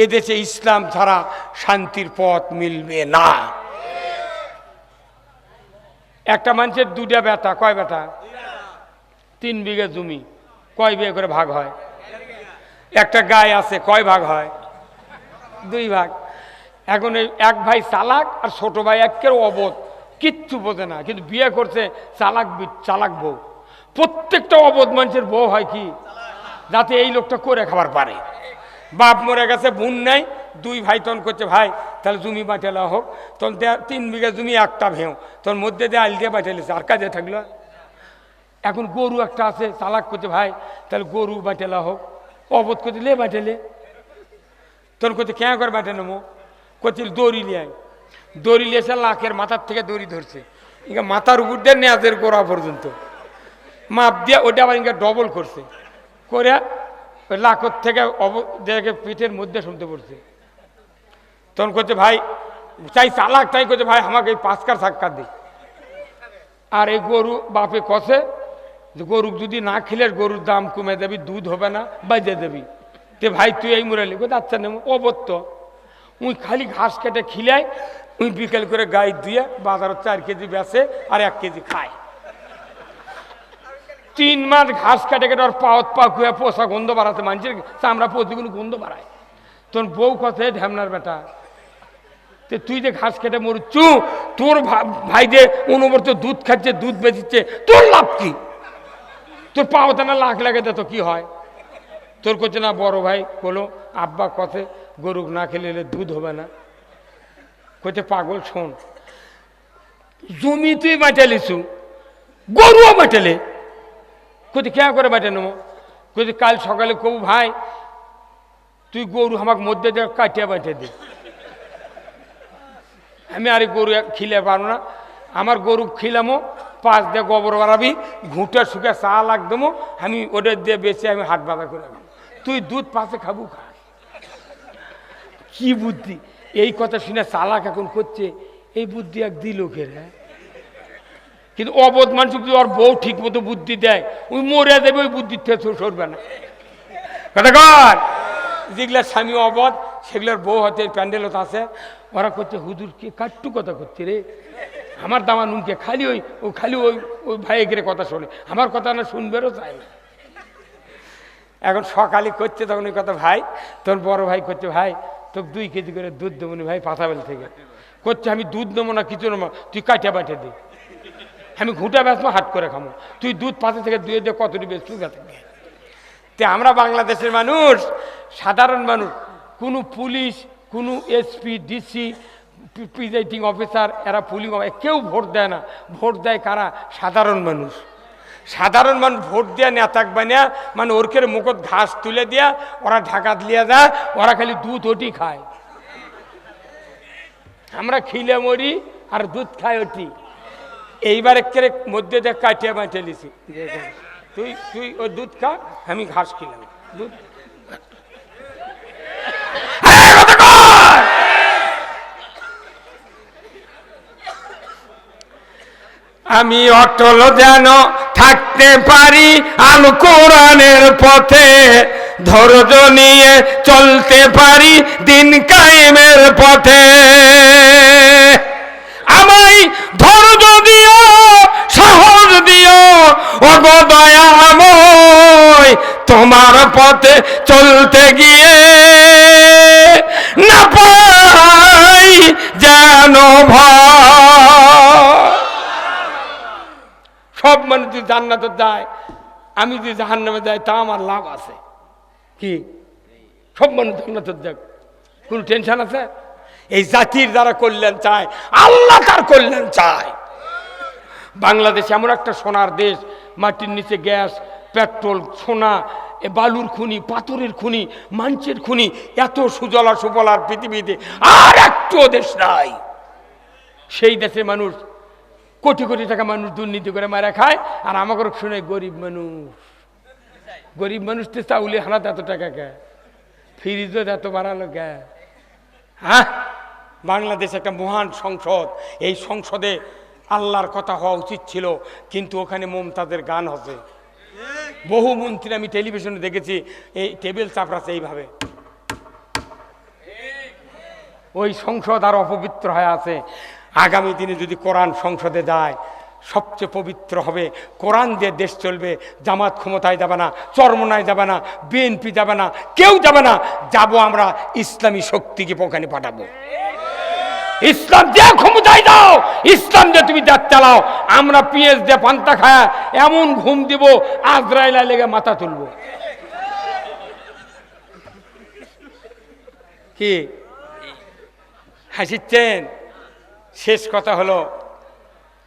এদেশে ইসলাম ছাড়া শান্তির পথ মিলবে না। একটা মানুষের 2টা বেটা, কয় বেটা? 3 বিঘা জমি, কয় বিঘা করে ভাগ হয়? একটা গায়ে আছে, কয় ভাগ হয়? 2 ভাগ। এখন এই এক ভাই চালাক আর ছোট ভাই একের অবোধ, কিচ্ছু বোঝে না, কিন্তু বিয়ে করছে চালাক বউ। প্রত্যেকটা অবোধ মানুষের বউ হয় কি? যাতে এই লোকটা করে খাবার পারে। বাপ মরে গেছে, বোন নাই, 2 ভাই তখন করছে ভাই তাহলে জমি বাঁচালা হোক। তখন 3 বিঘা জমি একটা ভেও, তোর মধ্যে দিয়ে আল দিয়ে বাঁচালিস, আর কাজে থাকলো। এখন গরু একটা আছে, চালাক করছে ভাই তাহলে গরু বাঁচালা হোক। অবোধ করছে লে বাঁচালে, তোর করছে কেন করে বাঁটে নেবো? করছিল দড়ি লিয়ে, দড়ি লিয়েছে, লাখের মাথার থেকে দড়ি ধরছে, ইঙ্গা মাথার উপর দিয়ে নেজের গোড়া পর্যন্ত মাপ দিয়ে ওটা আবার ইঙ্গা ডবল করছে, করে ওই লাখর থেকে দেখে পিঠের মধ্যে শুনতে পড়ছে। তখন করছে ভাই চাই চালাক, তাই করছে ভাই আমাকে এই 5 কার ধাক্কা দিই। আর এই গরু বাপে কষে যে গরু যদি না খেলে গরুর দাম কমে দেবি, দুধ হবে না, বাজে দেবি। তে ভাই তুই এই মুরালি কোথায়? আচ্ছা নেব। অবত্য উই খালি ঘাস কেটে খিলায়, উই বিকেল করে গায়ে দিয়ে বাজারে 4 কেজি বেচে আর 1 কেজি খায়। 3 মাস ঘাস কেটে কেটে ওর পাওয়াত পাক হয়ে পোষা গন্ধ বাড়াতে, মানুষের চামড়া প্রতিগুলো গন্ধ বাড়ায়। তোর বউ কথা ঢ্যামনার বেটা, তে তুই যে ঘাস কেটে মরুচ্ছু, তোর ভাই যে অনবরত দুধ খাচ্ছে, দুধ বেচিচ্ছে, তোর লাভ কি? তোর পাওয়াতে না লাখ লাগে তো কি হয়? তোর করছে না বড় ভাই বলো আব্বা কথে গরু না খেলে দুধ হবে না। কইতে পাগল শোন, জমি তুই বাঁচালিছু, গরুও বাঁচালে। কইতে কে করে বাঁচে নেবো? কইতে কাল সকালে কবু ভাই তুই গরু আমাকে মধ্যে দিয়ে কাটিয়া বাঁচে দে। আমি আরে গরু খিলে পারবো না, আমার গরু খিলামো, 5 দিয়ে গোবর বাড়াবি, ঘুঁটে শুকে চা লাগ দেবো, আমি ওদের দিয়ে বেঁচে আমি হাট বাঁধা করে খাবো, তুই দুধ পাশে খাবো খা। কি বুদ্ধি! এই কথা শুনে চালাক এখন করছে, এই বুদ্ধি এক দিল লোকের। হ্যাঁ, কিন্তু অবোধ মানুষ যদি ওর বউ ঠিক মতো বুদ্ধি দেয়, ওই মরে দেবে, ওই বুদ্ধির থেকে সরবে না। কথা কর, যেগুলার স্বামী অবোধ সেগুলোর বউ হতে প্যান্ডেল হতে আছে, ওরা করছে হুজুর কে কাট্টু কথা করছে রে, আমার দামা নুনকে খালি ওই ভাইয়ের কথা শোনে, আমার কথা না শুনবেরও চায় না। এখন সকালে করছে তখন ওই কথা ভাই, তোর বড় ভাই করছে ভাই তোকে 2 কেজি করে দুধ দেবো নি ভাই পাতাবেল থেকে। করছে আমি দুধ নেবো না, কিছু নেবো, তুই কাটিয়া বাটে দে, আমি ঘুঁটা বেচবো, হাট করে খামো, তুই দুধ পাতা থেকে দুয়ে দিয়ে কতটি বেচবি বেচে। তে আমরা বাংলাদেশের মানুষ, সাধারণ মানুষ, কোনো পুলিশ, কোনো এসপি, ডিসি, প্রিজাইডিং অফিসার, এরা পুলিশ কেউ ভোট দেয় না। ভোট দেয় কারা? সাধারণ মানুষ। সাধারণ মানুষ ভোট দেয়া নেতাক বানিয়া, মানে ওরকের মুখত ঘাস তুলে দিয়া ওরা ঢাকা দিয়ে যায়, ওরা খালি দুধ ওটি খায়, আমরা খিলে মরি আর দুধ খাই ওটি। এইবার একের মধ্যে দিয়ে কাটিয়া বাঁচিয়ে লিছি, তুই ওই দুধ খা, আমি ঘাস খেলাম, দুধ। আমি অটল যেন থাকতে পারি আল কোরআনের পথে, ধৈর্য নিয়ে চলতে পারি দিন কায়েমের পথে। আমায় ধৈর্য দিও, সাহস দিও, ওগো দয়াময়, 'তোমার পথে চলতে গিয়ে ভাই। সব মানুষ যদি জান্নাতে যায়, আমি যদি জাহান্নামে যাই, তা আমার লাভ আছে কি? সব মানুষ জান্নাতে যাক, কোন টেনশন আছে? এই জাতির যারা কল্যাণ চায়, আল্লাহ তার কল্যাণ চায়। বাংলাদেশ এমন একটা সোনার দেশ, মাটির নিচে গ্যাস, পেট্রোল, সোনা, বালুর খনি, পাথরের খনি, মাঞ্চের খনি, এত সুজলা সুফলার পৃথিবীতে আর একটু দেশ নাই। সেই দেশে মানুষ কোটি কোটি টাকা মানুষ দুর্নীতি করে মারা খায়, আর আমাকে শুনে গরিব মানুষ, গরিব মানুষদের চাউলে হানাতে এত টাকা কে, ফ্রিজও এত বাড়ালো কে? হ্যাঁ, বাংলাদেশ একটা মহান সংসদ, এই সংসদে আল্লাহর কথা হওয়া উচিত ছিল, কিন্তু ওখানে মমতাজের গান হচ্ছে। বহু মন্ত্রী আমি টেলিভিশনে দেখেছি, এই টেবিল চাপড়াচ্ছে এইভাবে। ওই সংসদ আর অপবিত্র হয়ে আছে। আগামী দিনে যদি কোরআন সংসদে যায়, সবচেয়ে পবিত্র হবে, কোরআন দিয়ে দেশ চলবে। জামাত ক্ষমতায় যাবে না, চরমনায় যাবে না, বিএনপি যাবে না, কেউ যাবে না, যাব আমরা ইসলামী শক্তিকে ওখানে পাঠাবো। ইসলাম যে ক্ষমতায় দাও, ইসলাম যে তুমি দেশ চালাও, আমরা পিএস দিয়ে পান্তা খায়া এমন ঘুম দিব, আজরাইলা লেগে মাথা তুলবো। কি হাসিচ্ছেন? শেষ কথা হলো,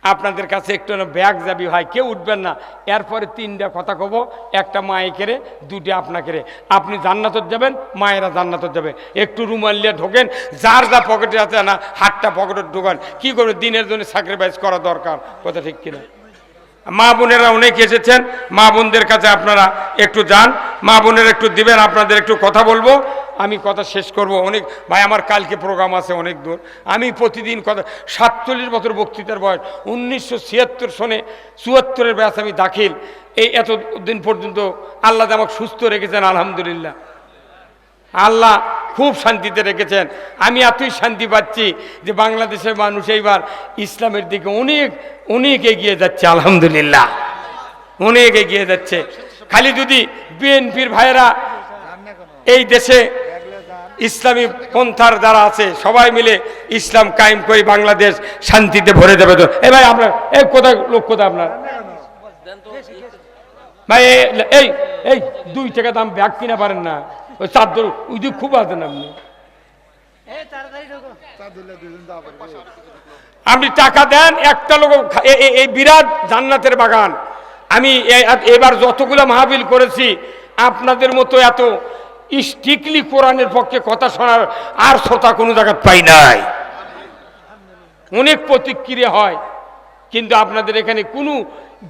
আপনাদের কাছে একটু ব্যাগ যাবি ভাই, কেউ উঠবেন না। এরপরে 3টা কথা কব, একটা মায়েকেরে, 2টা আপনাকে। আপনি জান্নাতত যাবেন, মায়েরা জান্নাতত যাবে। একটু রুমাল নিয়ে ঢোকেন, যার যা পকেটে আছে না, হাতটা পকেটে ঢোকান। কি করবে, দিনের জন্য স্যাক্রিফাইস করা দরকার, কথা ঠিক কিনা? মা বোনেরা অনেক এসেছেন, মা বোনদের কাছে আপনারা একটু যান, মা বোনেরা একটু দিবেন, আপনাদের একটু কথা বলবো, আমি কথা শেষ করব। অনেক ভাই, আমার কালকে প্রোগ্রাম আছে অনেক দূর, আমি প্রতিদিন কথা, 47 বছর বক্তৃতার বয়স, 1976 সনে 74-এর ব্যাস আমি দাখিল। এই এতদিন পর্যন্ত আল্লাহ আমাকে সুস্থ রেখেছেন, আলহামদুলিল্লাহ। আল্লাহ খুব শান্তিতে রেখেছেন। আমি এতই শান্তি পাচ্ছি যে বাংলাদেশের মানুষ এইবার ইসলামের দিকে অনেক অনেক এগিয়ে যাচ্ছে, আলহামদুলিল্লাহ, অনেক এগিয়ে যাচ্ছে। খালি যদি বিএনপির ভাইয়েরা এই দেশে ইসলামী পন্থার যারা আছে সবাই মিলে ইসলাম কায়েম করে বাংলাদেশ শান্তিতে ভরে যাবে। তো এই ভাই আপনার এই কোথায় লোক, কোথায় আপনার ভাই? এই এই 2 টাকা দাম ব্যাগ কিনা পারেন না, ওই চাদর ওই দিক খুব আছেন আপনি। আপনি টাকা দেন, একটা লোক, এই বিরাট জান্নাতের বাগান। আমি এবার যতগুলো মাহফিল করেছি, আপনাদের মতো এত স্ট্রিক্টলি কোরআনের পক্ষে কথা শোনার আর শ্রোতা কোনো জায়গায় পাই নাই। অনেক প্রতিক্রিয়া হয়, কিন্তু আপনাদের এখানে কোনো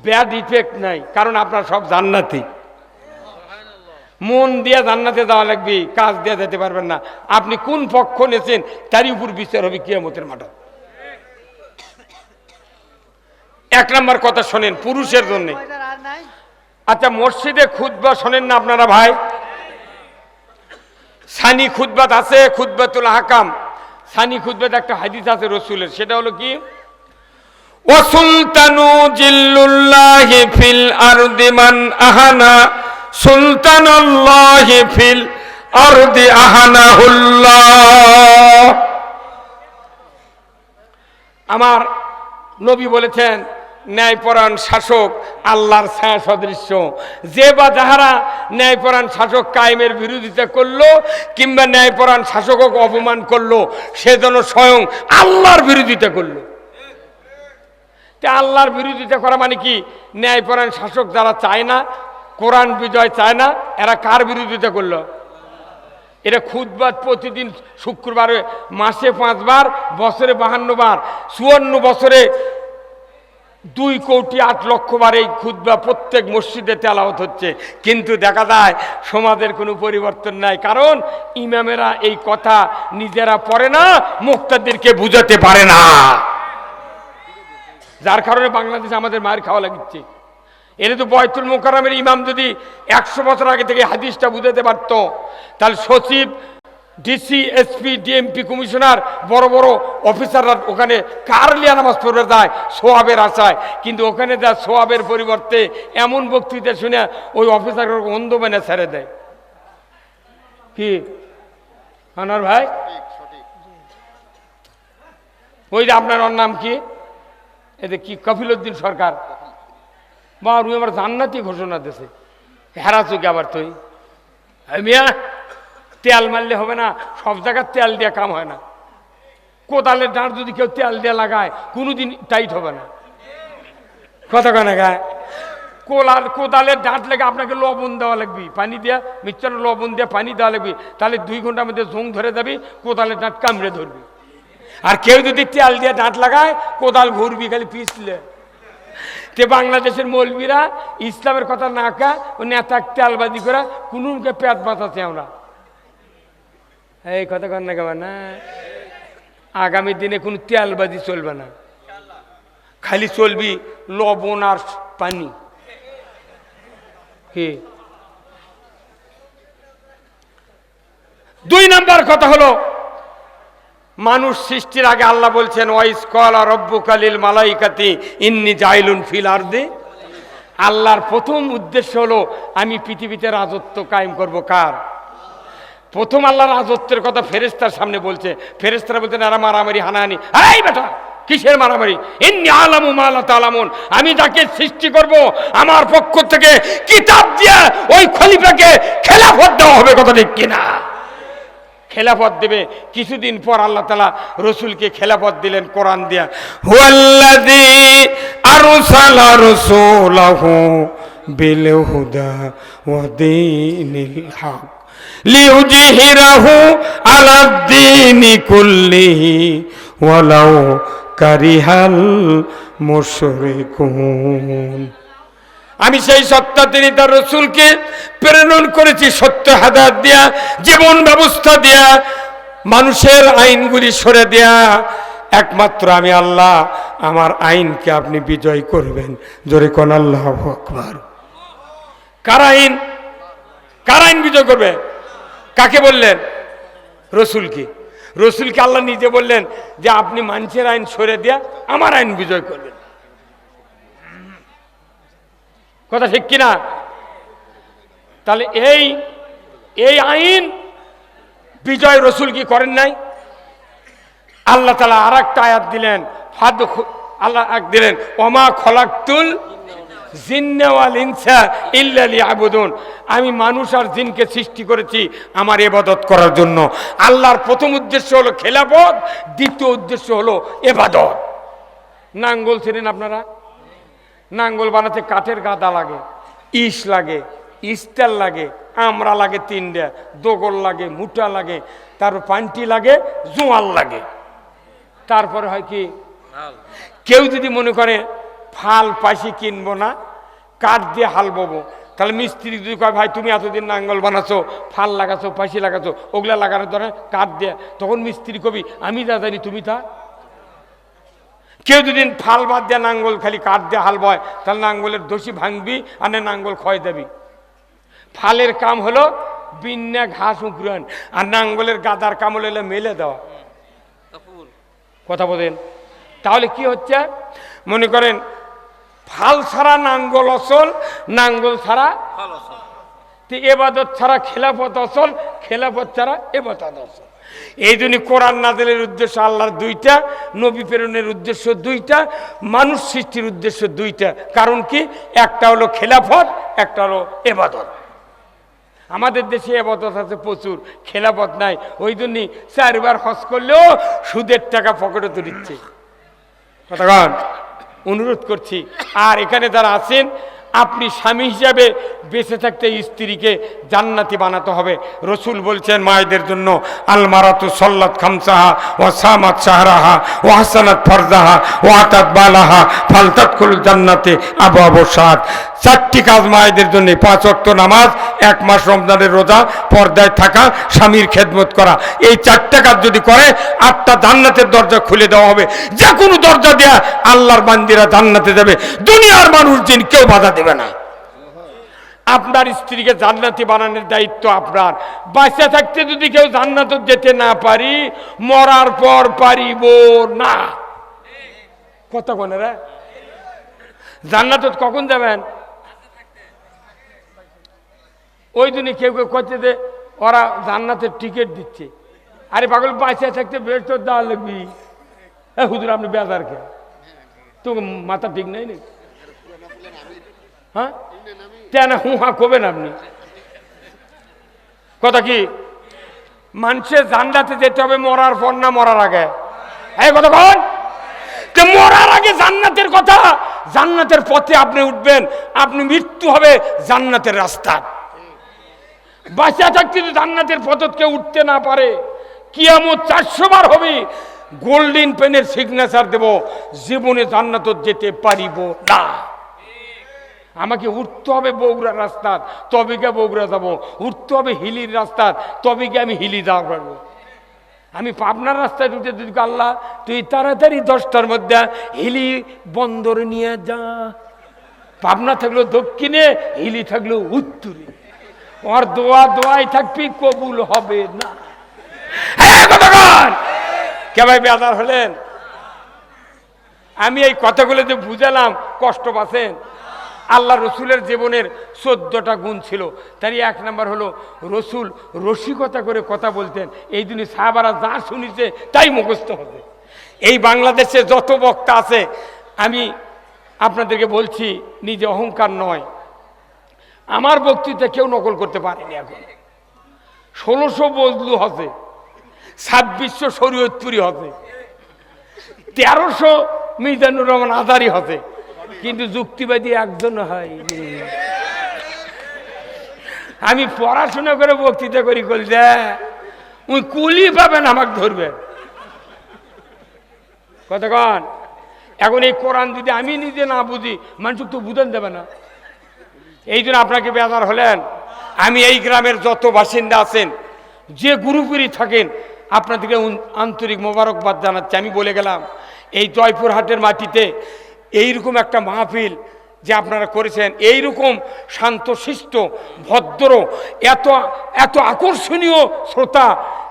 ব্যাড ইফেক্ট নাই, কারণ আপনারা সব জান্নাতি। মন দিয়ে জান্নাতে যাওয়া লাগবে, কাজ দিয়ে যেতে পারবেন না। আপনি কোন পক্ষ নেছেন তারই উপর বিচার হবে কিয়ামতের মাঠে। 1 নম্বর কথা শোনেন, পুরুষের জন্য। আচ্ছা, মসজিদে খুতবা শোনেন না আপনারা ভাই? সানি খুতবাত আছে, খুতবাতুল আহকাম। সানি খুতবাত একটা হাদিস আছে রসুলের, সেটা হলো কি, ওয়াসুলতানু জিল্লুল্লাহি ফিল আরদি মান আহানা সুলতানুল্লাহি ফিল আরদি আহানাহুল্লাহ। আমার নবী বলেছেন, ন্যায়পরায়ণ শাসক আল্লাহর ছায়া সদৃশ্য। যে বা যাহারা ন্যায়পরায়ণ শাসক কায়েমের বিরোধিতা করলো, কিংবা ন্যায়পরায়ণ শাসককে অপমান করলো, সে যেন স্বয়ং আল্লাহর বিরোধিতা করলো। তা আল্লাহর বিরোধিতা করা মানে কি? ন্যায়পরায়ণ শাসক যারা চায় না, কোরআন বিজয় চায় না, এরা কার বিরোধিতা করলো? এরা খুতবাত প্রতিদিন শুক্রবারে, মাসে 5 বার, বছরে 52 বার, 54 বছরে 2,08,00,000 বার এই খুতবা প্রত্যেক মসজিদে তেলাওয়াত হচ্ছে। কিন্তু দেখা যায় সমাজের কোনো পরিবর্তন নাই, কারণ ইমামেরা এই কথা নিজেরা পড়ে না, মুক্তাদিরকে বুঝাতে পারে না, যার কারণে বাংলাদেশে আমাদের মায়ের খাওয়া লাগিচ্ছে। এটা তো বয়তুল মোকাররমের ইমাম যদি 100 বছর আগে থেকে হাদিসটা বুঝাতে পারত, তাহলে সচিব, ডিসি, এসপি, ডিএমপি, কমিশনার, বড় বড় অফিসাররা ওখানে কারলিয়া নামাজ পড়বে যায় সোয়াবের আশায়, কিন্তু ওখানে যা সোয়াবের পরিবর্তে এমন বক্তৃতা শুনে ওই অফিসার অন্ধ মেনে ছেড়ে দেয়। কি আনার ভাই? ওই যে আপনার ওর নাম কি, এতে কি কফিলউদ্দিন সরকার, বা রুই আমার জান্নাতি ঘোষণা দিয়েছে। হেরা চোখে আবার তুই মিয়া তেল মারলে হবে না, সব জায়গায় তেল দিয়ে কাম হয় না। কোদালের ডাঁট যদি কেউ তেল দিয়ে লাগায় কোনোদিন টাইট হবে না। কথা কয় গায়ে কোদালের ডাঁট লেগে আপনাকে লবণ দেওয়া লাগবে, পানি দিয়া মিক্সচার লবণ দিয়ে পানি দেওয়া লাগবে, তাহলে 2 ঘন্টার মধ্যে জং ধরে যাবি, কোদালের ডাঁট কামড়ে ধরবি। আর কেউ যদি তেল দিয়ে ডাঁট লাগায় কোদাল ঘুরবি খালি পিছলে। তে বাংলাদেশের মৌলবীরা ইসলামের কথা না কা ও নেতা তেলবাজি করা কোনকে পেট বাঁচাচ্ছে আমরা। এই কথা কন না কেমন না, আগামী দিনে কোনো তেলবাজি চলবে না, খালি চলবি লবণ আর পানি। কি 2 নাম্বার কথা হলো, মানুষ সৃষ্টির আগে আল্লাহ বলছেন ওয়াইস ক্বালা রাব্বুকা লিল মালাইকাতি ইন্নী জাইলুন ফিল আরদি। আল্লাহর প্রথম উদ্দেশ্য হলো আমি পৃথিবীতে রাজত্ব কায়েম করব। কার? প্রথম আল্লাহ রাজত্বের কথা ফেরেশতার সামনে বলছে। ফেরেশতারা বলতেন এরা মারামারি হানাহানি, এই বেটা কিসের মারামারি, ইন্নী আলামু মা লা তা'লামুন, আমি যাকে সৃষ্টি করব আমার পক্ষ থেকে কিতাব দিয়ে ওই খলিফাকে খেলাফত দেওয়া হবে। কথা ঠিক কিনা? খেলাফত দেবে। কিছুদিন পর আল্লাহ তাআলা রসুলকে খেলাফত দিলেন কোরআন দিয়া। হুয়াল্লাযী আরসালা রাসূলাহু বিল হুদা ওয়া দীনিল হক লিইয়ুযহিরাহু আলাদ-দীনি কুল্লিহি ওয়ালাউ কারিহাল মুশরিকুন। আমি সেই সত্তা, তিনি তার রসুলকে প্রেরণ করেছি সত্য হাদায়াত দিয়া, জীবন ব্যবস্থা দিয়া, মানুষের আইনগুলি সরে দেয়া। একমাত্র আমি আল্লাহ, আমার আইনকে আপনি বিজয় করবেন। জোরে কোন আল্লাহু আকবার। কার আইন? কার আইন বিজয় করবে? কাকে বললেন? রসুলকে। রসুলকে আল্লাহ নিজে বললেন যে আপনি মানুষের আইন সরে দেয়া আমার আইন বিজয় করবেন। কথা ঠিক কিনা? তাহলে এই আইন বিজয় রসুল কি করেন নাই? আল্লাহ তাআলা আর একটা আয়াত দিলেন, আল্লাহ দিলেন ওমা খলাকতুল জিন্না ওয়াল ইনসা ইল্লা লিয়াবুদুন, আমি মানুষ আর জিনকে সৃষ্টি করেছি আমার ইবাদত করার জন্য। আল্লাহর প্রথম উদ্দেশ্য হলো খেলাফত, দ্বিতীয় উদ্দেশ্য হলো ইবাদত। নাঙ্গল ছিলেন আপনারা? নাঙ্গল বানাতে কাঠের গাদা লাগে, ইস লাগে, ইস্টার লাগে, আমরা লাগে 3টা, দোগল লাগে, মুটা লাগে, তারপর পান্টি লাগে, জোয়াল লাগে, তারপরে হয় কি কেউ যদি মনে করে ফাল পাশি কিনবো না, কাঠ দিয়ে হাল ববো, তাহলে মিস্ত্রি যদি কয় ভাই তুমি এতদিন নাঙ্গল বানাচ্ছো, ফাল লাগাচ্ছো, পাশি লাগাচ্ছো, ওগুলা লাগানোর ধরে কাঠ দিয়ে, তখন মিস্ত্রি কবি আমি যা জানি তুমি তা। কেউ যদি ফাল বাদ দিয়ে নাঙ্গল খালি কাঠ দিয়ে হাল বয়, তাহলে নাঙ্গলের দোষী ভাঙবি আর নাঙ্গল ক্ষয় দেবি। ফালের কাম হলো বিন্যা ঘাস উকরান, আর নাঙ্গলের গাদার কাম হলো মেলে দেওয়া। কথা বলেন? তাহলে কি হচ্ছে? মনে করেন ফাল ছাড়া নাঙ্গল অসল, নাঙ্গল ছাড়া ইবাদত ছাড়া খেলাফত অসল, খেলাফত ছাড়া ইবাদত অসল। এই জন্য কোরআন নাযিলের উদ্দেশ্য আল্লাহর 2টা, নবী প্রেরণের উদ্দেশ্য 2টা, মানুষ সৃষ্টির উদ্দেশ্য 2টা। কারণ কি? একটা হলো খেলাফত, একটা হলো ইবাদত। আমাদের দেশে ইবাদত আছে প্রচুর, খেলাফত নাই। ওই জন্যই 4বার হজ করলেও সুদের টাকা পকেটে তুলিচ্ছে। কথাগণ অনুরোধ করছি, আর এখানে যারা আছেন আপনি স্বামী হিসাবে বেঁচে থাকতে স্ত্রীকে জান্নাতি বানাতে হবে। রসুল বলছেন মায়েদের জন্য আল মারাতু সাল্লাত খামসাহা ওয়া সামাত শাহরাহা ওয়া হাসানাত ফারজাহা ওয়া আতাত বালাহা ফালতাদখুল জান্নাতে আবওয়াবু সাদ। 4টি কাজ মায়েদের জন্য: 5 ওয়াক্ত নামাজ, 1 মাস রমজানের রোজা, পর্দায় থাকা, স্বামীর খেদমত করা। এই 4টা কাজ যদি করে 8টা জান্নাতের দরজা খুলে দেওয়া হবে। যে কোনো দরজা দেয়া আল্লাহর বান্দিরা জান্নাতে যাবে, দুনিয়ার মানুষ জিন কেউ বাধা দেবে না। আপনার স্ত্রীকে জান্নাতি বানানোর দায়িত্ব আপনার। বাঁচা থাকতে যদি কেউ জান্নাতে যেতে না পারি, মরার পর পারিব না। কথা বলে রে, জান্নাতে কখন যাবেন? ওই জন্য কেউ কেউ করছে যে ওরা জান্নাতের টিকিট দিচ্ছে। আরে পাগল, বাঁচা থাকতে বেশ তো দেওয়া লাগবি। হুজুর আপনি বেজার কে? তো মাথা ঠিক নাই নাকি? হ্যাঁ কেন হুহা কবেন আপনি? কথা কি মানুষের জান্নাতে যেতে হবে মরার পর না মরার আগে? এই কথা বল। মরার আগে জান্নাতের কথা, জান্নাতের পথে আপনি উঠবেন, আপনি মৃত্যু হবে জান্নাতের রাস্তা। বাঁচা থাকতে যদি জান্নাতের পথে কেউ উঠতে না পারে, কিয়ামত 400 বার হবে, গোল্ডেন পেনের সিগনেচার দেব, জীবনে জান্নাত যেতে পারিব না। আমাকে উঠতে হবে বগুড়ার রাস্তা, তবে গিয়ে বগুড়া যাবো। উঠতে হবে হিলির রাস্তা, তবে গিয়ে আমি হিলি যাওয়া পারবো। আমি পাবনার রাস্তায় উঠে যদি আল্লাহ তুই তাড়াতাড়ি 10টার মধ্যে হিলি বন্দর নিয়ে যা। পাবনা থাকলো দক্ষিণে, হিলি থাকলো উত্তরে। ওর দোয়াই থাকবি, কবুল হবে না। কে ভাই বেজার হলেন? আমি এই কথাগুলো যে বুঝালাম, কষ্ট পাচ্ছেন? আল্লাহ রসুলের জীবনের 14টা গুণ ছিল। তারই 1 নাম্বার হলো রসুল রসিকতা করে কথা বলতেন। এই জন্য সাহাবারা যা শুনিছে তাই মুখস্থ হবে। এই বাংলাদেশে যত বক্তা আছে, আমি আপনাদেরকে বলছি, নিজে অহংকার নয়, আমার বক্তৃতা কেউ নকল করতে পারেনি। এখন 1600 বজলু হবে, 2600 শরীয়তপুরি হবে, 1300 মিজানুর রহমান আজারি হবে, কিন্তু যুক্তিবাদী একজন হয়নি। আমি পড়াশোনা করে বক্তৃতা করি, কলজা ওই কুলি পাবেন আমাকে ধরবেন। কতক্ষণ? এখন এই কোরআন যদি আমি নিজে না বুঝি, মানুষ তো বুঝেন দেবে না। এই জন্য আপনাকে বেজার হলেন। আমি এই গ্রামের যত বাসিন্দা আছেন, যে গ্রুপেরই থাকেন, আপনাদেরকে আন্তরিক মোবারকবাদ জানাচ্ছি। আমি বলে গেলাম, এই জয়পুরহাটের মাটিতে এইরকম একটা মাহফিল যে আপনারা করেছেন, এইরকম শান্তশিষ্ট ভদ্র, এত আকর্ষণীয় শ্রোতা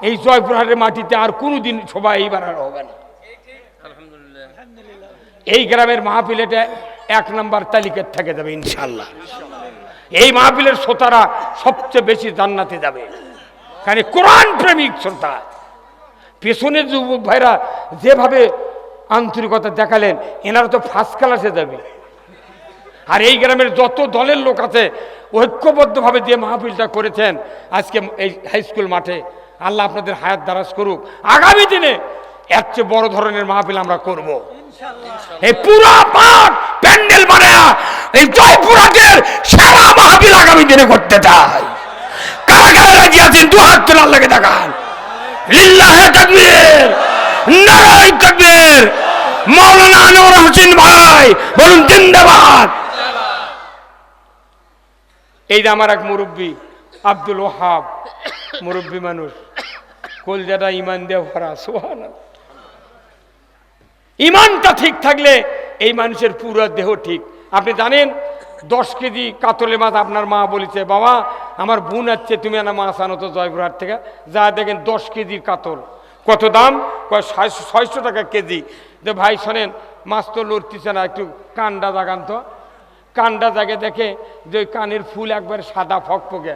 এই জয়পুরহাটের মাটিতে আর কোনোদিন সবাই এইবার আর হবে না। এই গ্রামের মাহফিল এটা 1 নাম্বার তালিকার থেকে যাবে ইনশাল্লাহ। এই মাহফিলের শ্রোতারা সবচেয়ে বেশি জান্নাতে যাবে, কারণ কোরআন প্রেমিক শ্রোতা। পেছনের যুবক ভাইরা যেভাবে আন্তরিকতা দেখালেন, এনারা তো ফার্স্ট ক্লাসে যাবে। আর এই গ্রামের যত দলের লোক আছে, ঐক্যবদ্ধভাবে যে মাহফিলটা করেছেন আজকে এই হাই স্কুল মাঠে, আল্লাহ আপনাদের হায়াত দারাজ করুক। আগামী দিনে এর চেয়ে বড় ধরনের মাহফিল আমরা করব। এই পুরা মাঠ প্যান্ডেল বানায়া এই জয়পুরহাটের সেরা মাহফিল আগামী দিনে করতে চাই। কারা কারা রাজি আছেন? 2 হাত তুলে আল্লাহকে দেখান। লিল্লাহে তাকবীর, নারায়ে তাকবীর। মাওলানা আনোয়ার হোসেন ভাই বলুন জিন্দাবাদ। এই যে আমার এক মুরব্বী আব্দুল ওহাব, মুরব্বী মানুষ, কলজাটা ইমান দিয়ে ভরা। সুবহানাল্লাহ। ইমানটা ঠিক থাকলে এই মানুষের পুরো দেহ ঠিক। আপনি জানেন 10 কেজি কাতলে মাছ আপনার মা বলেছে, বাবা আমার বোন আছে, তুমি না মাছ আনো তো জয়পুরহাট থেকে। যা দেখেন 10 কেজির কাতল, কত দাম? 600 টাকা কেজি। যে ভাই শোনেন, মাছ তো লড়তেছে না, একটু কান্ডা জাগান তো। কান্ডা জাগে দেখে যে কানের ফুল একবার সাদা ফকফকে,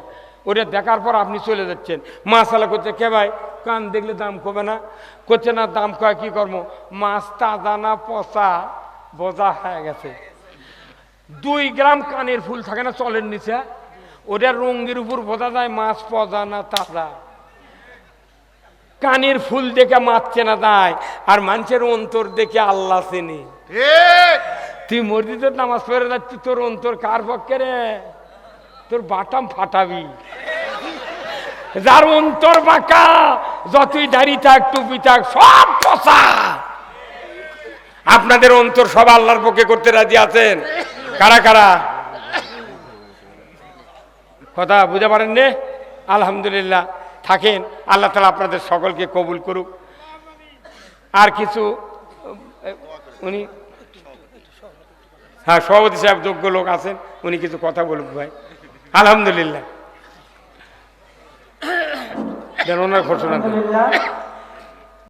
ওটা দেখার পর আপনি চলে যাচ্ছেন। মাছালা করছে, কে ভাই কান দেখলে দাম কমে না? করছে না, দাম কয় কি করবো, মাছ তাজা না পচা বোঝা হয়ে গেছে। 2 গ্রাম কানের ফুল থাকে না চলের নিচে, ওটা রঙের উপর বোঝা যায় মাছ পচা না তাজা। কানের ফুল দেখে মাছ চেনা যায়, আর মানুষের অন্তর দেখে আল্লাহ চেনে। তুই মসজিদের নামাজ পড়ে যাচ্ছি, তোর অন্তর কার পক্ষে রে? তোর বাটাম ফাটাবি। যার অন্তর বাঁকা, যতই দাড়ি থাক টুপি থাক সব পচা। আপনাদের অন্তর সব আল্লাহর পক্ষে করতে রাজি আছেন? কারা কারা? কথা বুঝতে পারেন নে? আলহামদুলিল্লাহ, থাকেন। আল্লাহ তাআলা আপনাদের সকলকে কবুল করুক। আর কিছু উনি, হ্যাঁ সভাপতি সাহেব যোগ্য লোক আছেন, উনি কিছু কথা বলুক ভাই। আলহামদুলিল্লাহ, ওনার ঘোষণা দেন।